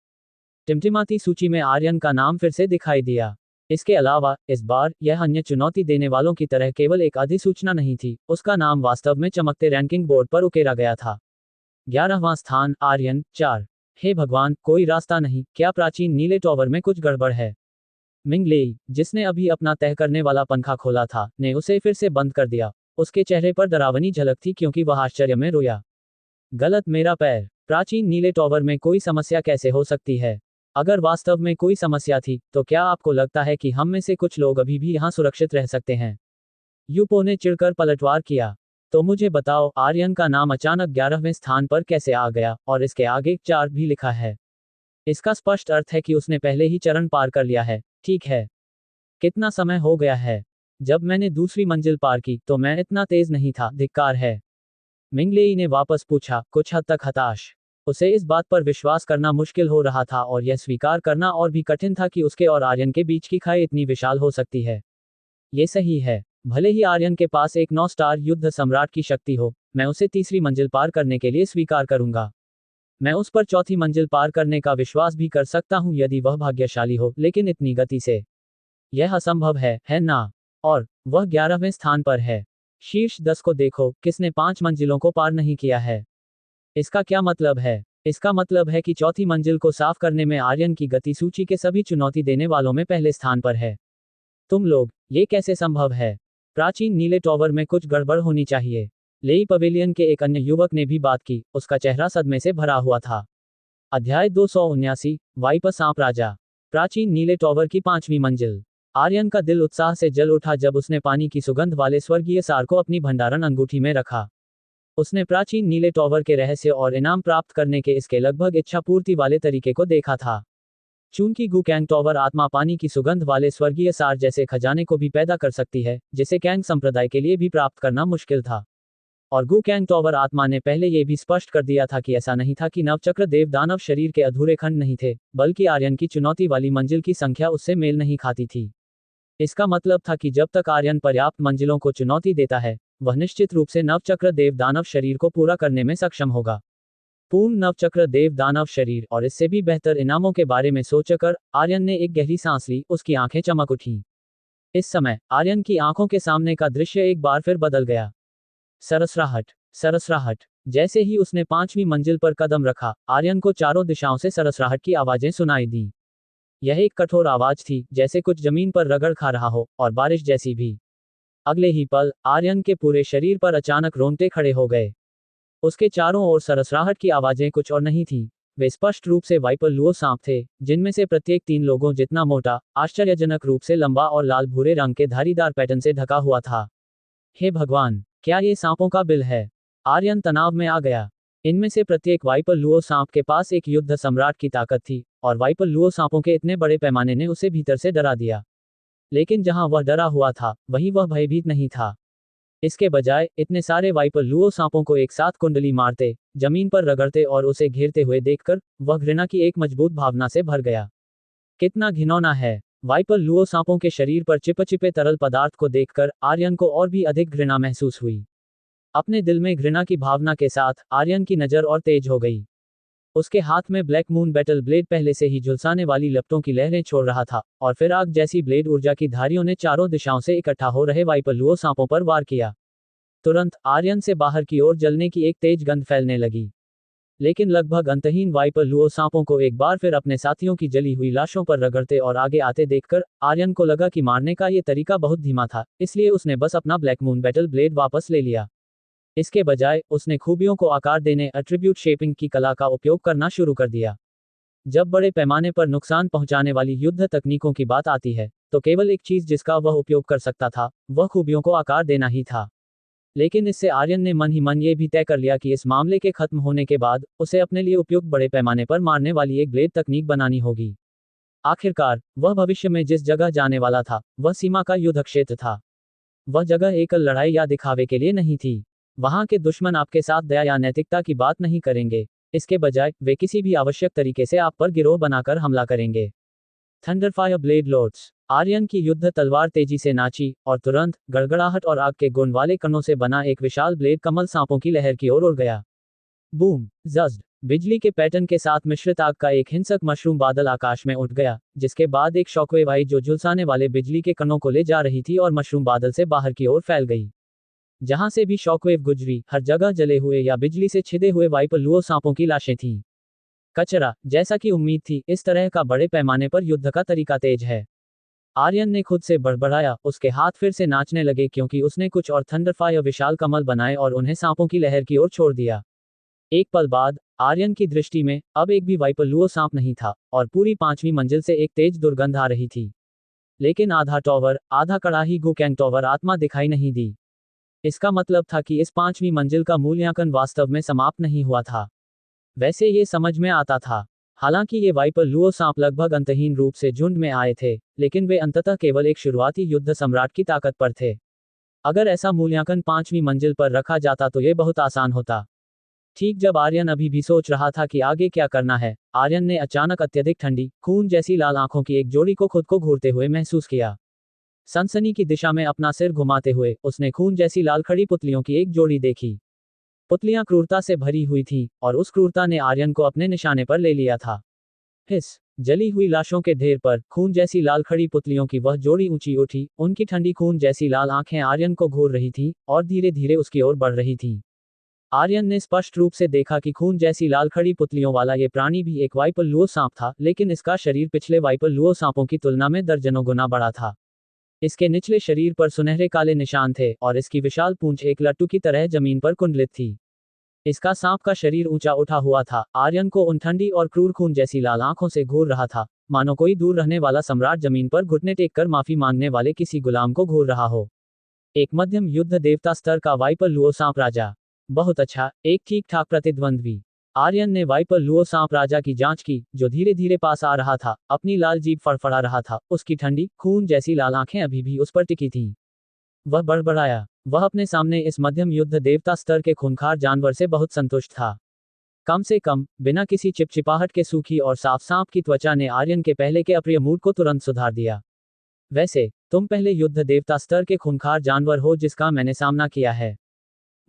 टिमटिमाती सूची में आर्यन का नाम फिर से दिखाई दिया। इसके अलावा इस बार यह अन्य चुनौती देने वालों की तरह केवल एक अधिसूचना नहीं थी, उसका नाम वास्तव में चमकते रैंकिंग बोर्ड पर उकेरा गया था। 11वां स्थान, आर्यन 4। हे भगवान, कोई रास्ता नहीं, क्या प्राचीन नीले टॉवर में कुछ गड़बड़ है? मिंग लेई, जिसने अभी अपना तय करने वाला पंखा खोला था, ने उसे फिर से बंद कर दिया। उसके चेहरे पर डरावनी झलक थी क्योंकि वह आश्चर्य में रोया। गलत, मेरा पैर। प्राचीन नीले टॉवर में कोई समस्या कैसे हो सकती है? अगर वास्तव में कोई समस्या थी, तो क्या आपको लगता है कि हम में से कुछ लोग अभी भी यहाँ सुरक्षित रह सकते हैं? यूपो ने चिढ़कर पलटवार किया। तो मुझे बताओ, आर्यन का नाम अचानक 11वें स्थान पर कैसे आ गया, और इसके आगे 4 भी लिखा है। इसका स्पष्ट अर्थ है कि उसने पहले ही चरण पार कर लिया है, ठीक है। कितना समय हो गया है? जब मैंने दूसरी मंजिल पार की तो मैं इतना तेज नहीं था, धिक्कार है। मिंगलेई ने वापस पूछा, कुछ हद तक हताश। उसे इस बात पर विश्वास करना मुश्किल हो रहा था और यह स्वीकार करना और भी कठिन था कि उसके और आर्यन के बीच की खाई इतनी विशाल हो सकती है। ये सही है। भले ही आर्यन के पास एक 9 स्टार युद्ध सम्राट की शक्ति हो, मैं उसे तीसरी मंजिल पार करने के लिए स्वीकार करूंगा। मैं उस पर चौथी मंजिल पार करने का विश्वास भी कर सकता हूं यदि वह भाग्यशाली हो, लेकिन इतनी गति से यह असंभव है ना? और वह 11वें स्थान पर है। शीर्ष 10 को देखो, किसने 5 मंजिलों को पार नहीं किया है। इसका क्या मतलब है? इसका मतलब है कि चौथी मंजिल को साफ करने में आर्यन की गति सूची के सभी चुनौती देने वालों में पहले स्थान पर है। तुम लोग, ये कैसे संभव है? प्राचीन नीले टॉवर में कुछ गड़बड़ होनी चाहिए। लेई पवेलियन के एक अन्य युवक ने भी बात की, उसका चेहरा सदमे से भरा हुआ था। अध्याय 279, वाइपर सांप राजा। प्राचीन नीले टॉवर की 5वीं मंजिल। आर्यन का दिल उत्साह से जल उठा जब उसने पानी की सुगंध वाले स्वर्गीय सार को अपनी भंडारण अंगूठी में रखा। उसने प्राचीन नीले टॉवर के रहस्य और इनाम प्राप्त करने के इसके लगभग इच्छा पूर्ति वाले तरीके को देखा था। चूंकि गुकैंग टॉवर आत्मा पानी की सुगंध वाले स्वर्गीय सार जैसे खजाने को भी पैदा कर सकती है, जिसे कैंग संप्रदाय के लिए भी प्राप्त करना मुश्किल था। और गुकैंग टॉवर आत्मा ने पहले ये भी स्पष्ट कर दिया था कि ऐसा नहीं था कि नवचक्र देव दानव शरीर के अधूरे खंड नहीं थे, बल्कि आर्यन की चुनौती वाली मंजिल की संख्या उससे मेल नहीं खाती थी। इसका मतलब था कि जब तक आर्यन पर्याप्त मंजिलों को चुनौती देता है, वह निश्चित रूप से नवचक्र देव दानव शरीर को पूरा करने में सक्षम होगा। पूर्ण नवचक्र देव दानव शरीर और इससे भी बेहतर इनामों के बारे में सोचकर आर्यन ने एक गहरी सांस ली, उसकी आंखें चमक उठी। इस समय आर्यन की आंखों के सामने का दृश्य एक बार फिर बदल गया। सरसराहट, सरसराहट। जैसे ही उसने 5वीं मंजिल पर कदम रखा, आर्यन को चारों दिशाओं से सरसराहट की आवाजें सुनाई दी। यह एक कठोर आवाज थी, जैसे कुछ जमीन पर रगड़ खा रहा हो, और बारिश जैसी भी। अगले ही पल आर्यन के पूरे शरीर पर अचानक रोंगटे खड़े हो गए। उसके चारों ओर सरसराहट की आवाजें कुछ और नहीं थीं। वे स्पष्ट रूप से वाइपर लुओ सांप थे, जिनमें से प्रत्येक 3 लोगों जितना मोटा, आश्चर्यजनक रूप से लंबा और लाल भूरे रंग के धारीदार पैटर्न से ढका हुआ था। हे भगवान, क्या ये सांपों का बिल है? आर्यन तनाव में आ गया। इनमें से प्रत्येक वाइपर लुओ सांप के पास एक युद्ध सम्राट की ताकत थी, और वाइपर लुओ सांपों के इतने बड़े पैमाने ने उसे भीतर से डरा दिया। लेकिन जहां वह डरा हुआ था, वहीं वह भयभीत नहीं था। इसके बजाय, इतने सारे वाइपर लुओ सांपों को एक साथ कुंडली मारते, जमीन पर रगड़ते और उसे घेरते हुए देखकर, वह घृणा की एक मजबूत भावना से भर गया। कितना घिनौना है! वाइपर लुओ सांपों के शरीर पर चिपचिपे तरल पदार्थ को देखकर आर्यन को और भी अधिक घृणा महसूस हुई। अपने दिल में घृणा की भावना के साथ, आर्यन की नजर और तेज हो गई। उसके हाथ में ब्लैक मून बैटल ब्लेड पहले से ही झुलसाने वाली लपटों की लहरें छोड़ रहा था, और फिर आग जैसी ब्लेड ऊर्जा की धारियों ने चारों दिशाओं से इकट्ठा हो रहे वाइपर लुओ सांपों पर वार किया। तुरंत आर्यन से बाहर की ओर जलने की एक तेज गंध फैलने लगी। लेकिन लगभग अंतहीन वाइपर लुओ सांपों को एक बार फिर अपने साथियों की जली हुई लाशों पर रगड़ते और आगे आते देखकर आर्यन को लगा कि मारने का ये तरीका बहुत धीमा था, इसलिए उसने बस अपना ब्लैक मून बैटल ब्लेड वापस ले लिया। इसके बजाय, उसने खूबियों को आकार देने एट्रीब्यूट शेपिंग की कला का उपयोग करना शुरू कर दिया। जब बड़े पैमाने पर नुकसान पहुंचाने वाली युद्ध तकनीकों की बात आती है, तो केवल एक चीज जिसका वह उपयोग कर सकता था, वह खूबियों को आकार देना ही था। लेकिन इससे आर्यन ने मन ही मन ये भी तय कर लिया कि इस मामले के खत्म होने के बाद, उसे अपने लिए उपयुक्त बड़े पैमाने पर मारने वाली एक ब्लेड तकनीक बनानी होगी। आखिरकार, वह भविष्य में जिस जगह जाने वाला था, वह सीमा का युद्ध क्षेत्र था। वह जगह एकल लड़ाई या दिखावे के लिए नहीं थी। वहां के दुश्मन आपके साथ दया या नैतिकता की बात नहीं करेंगे। इसके बजाय, वे किसी भी आवश्यक तरीके से आप पर गिरोह बनाकर हमला करेंगे। थंडरफायर ब्लेड लॉर्ड्स। आर्यन की युद्ध तलवार तेजी से नाची, और तुरंत, गड़गड़ाहट और आग के गुण वाले कणों से बना एक विशाल ब्लेड कमल सांपों की लहर की ओर उड़ गया। Boom, judged. बिजली के पैटर्न के साथ मिश्रित आग का एक हिंसक मशरूम बादल आकाश में उठ गया, जिसके बाद एक शॉकवेव आई जो झुलसाने वाले बिजली के कणों को ले जा रही थी और मशरूम बादल से बाहर की ओर फैल गई। जहां से भी शॉकवेव गुजरी, हर जगह जले हुए या बिजली से छिदे हुए वाइपर लुओ सांपों की लाशें थीं। कचरा, जैसा कि उम्मीद थी, इस तरह का बड़े पैमाने पर युद्ध का तरीका तेज है। आर्यन ने खुद से बड़बड़ाया, उसके हाथ फिर से नाचने लगे क्योंकि उसने कुछ और थंडरफायर विशाल कमल बनाए और उन्हें सांपों की लहर की ओर छोड़ दिया। एक पल बाद, आर्यन की दृष्टि में अब एक भी वाइपर लुओ सांप नहीं था, और पूरी 5वीं मंजिल से एक तेज दुर्गंध आ रही थी। लेकिन आधा टॉवर, आधा कड़ाही गुकैंग टॉवर आत्मा दिखाई नहीं दी। इसका मतलब था कि इस 5वीं मंजिल का मूल्यांकन वास्तव में समाप्त नहीं हुआ था। वैसे ये समझ में आता था। हालांकि ये वाइपर लुओ सांप लगभग अंतहीन रूप से झुंड में आए थे, लेकिन वे अंततः केवल एक शुरुआती युद्ध सम्राट की ताकत पर थे। अगर ऐसा मूल्यांकन 5वीं मंजिल पर रखा जाता तो ये बहुत आसान होता। ठीक जब आर्यन अभी भी सोच रहा था कि आगे क्या करना है, आर्यन ने अचानक अत्यधिक ठंडी, खून जैसी लाल आंखों की एक जोड़ी को खुद को घूरते हुए महसूस किया। सनसनी की दिशा में अपना सिर घुमाते हुए उसने खून जैसी लाल खड़ी पुतलियों की एक जोड़ी देखी। पुतलियां क्रूरता से भरी हुई थीं, और उस क्रूरता ने आर्यन को अपने निशाने पर ले लिया था। हिस जली हुई लाशों के ढेर पर खून जैसी लाल खड़ी पुतलियों की वह जोड़ी ऊंची उठी, उनकी ठंडी खून जैसी लाल आंखें आर्यन को घूर रही थीं, और धीरे धीरे उसकी ओर बढ़ रही थीं। आर्यन ने स्पष्ट रूप से देखा कि खून जैसी लाल खड़ी पुतलियों वाला ये प्राणी भी एक वाइपर लुओ सांप था, लेकिन इसका शरीर पिछले वाइपर लुओ सांपों की तुलना में दर्जनों गुना बड़ा था। इसके निचले शरीर पर सुनहरे काले निशान थे, और इसकी विशाल पूंछ एक लट्टू की तरह जमीन पर कुंडलित थी। इसका सांप का शरीर ऊंचा उठा हुआ था, आर्यन को उन ठंडी और क्रूर खून जैसी लाल आंखों से घूर रहा था, मानो कोई दूर रहने वाला सम्राट जमीन पर घुटने टेक कर माफी मांगने वाले किसी गुलाम को घूर रहा हो। एक मध्यम युद्ध देवता स्तर का वाइपर लुओ सांप राजा। बहुत अच्छा, एक ठीक ठाक प्रतिद्वंद्वी। आर्यन ने वाइपर लुओ सांप राजा की जांच की, जो धीरे धीरे पास आ रहा था, अपनी लाल जीभ फड़फड़ा रहा था, उसकी ठंडी, खून जैसी लाल आंखें अभी भी उस पर टिकी थीं। वह बड़बड़ाया। वह अपने सामने इस मध्यम युद्ध देवता स्तर के खूंखार जानवर से बहुत संतुष्ट था। कम से कम, बिना किसी चिपचिपाहट के सूखी और साफ सांप की त्वचा ने आर्यन के पहले के अप्रिय मूड को तुरंत सुधार दिया। वैसे, तुम पहले युद्ध देवता स्तर के खूंखार जानवर हो जिसका मैंने सामना किया है।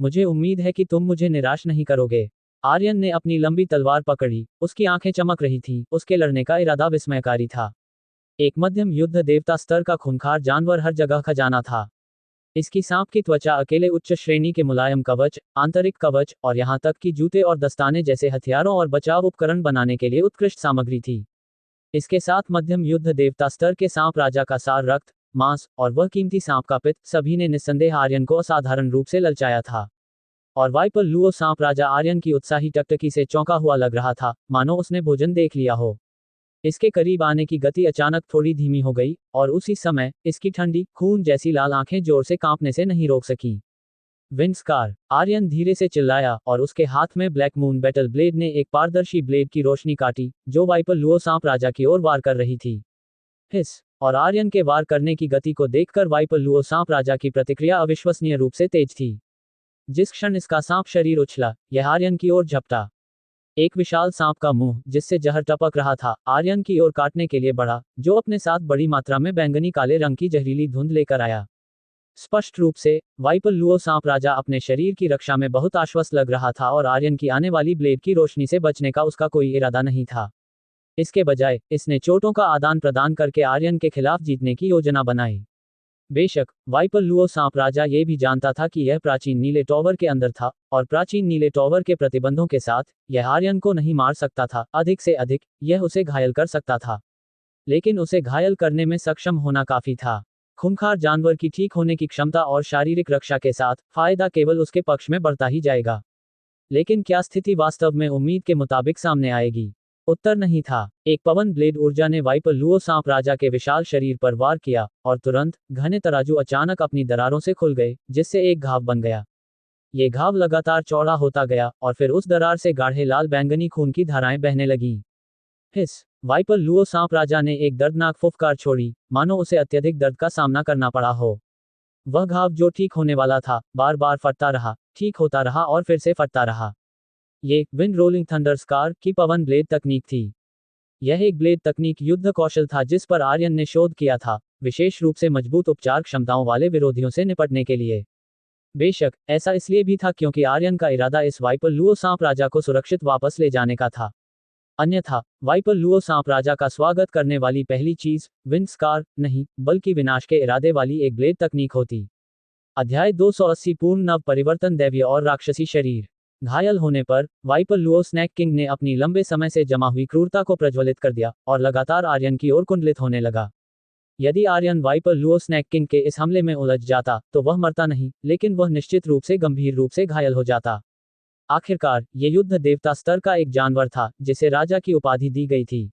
मुझे उम्मीद है कि तुम मुझे निराश नहीं करोगे। आर्यन ने अपनी लंबी तलवार पकड़ी, उसकी आंखें चमक रही थीं, उसके लड़ने का इरादा विस्मयकारी था। एक मध्यम युद्ध देवता स्तर का खूंखार जानवर हर जगह खजाना था। इसकी सांप की त्वचा अकेले उच्च श्रेणी के मुलायम कवच, आंतरिक कवच, और यहां तक कि जूते और दस्ताने जैसे हथियारों और बचाव उपकरण बनाने के लिए उत्कृष्ट सामग्री थी। इसके साथ मध्यम युद्ध देवता स्तर के सांप राजा का सार रक्त, मांस, और वह कीमती सांप का पित्त, सभी ने निस्संदेह आर्यन को असाधारण रूप से ललचाया था। और वाइपर लुओ सांप राजा आर्यन की उत्साही टकटकी से चौंका हुआ लग रहा था, मानो उसने भोजन देख लिया हो। इसके करीब आने की गति अचानक थोड़ी धीमी हो गई, और उसी समय इसकी ठंडी, खून जैसी लाल आंखें जोर से कांपने से नहीं रोक सकीं। विंस्कार, आर्यन धीरे से चिल्लाया, और उसके हाथ में ब्लैक मून बैटल ब्लेड ने एक पारदर्शी ब्लेड की रोशनी काटी, जो वाइपर लुओ सांप राजा की ओर वार कर रही थी। हिस और आर्यन के वार करने की गति को देखकर वाइपर लुओ सांप राजा की प्रतिक्रिया अविश्वसनीय रूप से तेज थी। जिस क्षण इसका सांप शरीर उछला, यह आर्यन की ओर झपटा। एक विशाल सांप का मुंह, जिससे जहर टपक रहा था, आर्यन की ओर काटने के लिए बढ़ा, जो अपने साथ बड़ी मात्रा में बैंगनी काले रंग की जहरीली धुंध लेकर आया। स्पष्ट रूप से, वाइपर लुओ सांप राजा अपने शरीर की रक्षा में बहुत आश्वस्त लग रहा था, और आर्यन की आने वाली ब्लेड की रोशनी से बचने का उसका कोई इरादा नहीं था। इसके बजाय, इसने चोटों का आदान प्रदान करके आर्यन के खिलाफ जीतने की योजना बनाई। बेशक, वाइपर लुओ सांप राजा ये भी जानता था कि यह प्राचीन नीले टॉवर के अंदर था, और प्राचीन नीले टॉवर के प्रतिबंधों के साथ, यह आर्यन को नहीं मार सकता था, अधिक से अधिक, यह उसे घायल कर सकता था। लेकिन उसे घायल करने में सक्षम होना काफी था। खूंखार जानवर की ठीक होने की क्षमता और शारीरिक रक्षा के साथ, फायदा केवल उसके पक्ष में बढ़ता ही जाएगा। लेकिन क्या स्थिति वास्तव में उम्मीद के मुताबिक सामने आएगी? उत्तर नहीं था। एक पवन ब्लेड ऊर्जा ने वाइपर लुओ सांप राजा के विशाल शरीर पर वार किया, और तुरंत, घने तराजू अचानक अपनी दरारों से खुल गए, जिससे एक घाव बन गया। ये घाव लगातार चौड़ा होता गया, और फिर उस दरार से गाढ़े लाल बैंगनी खून की धाराएं बहने लगीं। हिस वाइपर लुओ सांप राजा ने एक दर्दनाक फुफकार छोड़ी, मानो उसे अत्यधिक दर्द का सामना करना पड़ा हो। वह घाव जो ठीक होने वाला था, बार बार फटता रहा, ठीक होता रहा और फिर से फटता रहा। ये विंड रोलिंग थंडर स्कार की पवन ब्लेड तकनीक थी। यह एक ब्लेड तकनीक युद्ध कौशल था जिस पर आर्यन ने शोध किया था, विशेष रूप से मजबूत उपचार क्षमताओं वाले विरोधियों से निपटने के लिए। बेशक, ऐसा इसलिए भी था क्योंकि आर्यन का इरादा इस वाइपर लुओ सांप राजा को सुरक्षित वापस ले जाने का था। अन्यथा, वाइपर लुओ सांप राजा का स्वागत करने वाली पहली चीज, विंड स्कार नहीं, बल्कि विनाश के इरादे वाली एक ब्लेड तकनीक होती। अध्याय 280 पूर्ण नव परिवर्तन दैवीय और राक्षसी शरीर। घायल होने पर, वाइपर लुओ स्नैक किंग ने अपनी लंबे समय से जमा हुई क्रूरता को प्रज्वलित कर दिया, और लगातार आर्यन की ओर कुंडलित होने लगा। यदि Aryan viper Luo snake king के इस हमले में उलझ जाता, तो वह मरता नहीं, लेकिन वह निश्चित रूप से गंभीर रूप से घायल हो जाता। आखिरकार, ये युद्ध देवता स्तर का एक जानवर था, जिसे राजा की उपाधि दी गई थी।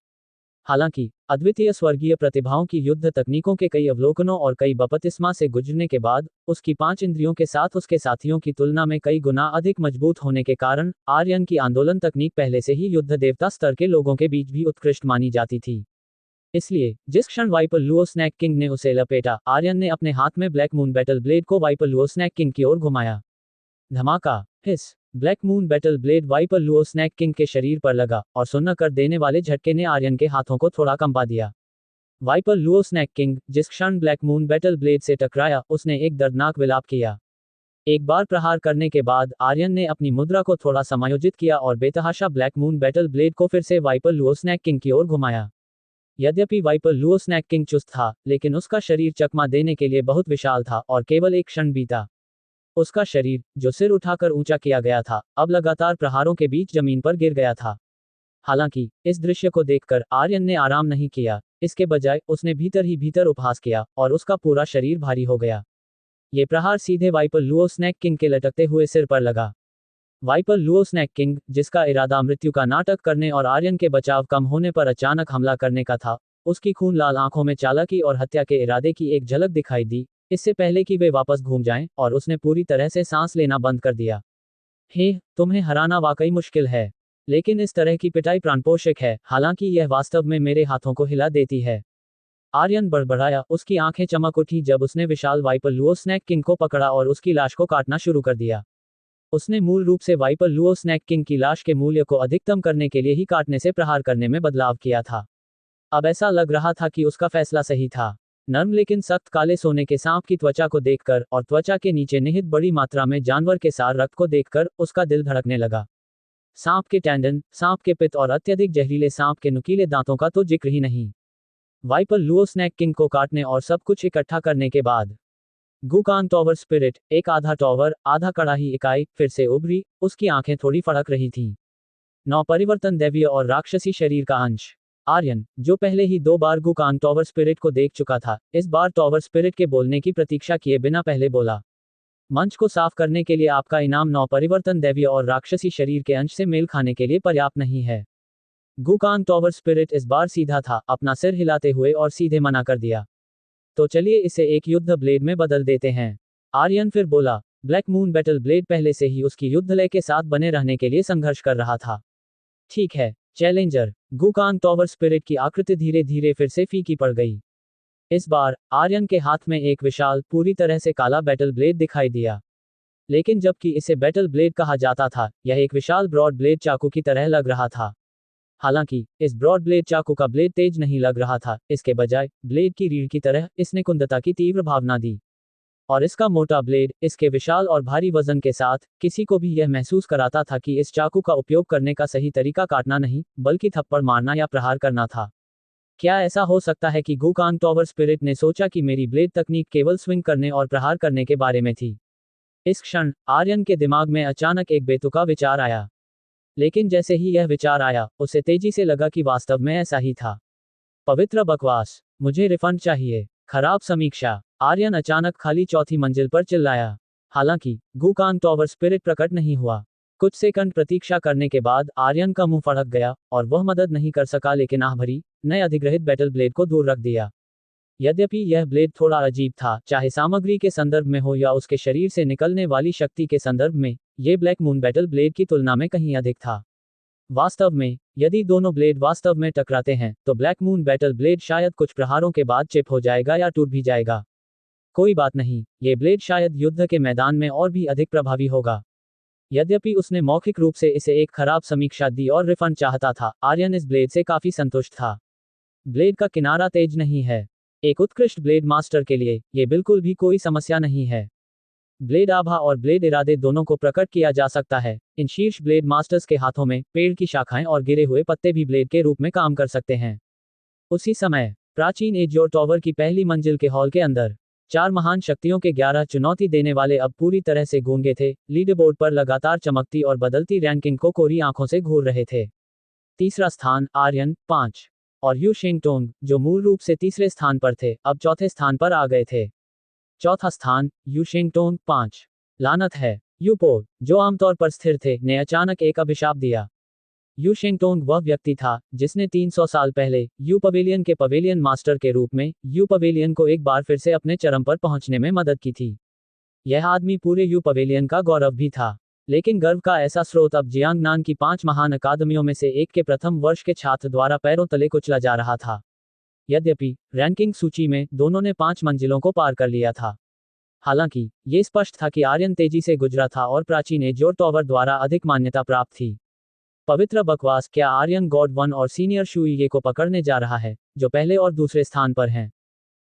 हालांकि अद्वितीय स्वर्गीय प्रतिभाओं की युद्ध तकनीकों के कई अवलोकनों और कई बपतिस्मा से गुजरने के बाद उसकी 5 इंद्रियों के साथ उसके साथियों की तुलना में कई गुना अधिक मजबूत होने के कारण आर्यन की आंदोलन तकनीक पहले से ही युद्ध देवता स्तर के लोगों के बीच भी उत्कृष्ट मानी जाती थी। इसलिए जिस क्षण वाइपर लुओ स्नैक किंग ने उसे लपेटा, आर्यन ने अपने हाथ में ब्लैक मून बैटल ब्लेड को वाइपर लुओ स्नैक किंग की ओर घुमाया। धमाका। हिस। Black moon battle blade viper Luo snake king के शरीर पर लगा और सुन्न कर देने वाले झटके ने आर्यन के हाथों को थोड़ा कंपा दिया। वाइपर लुओ स्नैक किंग जिस क्षण ब्लैक मून बैटल ब्लेड से टकराया, उसने एक दर्दनाक विलाप किया। एक बार प्रहार करने के बाद आर्यन ने अपनी मुद्रा को थोड़ा समायोजित किया और बेतहाशा ब्लैक मून बैटल ब्लेड को फिर से वाइपर लुओ स्नैक किंग की ओर घुमाया। यद्यपि वाइपर लुओ स्नैक किंग चुस्त था, लेकिन उसका शरीर चकमा देने के लिए बहुत विशाल था और केवल एक क्षण बीता। उसका शरीर, जो सिर उठाकर ऊंचा किया गया था, अब लगातार प्रहारों के बीच जमीन पर गिर गया था। हालांकि इस दृश्य को देखकर आर्यन ने आराम नहीं किया, इसके बजाय उसने भीतर ही भीतर उपहास किया और उसका पूरा शरीर भारी हो गया। ये प्रहार सीधे वाइपर लुओ स्नैक किंग के लटकते हुए सिर पर लगा। वाइपर लुओ स्नैक किंग, जिसका इरादा मृत्यु का नाटक करने और आर्यन के बचाव कम होने पर अचानक हमला करने का था, उसकी खून लाल आंखों में चालाकी और हत्या के इरादे की एक झलक दिखाई दी, इससे पहले कि वे वापस घूम जाएं, और उसने पूरी तरह से सांस लेना बंद कर दिया। हे, तुम्हें हराना वाकई मुश्किल है, लेकिन इस तरह की पिटाई प्राणपोषक है, हालांकि यह वास्तव में मेरे हाथों को हिला देती है। आर्यन बड़बड़ाया, उसकी आंखें चमक उठी जब उसने विशाल वाइपर लुओ स्नैक किंग को पकड़ा और उसकी लाश को काटना शुरू कर दिया। उसने मूल रूप से वाइपर लुओ स्नैक किंग की लाश के मूल्य को अधिकतम करने के लिए ही काटने से प्रहार करने में बदलाव किया था। अब ऐसा लग रहा था कि उसका फैसला सही था। नर्म लेकिन सख्त काले सोने के सांप की त्वचा को देखकर और त्वचा के नीचे निहित बड़ी मात्रा में जानवर के सार रक्त को देखकर उसका दिल धड़कने लगा। सांप के टेंडन, सांप के पित्त और अत्यधिक जहरीले सांप के नुकीले दांतों का तो जिक्र ही नहीं। वाइपर लुओ स्नैक किंग को काटने और सब कुछ इकट्ठा करने के बाद गुकान टॉवर स्पिरिट, एक आधा टॉवर आधा कड़ाही इकाई, फिर से उभरी। उसकी आंखें थोड़ी फड़क रही थीं। 9 परिवर्तन दैवीय और राक्षसी शरीर का अंश। आर्यन, जो पहले ही 2 बार गुकान टॉवर स्पिरिट को देख चुका था, इस बार टॉवर स्पिरिट के बोलने की प्रतीक्षा किए बिना पहले बोला, मंच को साफ करने के लिए आपका इनाम 9 परिवर्तन दैवीय और राक्षसी शरीर के अंश से मेल खाने के लिए पर्याप्त नहीं है। गुकान टॉवर स्पिरिट इस बार सीधा था, अपना सिर हिलाते हुए, और सीधे मना कर दिया। तो चलिए इसे एक युद्ध ब्लेड में बदल देते हैं। आर्यन फिर बोला। ब्लैक मून बैटल ब्लेड पहले से ही उसकी युद्ध लय के साथ बने रहने के लिए संघर्ष कर रहा था। ठीक है, चैलेंजर। गुकान टॉवर स्पिरिट की आकृति धीरे धीरे फिर से फीकी पड़ गई। इस बार आर्यन के हाथ में एक विशाल, पूरी तरह से काला बैटल ब्लेड दिखाई दिया। लेकिन जबकि इसे बैटल ब्लेड कहा जाता था, यह एक विशाल ब्रॉड ब्लेड चाकू की तरह लग रहा था। हालांकि इस ब्रॉड ब्लेड चाकू का ब्लेड तेज नहीं लग रहा था, इसके बजाय ब्लेड की रीढ़ की तरह इसने कुंदता की तीव्र भावना दी। और इसका मोटा ब्लेड, इसके विशाल और भारी वजन के साथ, किसी को भी यह महसूस कराता था कि इस चाकू का उपयोग करने का सही तरीका काटना नहीं, बल्कि थप्पड़ मारना या प्रहार करना था। क्या ऐसा हो सकता है कि गुकान टॉवर स्पिरिट ने सोचा कि मेरी ब्लेड तकनीक केवल स्विंग करने और प्रहार करने के बारे में थी? इस क्षण आर्यन के दिमाग में अचानक एक बेतुका विचार आया। लेकिन जैसे ही यह विचार आया, उसे तेजी से लगा कि वास्तव में ऐसा ही था। पवित्र बकवास, मुझे रिफंड चाहिए। खराब समीक्षा। आर्यन अचानक खाली चौथी मंजिल पर चिल्लाया। हालांकि गुकान टॉवर स्पिरिट प्रकट नहीं हुआ। कुछ सेकंड प्रतीक्षा करने के बाद आर्यन का मुंह फड़क गया और वह मदद नहीं कर सका, लेकिन आह भरी नए अधिग्रहित बैटल ब्लेड को दूर रख दिया। यद्यपि यह ब्लेड थोड़ा अजीब था, चाहे सामग्री के संदर्भ में हो या उसके शरीर से निकलने वाली शक्ति के संदर्भ में, ये ब्लैक मून बैटल ब्लेड की तुलना में कहीं अधिक था। वास्तव में, यदि दोनों ब्लेड वास्तव में टकराते हैं, तो ब्लैक मून बैटल ब्लेड शायद कुछ प्रहारों के बाद चिप हो जाएगा या टूट भी जाएगा। कोई बात नहीं, ये ब्लेड शायद युद्ध के मैदान में और भी अधिक प्रभावी होगा। यद्यपि उसने मौखिक रूप से इसे एक खराब समीक्षा दी और रिफंड चाहता था, आर्यन इस ब्लेड से काफी संतुष्ट था। ब्लेड का किनारा तेज नहीं है। एक उत्कृष्ट ब्लेड मास्टर के लिए ये बिल्कुल भी कोई समस्या नहीं है। ब्लेड आभा और ब्लेड इरादे दोनों को प्रकट किया जा सकता है। इन शीर्ष ब्लेड मास्टर्स के हाथों में पेड़ की शाखाएं और गिरे हुए पत्ते भी ब्लेड के रूप में काम कर सकते हैं। उसी समय प्राचीन एजियोर टॉवर की पहली मंजिल के हॉल के अंदर 4 महान शक्तियों के 11 चुनौती देने वाले अब पूरी तरह से गूंगे थे। लीडरबोर्ड पर लगातार चमकती और बदलती रैंकिंग को कोरी आंखों से घूर रहे थे। तीसरा स्थान आर्यन 5 और यू शिंगटोंग, जो मूल रूप से तीसरे स्थान पर थे, अब चौथे स्थान पर आ गए थे। चौथा स्थान यू शिंगटोंग 5। लानत है, यूपो, जो आमतौर पर स्थिर थे, ने अचानक एक अभिशाप दिया। यू शेंगटोंग वह व्यक्ति था जिसने 300 साल पहले यू पवेलियन के पवेलियन मास्टर के रूप में यू पवेलियन को एक बार फिर से अपने चरम पर पहुंचने में मदद की थी। यह आदमी पूरे यू पवेलियन का गौरव भी था। लेकिन गर्व का ऐसा स्रोत अब जियांगनान की 5 महान अकादमियों में से एक के प्रथम वर्ष के छात्र द्वारा पैरों तले कुचला जा रहा था। यद्यपि रैंकिंग सूची में दोनों ने 5 मंजिलों को पार कर लिया था। हालांकि ये स्पष्ट था कि आर्यन तेजी से गुजरा था और प्राचीन एजोर टॉवर द्वारा अधिक मान्यता प्राप्त थी। पवित्र बकवास, क्या आर्यन गॉड 1 और सीनियर शुइये को पकड़ने जा रहा है, जो पहले और दूसरे स्थान पर हैं?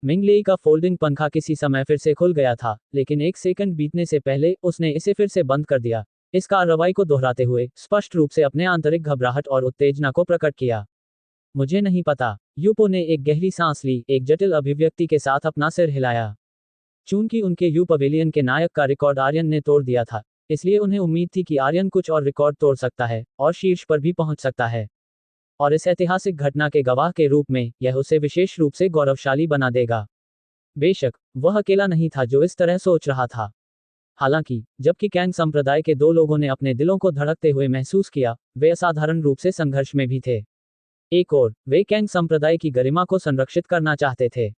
मिंगलेई का फोल्डिंग पंखा किसी समय फिर से खुल गया था, लेकिन 1 सेकंड बीतने से पहले उसने इसे फिर से बंद कर दिया, इस कार्रवाई को दोहराते हुए स्पष्ट रूप से अपने आंतरिक घबराहट और उत्तेजना को प्रकट किया। मुझे नहीं पता। यूपो ने एक गहरी सांस ली, एक जटिल अभिव्यक्ति के साथ अपना सिर हिलाया। चूंकि उनके यू पवेलियन के नायक का रिकॉर्ड आर्यन ने तोड़ दिया था, इसलिए उन्हें उम्मीद थी कि आर्यन कुछ और रिकॉर्ड तोड़ सकता है और शीर्ष पर भी पहुंच सकता है। और इस ऐतिहासिक घटना के गवाह के रूप में यह उसे विशेष रूप से गौरवशाली बना देगा। बेशक वह अकेला नहीं था जो इस तरह सोच रहा था। हालांकि जबकि कैंग संप्रदाय के 2 लोगों ने अपने दिलों को धड़कते हुए महसूस किया, वे असाधारण रूप से संघर्ष में भी थे। एक ओर वे कैंग संप्रदाय की गरिमा को संरक्षित करना चाहते थे,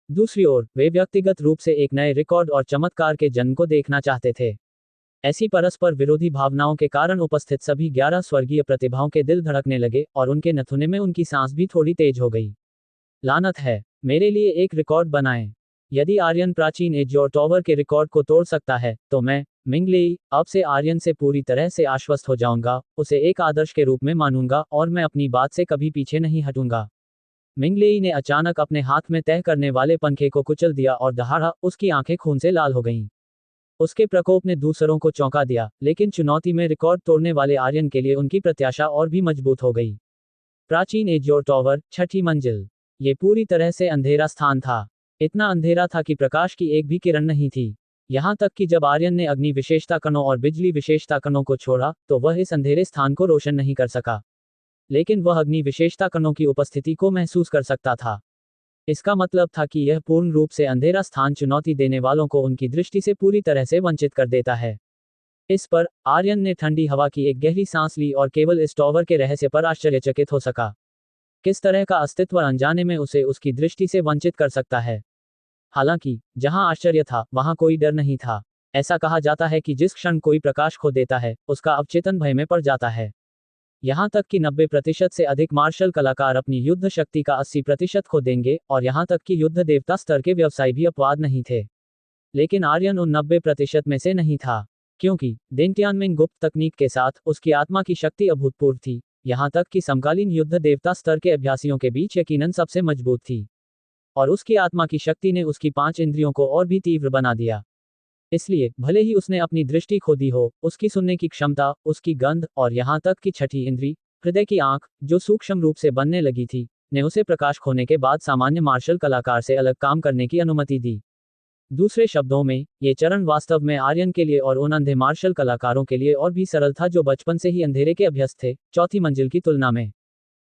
दूसरी ओर वे व्यक्तिगत रूप से एक नए रिकॉर्ड और चमत्कार के जन्म को देखना चाहते थे। ऐसी परस्पर विरोधी भावनाओं के कारण उपस्थित सभी 11 स्वर्गीय प्रतिभाओं के दिल धड़कने लगे और उनके नथुने में उनकी सांस भी थोड़ी तेज हो गई। लानत है, मेरे लिए एक रिकॉर्ड बनाएं। यदि आर्यन प्राचीन एजोर टॉवर के रिकॉर्ड को तोड़ सकता है, तो मैं, मिंगलेई, अब से आर्यन से पूरी तरह से आश्वस्त हो जाऊंगा, उसे एक आदर्श के रूप में मानूंगा और मैं अपनी बात से कभी पीछे नहीं हटूंगा। मिंगलेई ने अचानक अपने हाथ में तय करने वाले पंखे को कुचल दिया और दहाड़ा, उसकी आंखें खून से लाल हो गईं। उसके प्रकोप ने दूसरों को चौंका दिया, लेकिन चुनौती में रिकॉर्ड तोड़ने वाले आर्यन के लिए उनकी प्रत्याशा और भी मजबूत हो गई। प्राचीन एजोर टॉवर, 6ठी मंजिल। ये पूरी तरह से अंधेरा स्थान था। इतना अंधेरा था कि प्रकाश की एक भी किरण नहीं थी। यहां तक कि जब आर्यन ने अग्नि विशेषता कणों और बिजली विशेषता कणों को छोड़ा, तो वह इस अंधेरे स्थान को रोशन नहीं कर सका। लेकिन वह अग्नि विशेषता कणों की उपस्थिति को महसूस कर सकता था। इसका मतलब था कि यह पूर्ण रूप से अंधेरा स्थान चुनौती देने वालों को उनकी दृष्टि से पूरी तरह से वंचित कर देता है। इस पर आर्यन ने ठंडी हवा की एक गहरी सांस ली और केवल इस टॉवर के रहस्य पर आश्चर्यचकित हो सका। किस तरह का अस्तित्व अनजाने में उसे उसकी दृष्टि से वंचित कर सकता है। हालांकि जहां आश्चर्य था, वहां कोई डर नहीं था। ऐसा कहा जाता है कि जिस क्षण कोई प्रकाश खो देता है, उसका अवचेतन भय में पड़ जाता है। यहां तक कि 90% से अधिक मार्शल कलाकार अपनी युद्ध शक्ति का 80% खो देंगे, और यहां तक कि युद्ध देवता स्तर के व्यवसायी भी अपवाद नहीं थे। लेकिन आर्यन उन 90% में से नहीं था, क्योंकि देंटियानमेंग गुप्त तकनीक के साथ उसकी आत्मा की शक्ति अभूतपूर्व थी, यहां तक कि समकालीन युद्ध देवता स्तर के अभ्यासियों के बीच यकीनन सबसे मजबूत थी। और उसकी आत्मा की शक्ति ने उसकी 5 इंद्रियों को और भी तीव्र बना दिया। इसलिए भले ही उसने अपनी दृष्टि खो दी हो, उसकी सुनने की क्षमता, उसकी गंध, और यहां तक कि 6ठी इंद्री, हृदय की आंख, जो सूक्ष्म रूप से बनने लगी थी, ने उसे प्रकाश खोने के बाद सामान्य मार्शल कलाकार से अलग काम करने की अनुमति दी। दूसरे शब्दों में, ये चरण वास्तव में आर्यन के लिए और उन अंधे मार्शल कलाकारों के लिए और भी सरल था जो बचपन से ही अंधेरे के अभ्यस्त थे, 4थी मंजिल की तुलना में।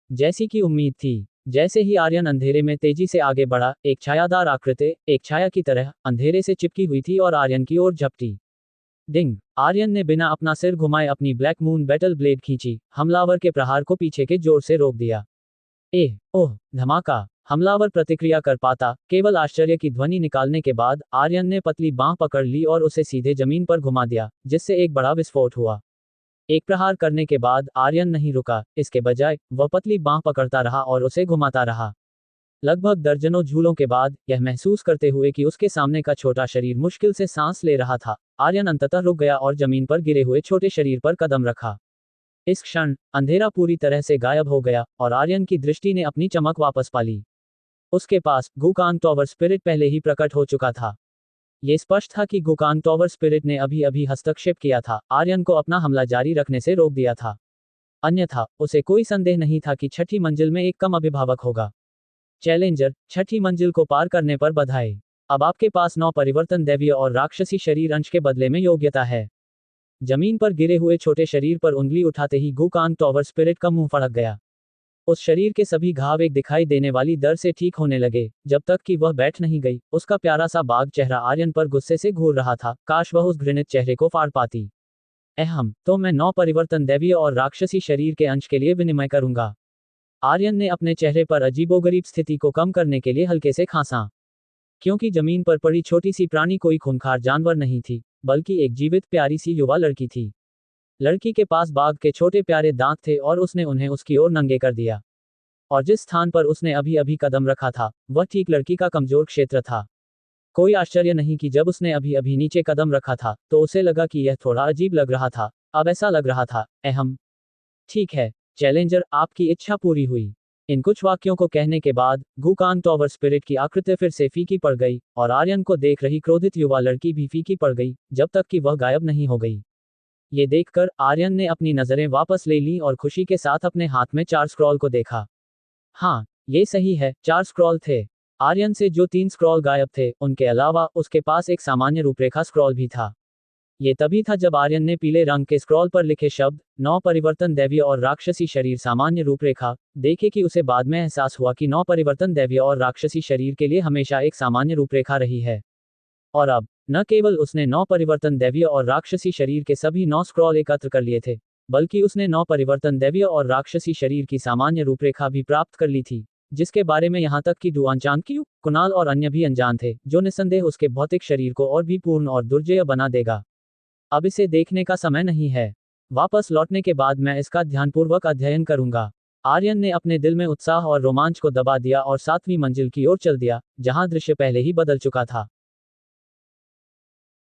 जैसी की उम्मीद थी, जैसे ही आर्यन अंधेरे में तेजी से आगे बढ़ा, एक छायादार आकृति, एक छाया की तरह, अंधेरे से चिपकी हुई थी और आर्यन की ओर झपटी। डिंग! आर्यन ने बिना अपना सिर घुमाए अपनी ब्लैक मून बैटल ब्लेड खींची, हमलावर के प्रहार को पीछे के जोर से रोक दिया। ओह! धमाका! हमलावर प्रतिक्रिया कर पाता, केवल आश्चर्य की ध्वनि निकालने के बाद, आर्यन ने पतली बांह पकड़ ली और उसे सीधे जमीन पर घुमा दिया, जिससे एक बड़ा विस्फोट हुआ। एक प्रहार करने के बाद आर्यन नहीं रुका, इसके बजाय वह पतली बांह पकड़ता रहा और उसे घुमाता रहा। लगभग दर्जनों झूलों के बाद, यह महसूस करते हुए कि उसके सामने का छोटा शरीर मुश्किल से सांस ले रहा था, आर्यन अंततः रुक गया और जमीन पर गिरे हुए छोटे शरीर पर कदम रखा। इस क्षण अंधेरा पूरी तरह से गायब हो गया और आर्यन की दृष्टि ने अपनी चमक वापस पा ली। उसके पास गुकांग टॉवर स्पिरिट पहले ही प्रकट हो चुका था। ये स्पष्ट था कि गुकांग टॉवर स्पिरिट ने अभी अभी हस्तक्षेप किया था, आर्यन को अपना हमला जारी रखने से रोक दिया था। अन्यथा उसे कोई संदेह नहीं था कि 6ठी मंजिल में एक कम अभिभावक होगा। चैलेंजर, 6ठी मंजिल को पार करने पर बधाई। अब आपके पास 9 परिवर्तन दैवीय और राक्षसी शरीर अंश के बदले में योग्यता है। जमीन पर गिरे हुए छोटे शरीर पर उंगली उठाते ही गुकांग टॉवर स्पिरिट का मुंह फड़क गया। उस शरीर के सभी घाव एक दिखाई देने वाली दर से ठीक होने लगे, जब तक कि वह बैठ नहीं गई। उसका प्यारा सा बाघ चेहरा आर्यन पर गुस्से से घूर रहा था, काश वह उस घृणित चेहरे को फाड़ पाती। अहम, तो मैं 9 परिवर्तन दैवीय और राक्षसी शरीर के अंश के लिए विनिमय करूंगा। आर्यन ने अपने चेहरे पर अजीबोगरीब स्थिति को कम करने के लिए हल्के से खांसा। क्योंकि जमीन पर पड़ी छोटी सी प्राणी कोई खूंखार जानवर नहीं थी, बल्कि एक जीवित प्यारी सी युवा लड़की थी। लड़की के पास बाघ के छोटे प्यारे दांत थे और उसने उन्हें उसकी ओर नंगे कर दिया। और जिस स्थान पर उसने अभी अभी कदम रखा था, वह ठीक लड़की का कमजोर क्षेत्र था। कोई आश्चर्य नहीं कि जब उसने अभी अभी नीचे कदम रखा था, तो उसे लगा कि यह थोड़ा अजीब लग रहा था। अब ऐसा लग रहा था, अहम। ठीक है, चैलेंजर, आपकी इच्छा पूरी हुई। इन कुछ वाक्यों को कहने के बाद, गूकांग टॉवर स्पिरिट की आकृति फिर से फीकी पड़ गई, और आर्यन को देख रही क्रोधित युवा लड़की भी फीकी पड़ गई, जब तक कि वह गायब नहीं हो गई। ये देखकर आर्यन ने अपनी नजरें वापस ले लीं और खुशी के साथ अपने हाथ में 4 स्क्रॉल को देखा। हाँ, ये सही है, 4 स्क्रॉल थे। आर्यन से जो 3 स्क्रॉल गायब थे, उनके अलावा उसके पास एक सामान्य रूपरेखा स्क्रॉल भी था। ये तभी था जब आर्यन ने पीले रंग के स्क्रॉल पर लिखे शब्द 9 परिवर्तन दैवीय और राक्षसी शरीर सामान्य रूपरेखा देखे कि उसे बाद में एहसास हुआ कि 9 परिवर्तन दैवीय और राक्षसी शरीर के लिए हमेशा एक सामान्य रूपरेखा रही है। और अब न केवल उसने 9 परिवर्तन दैवीय और राक्षसी शरीर के सभी 9 स्क्रॉल एकत्र कर लिए थे, बल्कि उसने 9 परिवर्तन दैवीय और राक्षसी शरीर की सामान्य रूपरेखा भी प्राप्त कर ली थी, जिसके बारे में यहाँ तक कि डुआन चांगक्यू, कुणाल और अन्य भी अनजान थे, जो निस्संदेह उसके भौतिक शरीर को और भी पूर्ण और दुर्जेय बना देगा। अब इसे देखने का समय नहीं है। वापस लौटने के बाद मैं इसका ध्यानपूर्वक अध्ययन करूंगा। आर्यन ने अपने दिल में उत्साह और रोमांच को दबा दिया और 7वीं मंजिल की ओर चल दिया, जहां दृश्य पहले ही बदल चुका था।